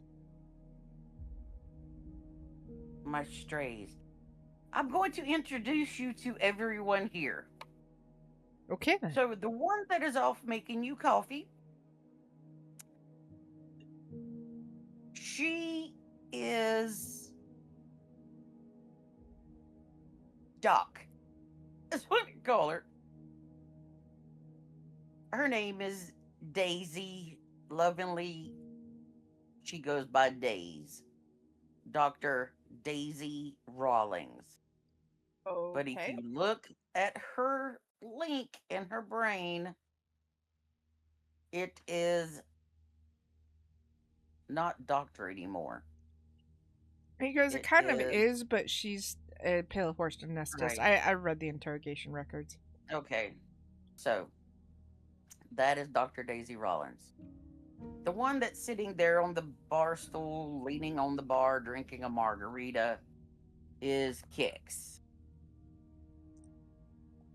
My strays. I'm going to introduce you to everyone here. Okay then. So the one that is off making you coffee, she is Doc. That's what we call her. Her name is Daisy. Lovingly, she goes by Days. Dr. Daisy Rawlings. Okay. But if you look at her link in her brain, it is not doctor anymore. He goes, "It It kind of is- is, but she's a pale horse and Nestus." Right. I read the interrogation records. Okay, so that is Dr. Daisy Rawlings. The one that's sitting there on the bar stool, leaning on the bar, drinking a margarita, is Kix.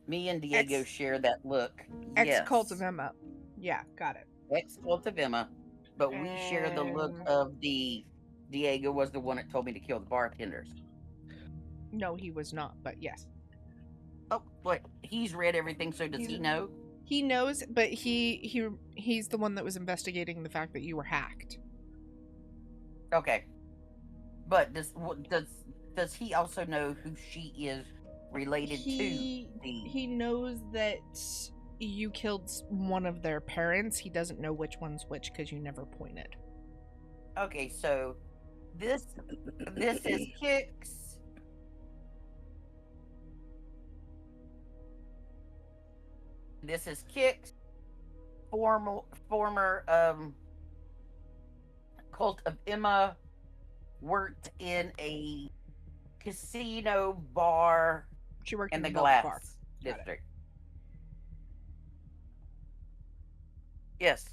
Me and Diego share that look. Ex-cult of Yes. Emma. Yeah, got it. Ex-cult of Emma. But we share the look And- of the Diego was the one that told me to kill the bartenders. No, he was not, but yes. Oh, wait, he's read everything, so does he know? He knows, but he's the one that was investigating the fact that you were hacked. Okay. But does he also know who she is related to? He knows that you killed one of their parents. He doesn't know which one's which because you never pointed. Okay, so this is Kix. This is Kix, former cult of Emma, worked in a casino bar She worked in the Milk glass Bar. Got it. district. Yes,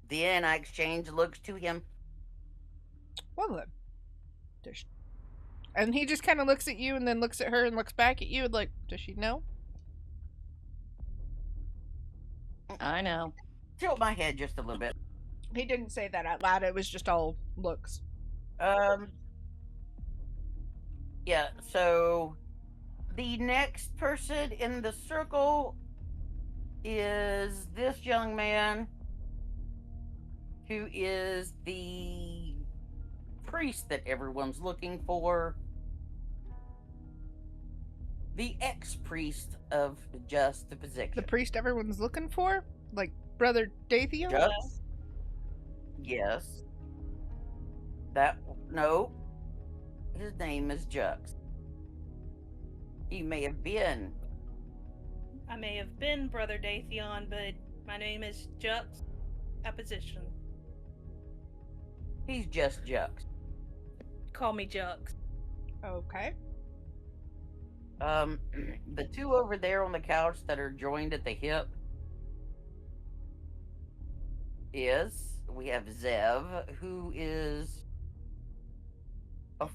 the Anna exchange looks to him. Well then. And he just kind of looks at you and then looks at her and looks back at you like, does she know? I know. Tilt my head just a little bit. He didn't say that out loud. It was just all looks. Yeah, so the next person in the circle is this young man who is the priest that everyone's looking for. The ex-priest of Just the Position. The priest everyone's looking for? Like Brother Dathion? Just? Yes. No. His name is Jux. He may have been. I may have been Brother Dathion, but my name is Jux. Opposition. He's just Jux. Call me Jux. Okay. The two over there on the couch that are joined at the hip we have Zev, who is a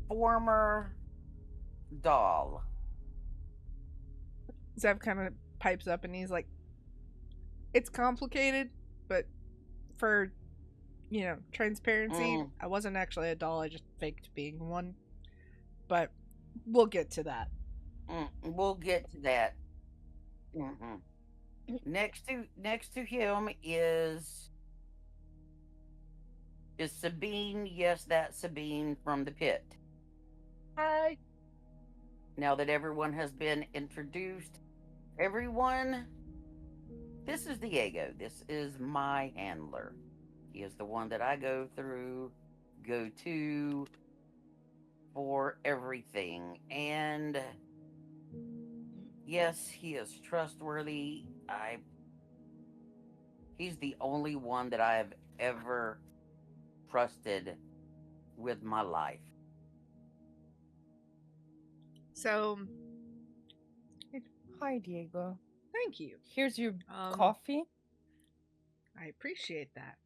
former doll. Zev kind of pipes up and he's like, it's complicated, but for, transparency, I wasn't actually a doll. I just faked being one. But we'll get to that. We'll get to that. Next to him is Sabine. Yes, that's Sabine from the pit. Hi. Now that everyone has been introduced, everyone, this is Diego. This is my handler. He is the one that I go to for everything. And yes, he is trustworthy. He's the only one that I have ever trusted with my life. So, Hi, Diego. thank you. Here's your coffee. I appreciate that.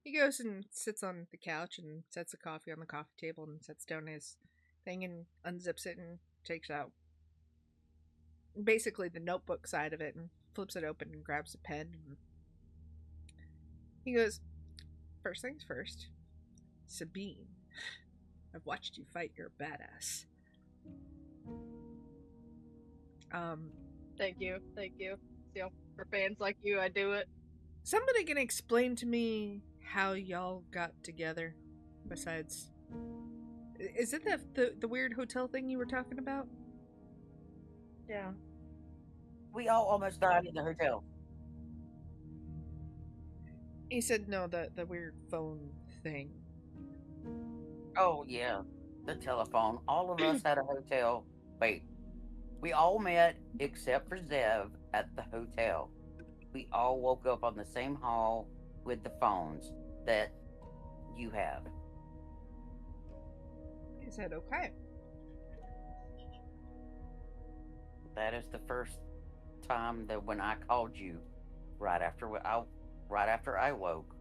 He goes and sits on the couch and sets the coffee on the coffee table and sets down his thing and unzips it and takes out basically the notebook side of it and flips it open and grabs a pen. And he goes, first things first, Sabine, I've watched you fight. You're a badass. Thank you. So, for fans like you, I do it. Somebody can explain to me how y'all got together, besides... Is it the weird hotel thing you were talking about? Yeah. We all almost died in the hotel. He said no, the weird phone thing. Oh, yeah. The telephone. All of us had a hotel. Wait. We all met except for Zev at the hotel. We all woke up on the same hall with the phones that you have. He said, okay. That is the first time that when I called you, right after I woke,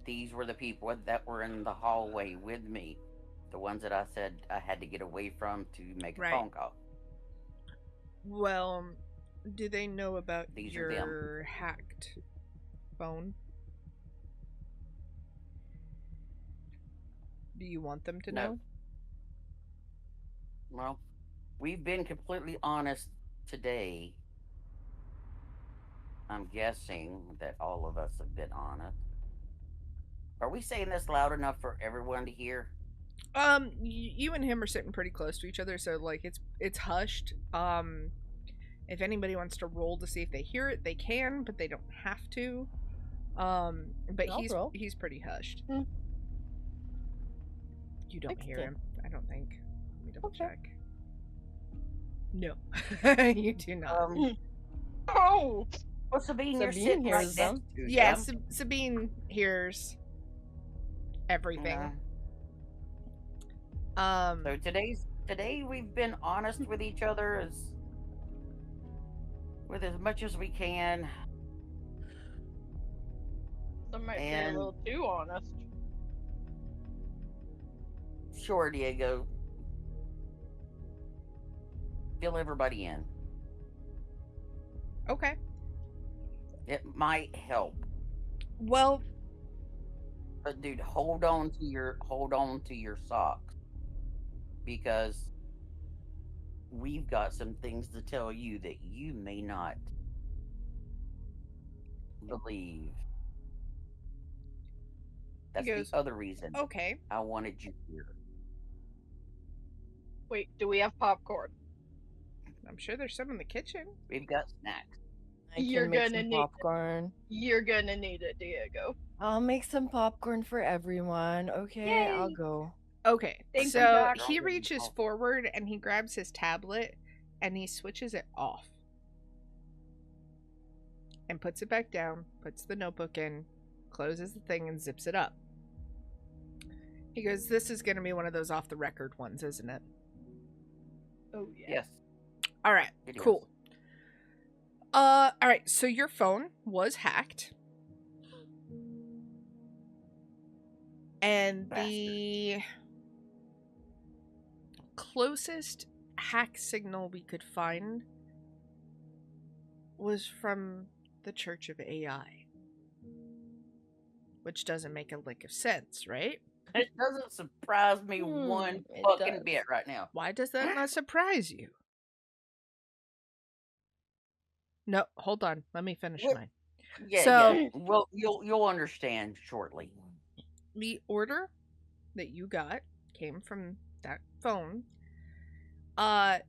these were the people that were in the hallway with me. The ones that I said I had to get away from to make a phone call. Well, do they know about These are them. your hacked phone? Do you want them to No. know? Well, we've been completely honest today. I'm guessing that all of us have been honest. Are we saying this loud enough for everyone to hear? You and him are sitting pretty close to each other, so like it's hushed. If anybody wants to roll to see if they hear it, they can, but they don't have to. But he's pretty hushed. You don't hear him, I don't think. Let me double check. No, you do not. Oh! Well, Sabine, you're Sabine sitting right hears next them. to Yeah, them. Sabine hears everything. So today we've been honest with each other with as much as we can. Some might say a little too honest. Sure, Diego. Fill everybody in. Okay. It might help. Well, but dude, hold on to your socks, because we've got some things to tell you that you may not believe. That's the other reason. Okay. I wanted you here. Wait, do we have popcorn? I'm sure there's some in the kitchen. We've got snacks. You're gonna need popcorn. You're gonna need it, Diego. I'll make some popcorn for everyone. Okay, Yay. I'll go. Okay, Thanks, so Jack. he reaches forward and he grabs his tablet and he switches it off. And puts it back down, puts the notebook in, closes the thing, and zips it up. He goes, this is going to be one of those off-the-record ones, isn't it? Oh, yeah. Yes. All right, cool. All right, so your phone was hacked. And the closest hack signal we could find was from the Church of AI. Which doesn't make a lick of sense, right? It doesn't surprise me one it fucking does. bit right now. Why does that not surprise you? No, hold on. Let me finish What? mine. Yeah, So- yeah. Well, you'll understand shortly. The order that you got came from that phone.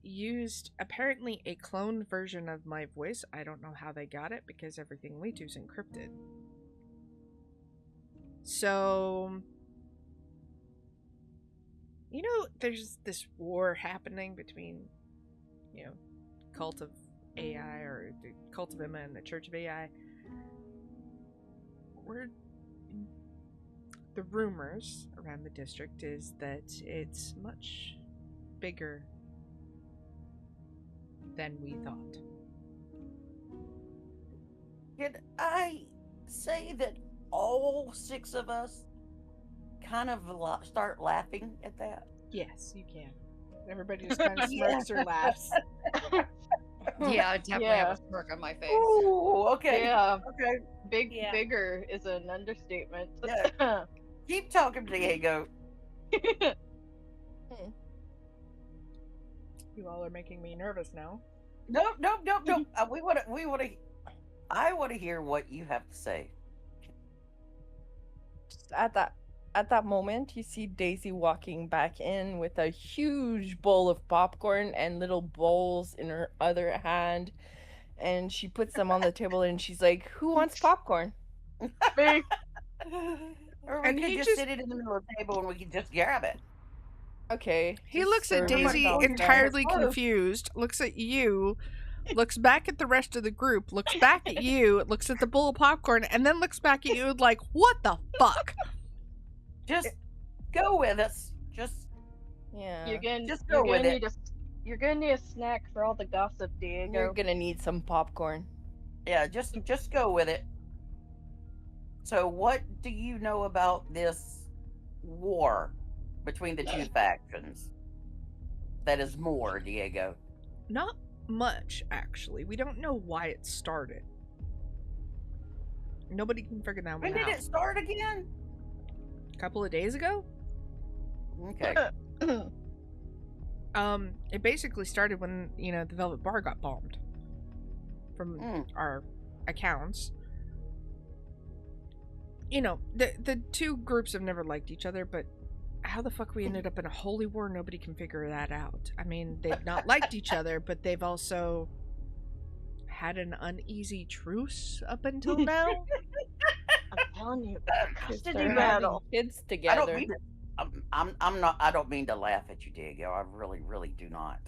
Used apparently a clone version of my voice. I don't know how they got it because everything we do is encrypted. So, you know, there's this war happening between, you know, cult of AI or the cult of Emma and the Church of AI. The rumors around the district is that it's much bigger than we thought. Did I say that all 6 of us kind of start laughing at that? Yes, you can. Everybody just kind of Yeah. smirks or laughs. Yeah, I definitely Yeah. have a smirk on my face. Ooh, okay. Yeah, Okay. Yeah. bigger is an understatement. Yeah. Keep talking, Diego. You all are making me nervous now. Nope. I want to hear what you have to say. Just at that moment, you see Daisy walking back in with a huge bowl of popcorn and little bowls in her other hand, and she puts them on the table and she's like, "Who wants popcorn?" Me. Or we And could he just just- sit it in the middle of the table and we could just grab it. Okay. He just looks at serve Daisy yourself then. entirely Close. confused, looks at you, looks back at the rest of the group, looks back at you, looks at the bowl of popcorn, and then looks back at you like, what the fuck? Just go with us. Just Yeah. You're gonna, Just you're go gonna with it. need you're gonna need a snack for all the gossip, Diego. You're gonna need some popcorn. yeah, just go with it. So what do you know about this war between the 2 factions? That is more, Diego. Not much, actually. We don't know why it started. Nobody can figure that When one did out. it start again? A couple of days ago? Okay. It basically started when, you know, the Velvet Bar got bombed. From Mm. our accounts. You know, the 2 groups have never liked each other, but how the fuck we ended up in a holy war, nobody can figure that out. I mean, they've not liked each other, but they've also had an uneasy truce up until now. I'm telling you, Because custody they're having battle. kids I together. don't mean to, I'm not. I don't mean to laugh at you, Diego. I really do not.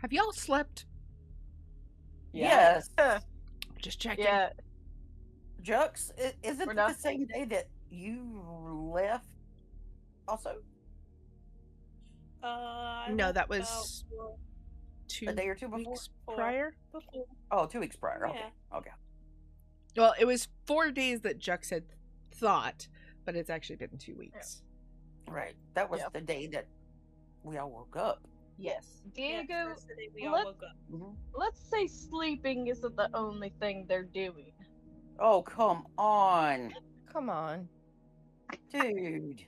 Have y'all slept? Yeah. Yes, Just checking. Yeah, Jux, isn't We're it not- the same day that you left? Also, No, left that about was 2 a day or 2 before. weeks Four. prior. before. Oh, 2 weeks prior. Okay. Yeah. Okay. Well, it was 4 days that Jux had thought, but it's actually been 2 weeks. Right. That was Yeah. the day that we all woke up. Yes. Yeah, Diego. that's the day we all let's- woke up. Let's say sleeping isn't the only thing they're doing. Oh, come on, Come on. dude.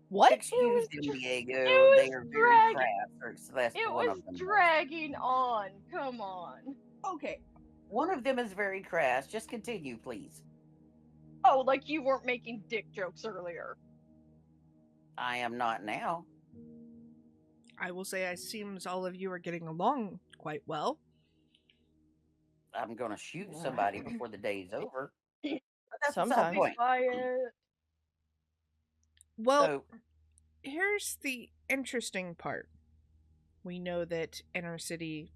What? Excuse was them, dra- Diego. it They was are very dragging- crass. Or so that's It one was of them. dragging on. Come on. Okay. One of them is very crass. Just continue, please. Oh, like you weren't making dick jokes earlier. I am not now. I will say it seems all of you are getting along quite well. I'm gonna shoot somebody before the day's over. But that's beside the Sometimes. point. Quiet. Well, So, here's the interesting part. We know that Inner City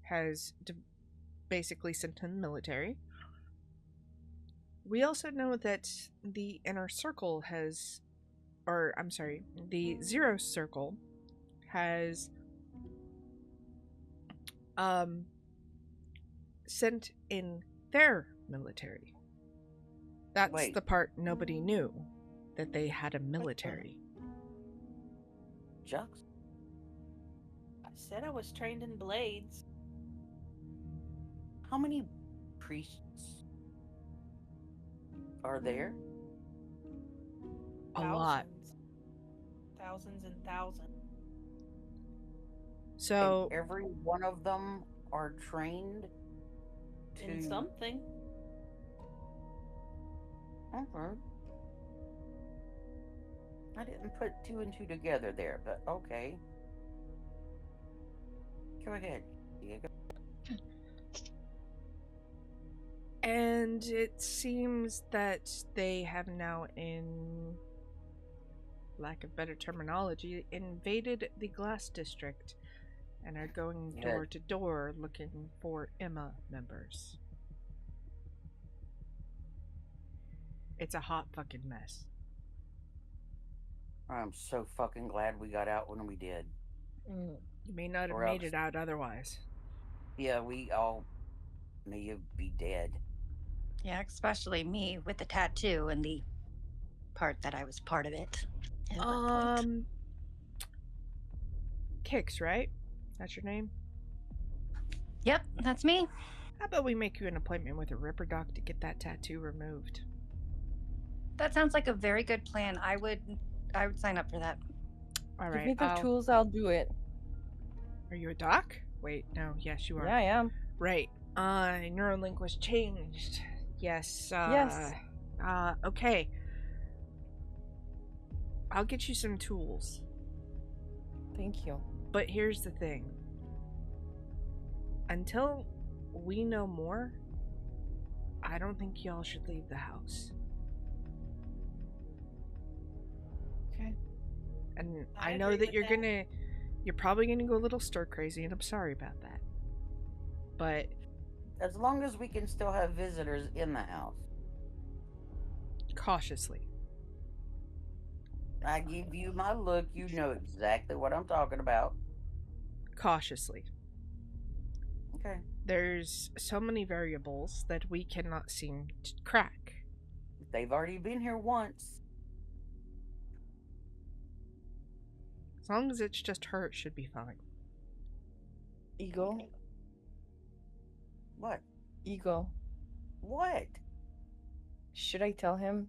has basically sent in the military. We also know that the Inner Circle has, or I'm sorry, the Zero Circle has sent in their military. That's Wait. the part nobody knew, that they had a military. Jux, I said I was trained in blades. How many priests are there? A lot. Thousands and thousands. So And every one of them are trained In to something. Okay. I didn't put two and two together there, but okay. Go ahead, Diego. and it seems that they have now, in lack of better terminology, invaded the glass district and are going Good. door to door looking for Emma members. It's a hot fucking mess. I'm so fucking glad we got out when we did. Mm. You may not have Or made else- it out otherwise. Yeah, we all may be dead. Yeah, especially me with the tattoo and the part that I was part of it. At one point. Kix, right? That's your name? Yep, that's me. How about we make you an appointment with a Ripper Doc to get that tattoo removed? That sounds like a very good plan. I would sign up for that. All Give right. me the tools, I'll do it. Are you a doc? Wait, no. Yes, you are. Yeah, I am. Right. Neuralink was changed. Yes. Yes. Okay. I'll get you some tools. Thank you. But here's the thing. Until we know more, I don't think y'all should leave the house. Okay. And I I know agree that with you're probably gonna go a little stir crazy, and I'm sorry about that. But As long as we can still have visitors in the house. cautiously. I give you my look, you know exactly what I'm talking about. Cautiously. Okay. There's so many variables that we cannot seem to crack. They've already been here once. As long as it's just her, it should be fine. Ego. What? Ego. What? Should I tell him?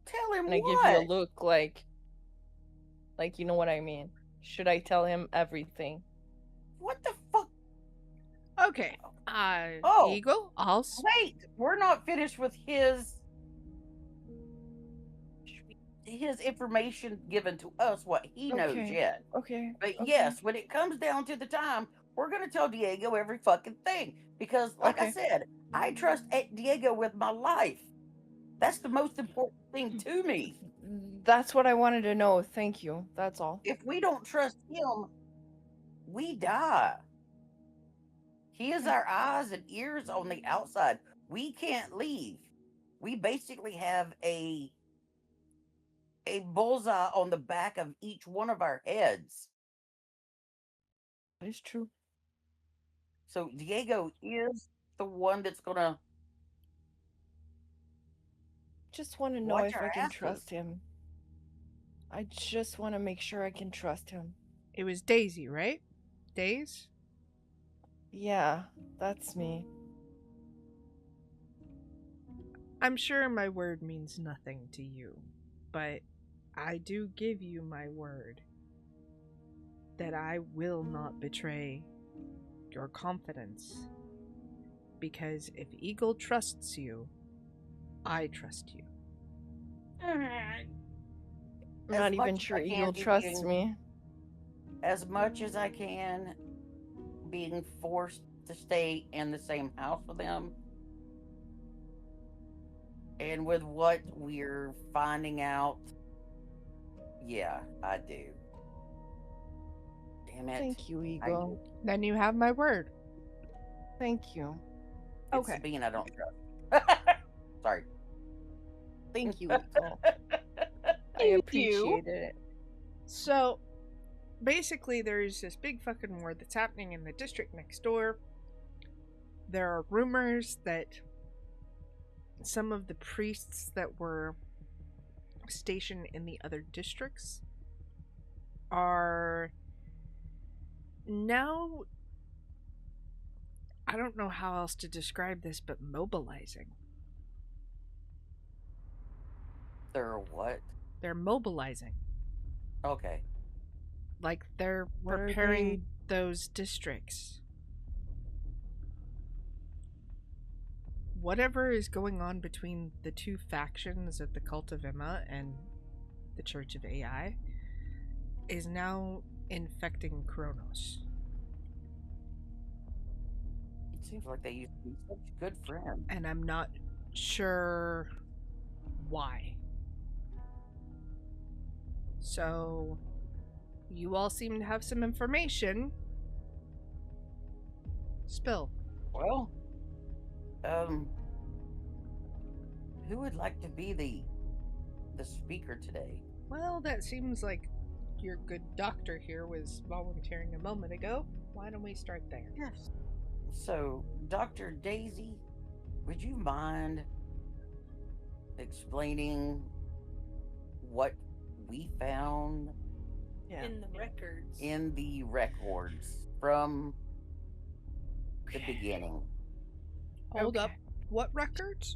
Tell him And I what? give you a look like you know what I mean. Should I tell him everything? What the fuck? Okay. Oh. Eagle, Wait, we're not finished with his information given to us, what he knows Okay. yet. Okay. But okay. yes, when it comes down to the time, we're gonna tell Diego every fucking thing. Because like I Okay. said, I trust Diego with my life. That's the most important thing to me. That's what I wanted to know. Thank you. That's all. If we don't trust him, we die. He is our eyes and ears on the outside. We can't leave. We basically have a bullseye on the back of each one of our heads. That is true. So Diego is the one that's gonna Just want to know watch if our I can asses. trust him. I just want to make sure I can trust him. It was Daisy, right? Days? Yeah, that's me. I'm sure my word means nothing to you, but I do give you my word that I will not betray your confidence. Because if Eagle trusts you, I trust you. I'm As not much even as sure I can Eagle be trusts being- me. As much as I can, being forced to stay in the same house with him. And with what we're finding out, yeah, I do. Damn it. Thank you, Eagle. Then you have my word. Thank you. It's Okay. Sabine I don't trust. Sorry. Thank you, Eagle. I Thank you. appreciated it. So, basically, there's this big fucking war that's happening in the district next door. There are rumors that some of the priests that were stationed in the other districts are now, I don't know how else to describe this, but mobilizing. They're what? They're mobilizing. Okay. Like they're What are preparing those districts. Whatever is going on between the two factions of the Cult of Emma and the Church of AI is now infecting Kronos. It seems like they used to be such good friends. And I'm not sure why. So, you all seem to have some information. Spill. Well, who would like to be the speaker today? Well, that seems like your good doctor here was volunteering a moment ago. Why don't we start there? Yes. So, Dr. Daisy, would you mind explaining what we found In the records. in the records from the beginning? Hold up. Okay. What records?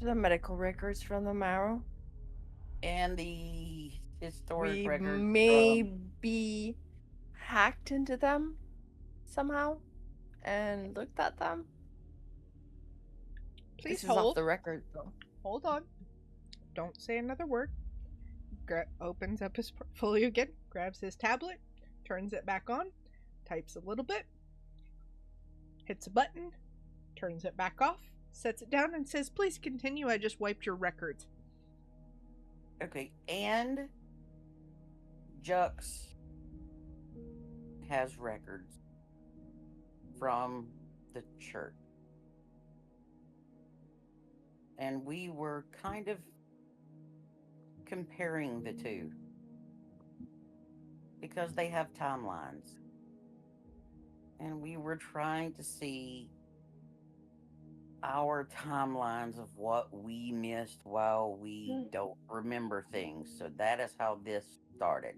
The medical records from the marrow. And the historic We records from... maybe hacked into them somehow and looked at them. Please This is off hold. the record, though. Hold on. Don't say another word. Opens up his portfolio again, grabs his tablet, turns it back on, types a little bit, hits a button, turns it back off, sets it down, and says, "Please continue. I just wiped your records." Okay, and Jux has records from the church. And we were kind of comparing the two because they have timelines. And we were trying to see our timelines of what we missed while we don't remember things. So that is how this started.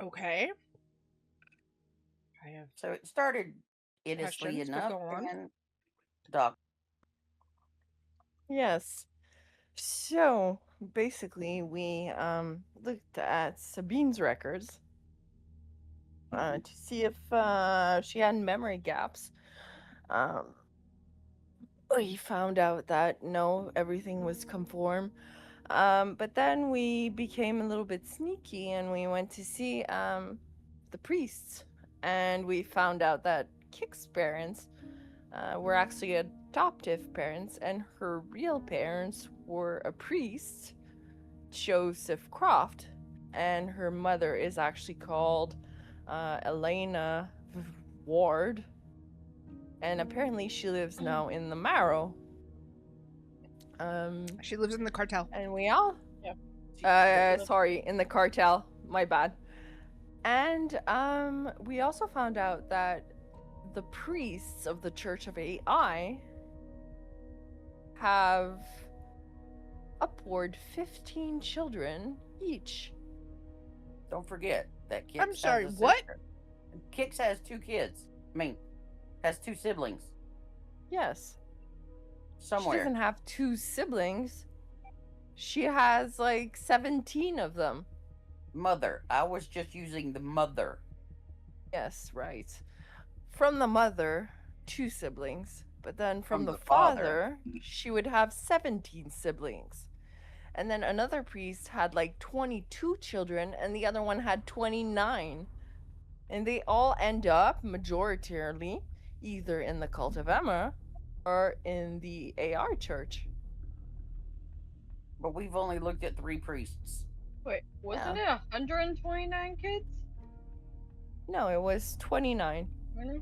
Okay. I have So it started innocently questions, but enough, go on. and Doc. Yes. So basically, we looked at Sabine's records to see if she had memory gaps. We found out that no, everything was conform. But then we became a little bit sneaky and we went to see the priests, and we found out that Kix parents were actually adoptive parents, and her real parents were a priest, Joseph Croft, and her mother is actually called Elena Ward, and apparently she lives now in the Marrow. She lives in the cartel. And we all Yeah. sorry, in the cartel, my bad. And we also found out that the priests of the Church of AI have upward 15 children each. Don't forget that Kix I'm sorry, has a what? sister. Kix has 2 kids. I mean, has 2 siblings. Yes. She Somewhere. doesn't have 2 siblings. She has like 17 of them. Mother. I was just using the mother. Yes, right. From the mother, 2 siblings. But then from the father. father, she would have 17 siblings. And then another priest had like 22 children, and the other one had 29. And they all end up, majoritarily, either in the Cult of Emma or in the AR church. But we've only looked at 3 priests. Wait, wasn't it 129 kids? No, it was 29. Really?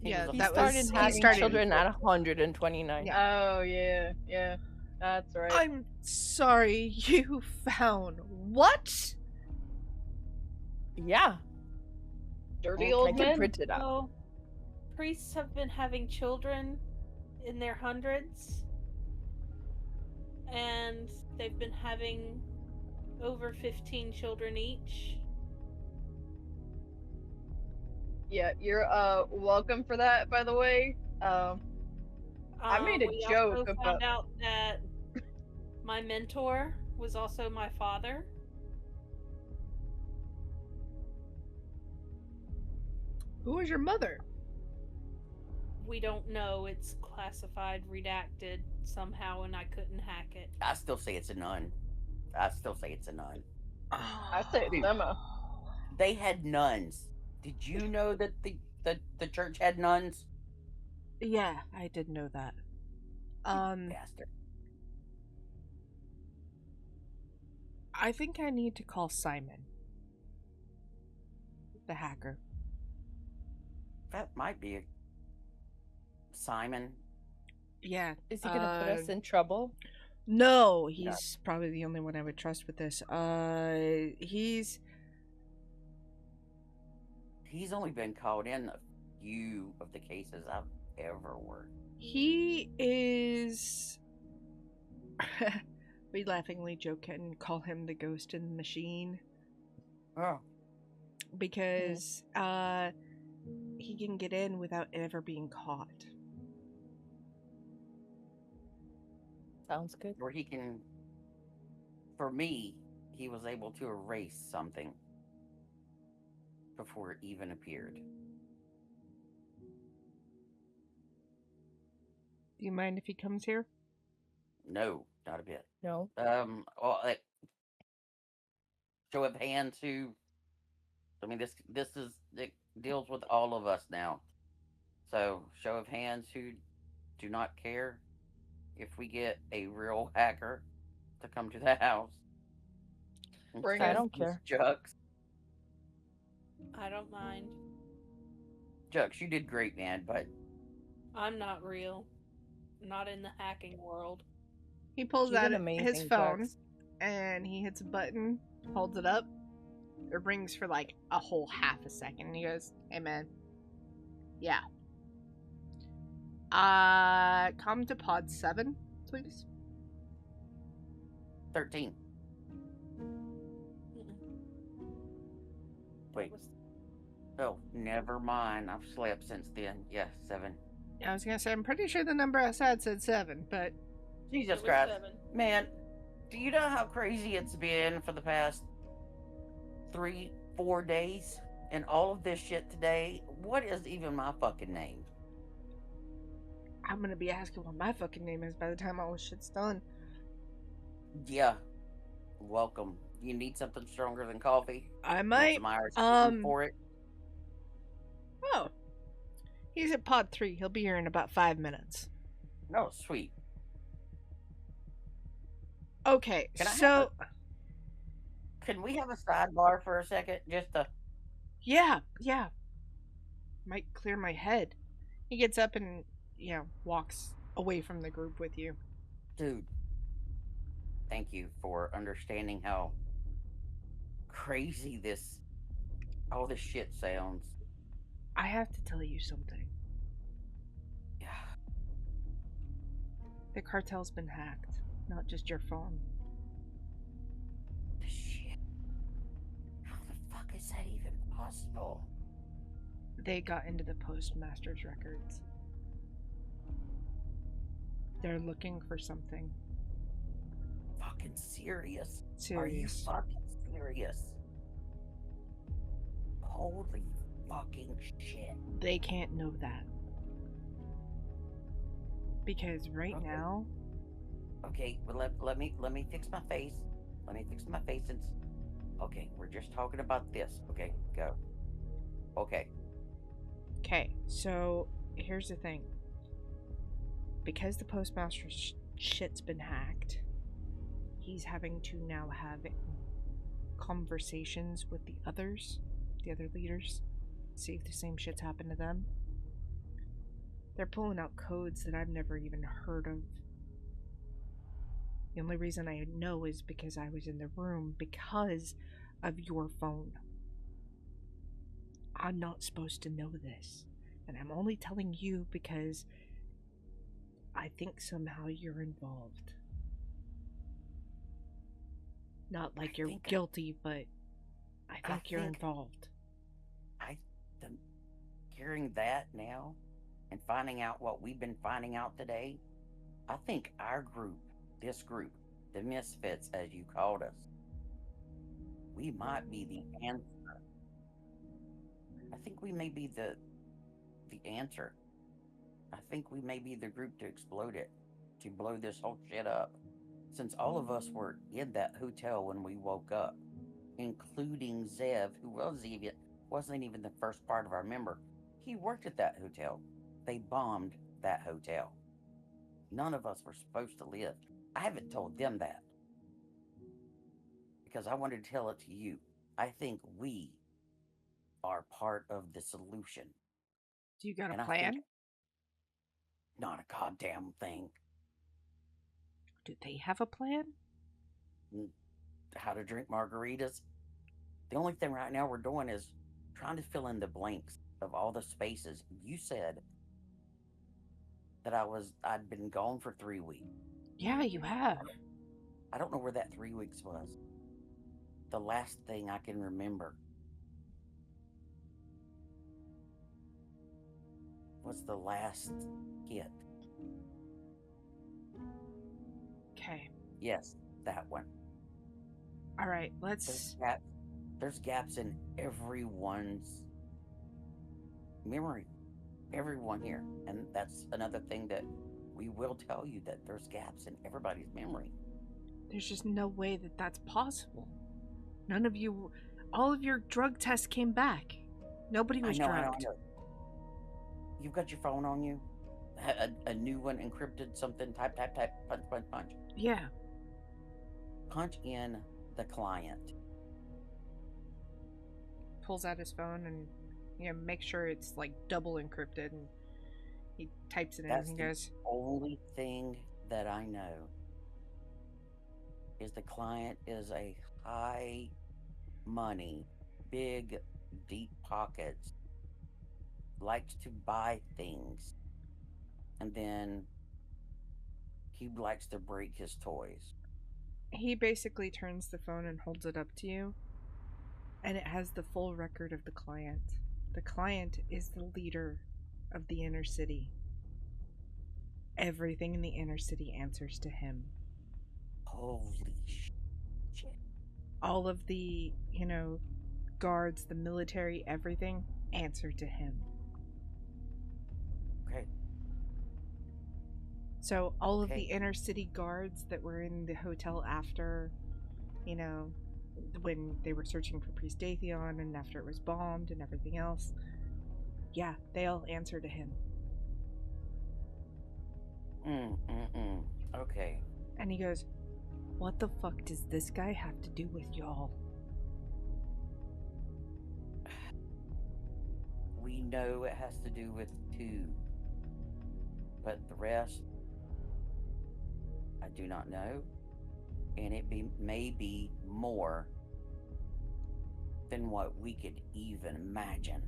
Yeah, He that started was having children at 129. Oh yeah, that's right. I'm sorry, you found what? Yeah, Dirty I old can men. print it out. So, priests have been having children in their hundreds, and they've been having over 15 children each. Yeah, you're welcome for that, by the way. I made a We joke also about found out that my mentor was also my father. Who is your mother? We don't know. It's classified, redacted somehow, and I couldn't hack it. I still say it's a nun. I still say it's a nun. I say it's Dude. Emma. They had nuns. Did you know that the church had nuns? Yeah, I did know that. You bastard. I think I need to call Simon, the hacker. That might be a Simon. Yeah. Is he gonna put us in trouble? No, he's probably the only one I would trust with this. He's only been called in a few of the cases I've ever worked. He is. We laughingly joke and call him the ghost in the machine. Oh. Because he can get in without ever being caught. Sounds good. Or he can. For me, he was able to erase something before it even appeared. Do you mind if he comes here? No, not a bit. No. Well, like, show of hands who. I mean, this is it deals with all of us now. So, show of hands who do not care if we get a real hacker to come to the house. Bring I it. don't care. Jux. I don't mind. Jux, you did great, man, but I'm not real. Not in the hacking world. He pulls You out did his amazing, phone Jux. and he hits a button, holds it up. It rings for like a whole half a second. And he goes, "Hey, man. Yeah. Come to pod 7, please." 13. Wait. Oh, never mind. I've slept since then. Yeah, 7. I was gonna say, I'm pretty sure the number outside said 7, but Jesus It was Christ. 7. Man, do you know how crazy it's been for the past 3-4 days? And all of this shit today? What is even my fucking name? I'm gonna be asking what my fucking name is by the time all this shit's done. Yeah. Welcome. You need something stronger than coffee? I Want might. some Irish cream for it? Oh. He's at pod 3. He'll be here in about 5 minutes. No, sweet. Okay, Can I so... Can we have a sidebar for a second? Just to... Yeah. Might clear my head. He gets up and, walks away from the group with you. Dude, thank you for understanding how crazy all this shit sounds. I have to tell you something. Yeah. The cartel's been hacked, not just your phone. Shit. How the fuck is that even possible? They got into the postmaster's records. They're looking for something. Fucking serious? Serious. Are you fucking serious? Holy fucking shit. They can't know that. Because right now... Okay, well, let me fix my face. Let me fix my face and... Okay, we're just talking about this. Okay, go. Okay. Okay, so here's the thing. Because the postmaster's shit's been hacked, he's having to now have conversations with the other leaders, see if the same shit's happened to them. They're pulling out codes that I've never even heard of. The only reason I know is because I was in the room because of your phone. I'm not supposed to know this. And I'm only telling you because I think somehow you're involved. Not like you're guilty, but I think you're involved. hearing that now and finding out what we've been finding out today, I think our group, this group, the Misfits, as you called us, we might be the answer. I think we may be the answer. I think we may be the group to explode it, to blow this whole shit up. Since all of us were in that hotel when we woke up, including Zev, who wasn't even the first part of our member. He worked at that hotel. They bombed that hotel. None of us were supposed to live. I haven't told them that because I wanted to tell it to you. I think we are part of the solution. Do you got And a I think plan? not a goddamn thing. Do they have a plan? How to drink margaritas. The only thing right now we're doing is trying to fill in the blanks of all the spaces. You said that I'd been gone for 3 weeks. Yeah, you have. I don't know where that 3 weeks was. The last thing I can remember was the last hit. Okay. Yes, that one. All right, let's... There's gaps in everyone's memory. Everyone here. And that's another thing that we will tell you, that there's gaps in everybody's memory. There's just no way that that's possible. None of you... All of your drug tests came back. Nobody was drugged. I know. You've got your phone on you? A new one, encrypted something, type, punch. Yeah. Punch in the client. Pulls out his phone and, make sure it's like double encrypted, and he types it in and he goes, The only thing that I know is the client is a high money, big, deep pockets, likes to buy things, and then he likes to break his toys. He basically turns the phone and holds it up to you, and it has the full record of the client. The client is the leader of the inner city. Everything in the inner city answers to him. Holy shit. All of the, guards, the military, everything answer to him. Okay. So all of the inner city guards that were in the hotel after, when they were searching for Priest Datheon and after it was bombed and everything else, yeah, they all answer to him. Okay. And he goes, what the fuck does this guy have to do with y'all? We know it has to do with 2, but the rest, I do not know, and it may be more than what we could even imagine.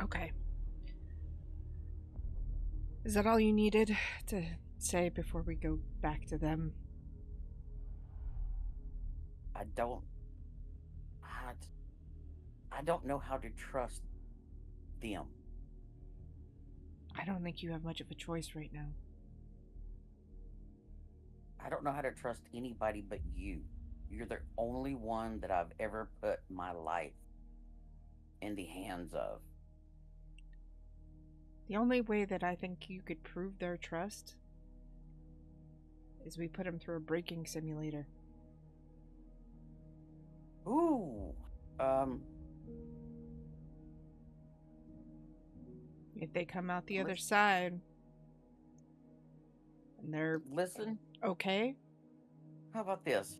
Okay. Is that all you needed to say before we go back to them? I don't know how to trust them. I don't think you have much of a choice right now. I don't know how to trust anybody but you. You're the only one that I've ever put my life in the hands of. The only way that I think you could prove their trust is we put them through a breaking simulator. Ooh. If they come out the other side and they're okay. How about this?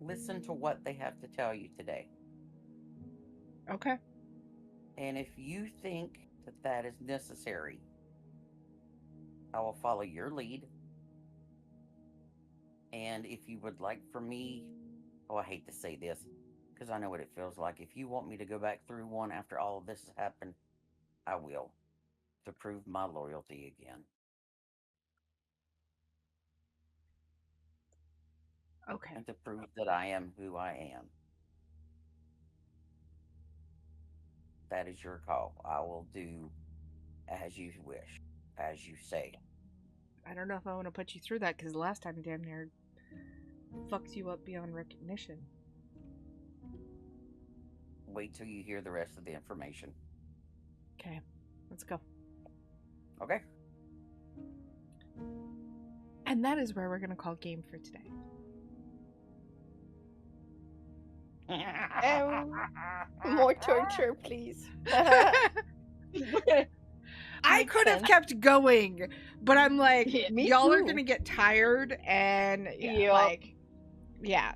Listen to what they have to tell you today. Okay. And if you think that is necessary, I will follow your lead. And if you would like for me, I hate to say this, because I know what it feels like. If you want me to go back through one after all of this has happened, I will, to prove my loyalty again. Okay. and to prove that I am who I am. That is your call. I will do as you wish, as you say. I don't know if I want to put you through that because the last time damn near fucks you up beyond recognition. Wait till you hear the rest of the information. Okay, let's go. Okay? And that is where we're going to call game for today. More torture, please. I Makes could have sense. kept going, but I'm like, Yeah, me y'all are too. gonna get tired, and Yup.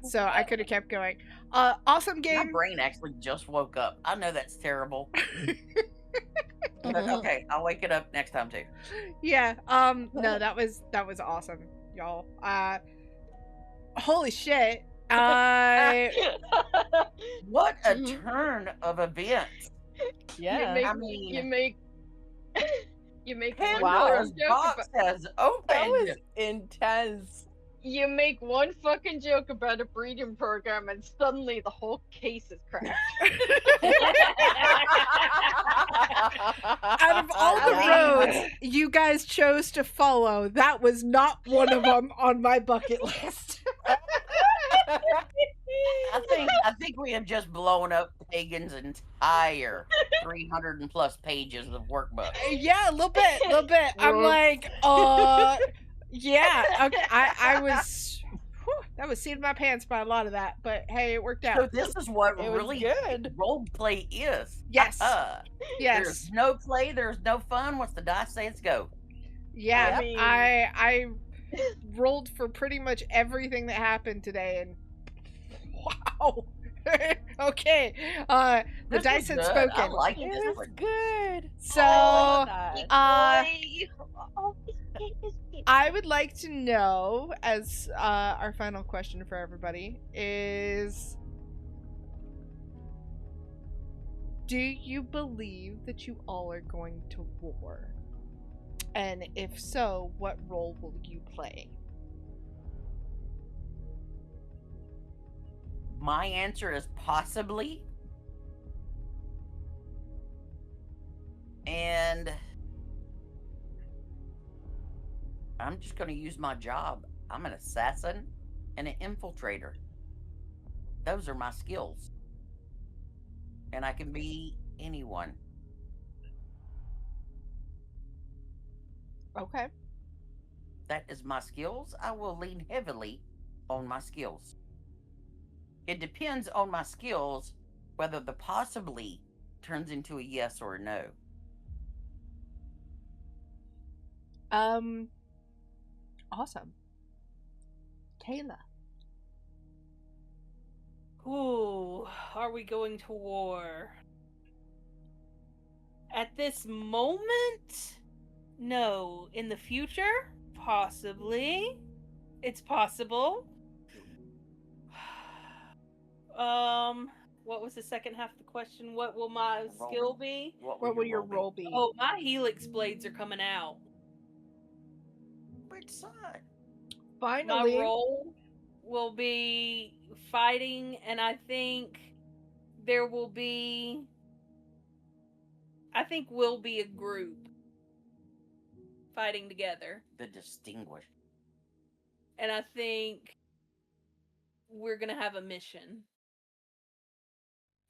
so I could have kept going. Awesome My game. brain actually just woke up. I know that's terrible. But Mhm. okay, I'll wake it up next time too. Yeah. No, that was awesome, y'all. Holy shit. What a Mhm. turn of events. Yeah. make I mean, you make you make one Pandora's fucking joke box has That opened. was intense. you make one fucking joke about a breeding program and suddenly the whole case is cracked. Out of all the Yeah. roads you guys chose to follow, that was not one of them on my bucket list. I think we have just blown up Pagan's entire 300 and plus pages of workbook. Yeah, a little bit. I'm Whoops. like, yeah. Okay, I was. Whew, that was seat in my pants by a lot of that, but hey, it worked So out. this is what It was really good. role play is. Yes. There's Yes. no play, there's no fun. Once the dice say it's go. Yeah. I mean- I rolled for pretty much everything that happened today, and wow. Okay. The This dice was had good. spoken. I like It it. was This was good. So, I like that. I would like to know, as our final question for everybody, is: do you believe that you all are going to war? And if so, what role will you play? My answer is possibly. And I'm just going to use my job. I'm an assassin and an infiltrator. Those are my skills. And I can be anyone. Okay. That is my skills. I will lean heavily on my skills. It depends on my skills whether the possibly turns into a yes or a no. Awesome. Kayla. Ooh, are we going to war? At this moment? No. In the future? Possibly. It's possible. What was the second half of the question? What will my skill be? What will your role be? Oh, my helix blades are coming out. Which side? Finally. My role will be fighting, and I think there will be. I think we'll be a group fighting together. The distinguished. And I think we're going to have a mission.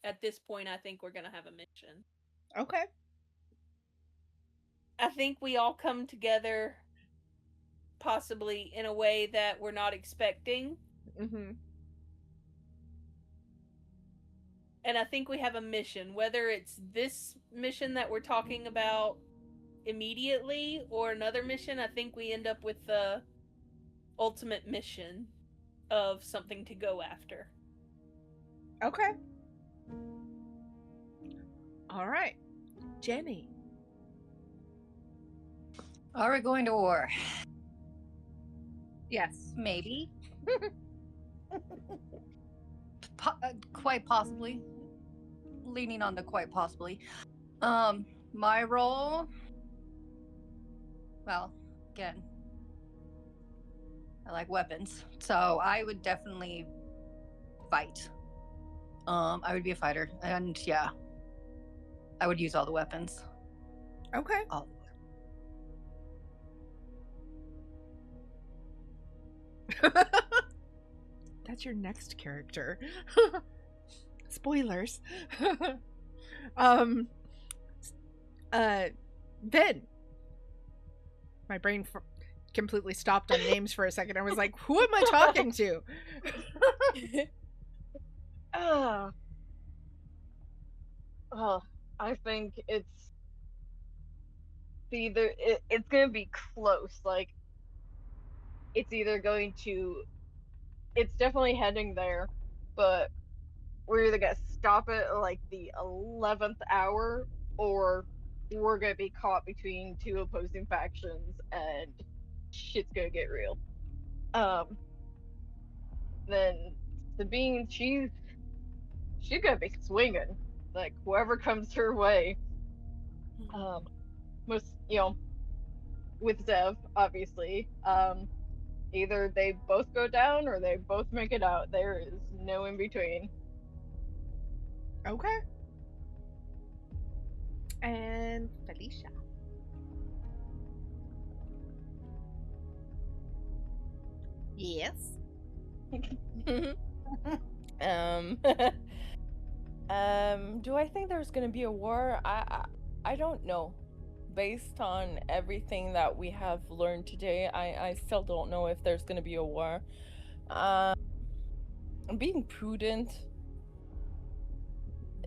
At this point, I think we're going to have a mission. Okay. I think we all come together possibly in a way that we're not expecting. Mm-hmm. And I think we have a mission, whether it's this mission that we're talking about immediately or another mission. I think we end up with the ultimate mission of something to go after. Okay. All right. Jenny. Are we going to war? Yes. Maybe. Quite possibly. Leaning on the quite possibly. My role. Well, again. I like weapons. So I would definitely fight. I would be a fighter. And yeah, I would use all the weapons. Okay. All. That's your next character. Spoilers. um then my brain completely stopped on names for a second. I was like, who am I talking to? Oh, I think it's it's gonna be close. Like, it's either going to, it's definitely heading there, but we're either gonna stop it at like the 11th hour, or we're gonna be caught between two opposing factions, and shit's gonna get real. Then Sabine, she's gonna be swinging, like whoever comes her way. Most, with Zev, obviously. Either they both go down or they both make it out. There is no in between. Okay. And Felicia. Yes. Do I think there's gonna be a war? I don't know. Based on everything that we have learned today, I still don't know if there's gonna be a war. Being prudent,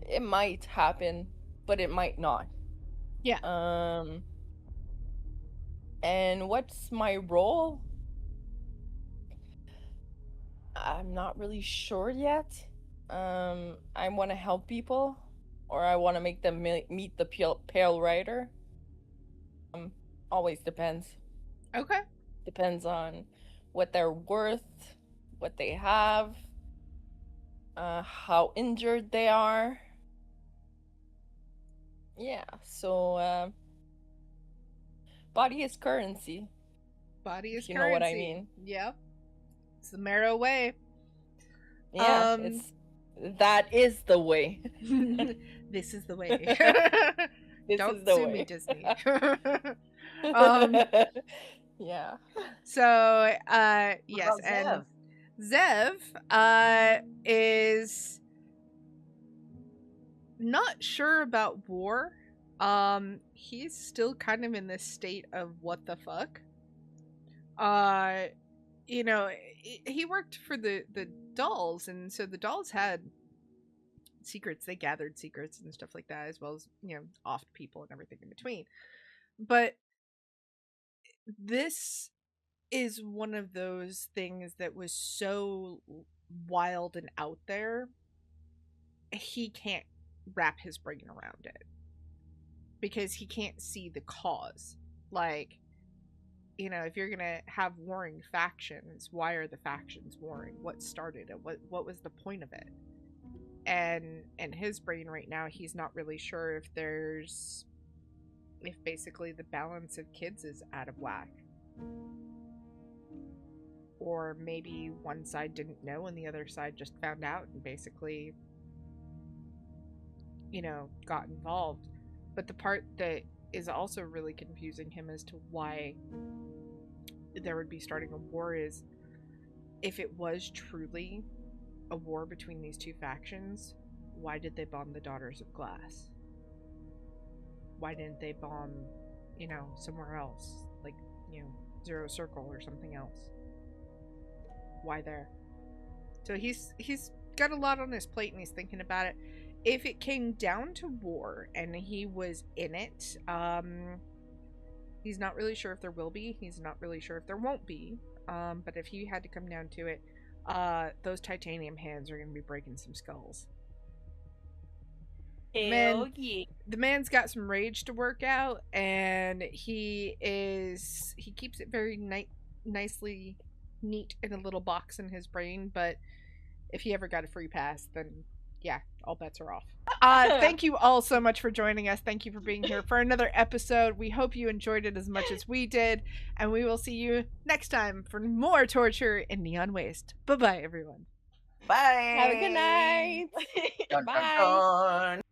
it might happen, but it might not. Yeah. And what's my role? I'm not really sure yet. I want to help people, or I want to make them meet the Pale Rider. Always depends. Okay. Depends on what they're worth, what they have, how injured they are. Yeah, so body is currency. Body is You currency. know what I mean? Yep. It's the Marrow way. Yeah, that is the way. This is the way. This Don't is the sue way. me, Disney. Yeah. So, yes, about and Zev? Zev is not sure about war. He's still kind of in this state of what the fuck. He worked for the dolls, and so the dolls had secrets. They gathered secrets and stuff like that, as well as, offed people and everything in between. But this is one of those things that was so wild and out there, he can't wrap his brain around it because he can't see the cause. Like, if you're gonna have warring factions, why are the factions warring? What started it? What was the point of it? And in his brain right now, he's not really sure if basically the balance of kids is out of whack. Or maybe one side didn't know and the other side just found out and basically, got involved. But the part that is also really confusing him as to why there would be starting a war is, if it was truly a war between these two factions, why did they bomb the Daughters of Glass? Why didn't they bomb, somewhere else? Like, Zero Circle or something else? Why there? So he's got a lot on his plate and he's thinking about it. If it came down to war and he was in it, he's not really sure if there will be. He's not really sure if there won't be. But if he had to come down to it, those titanium hands are going to be breaking some skulls. Hell yeah. The man's got some rage to work out, and he keeps it very nicely neat in a little box in his brain. But if he ever got a free pass, then yeah, all bets are off. Thank you all so much for joining us. Thank you for being here for another episode. We hope you enjoyed it as much as we did, and we will see you next time for more torture in Neon Waste. Bye-bye, everyone. Bye. Have a good night. Dun, dun, Bye. dun.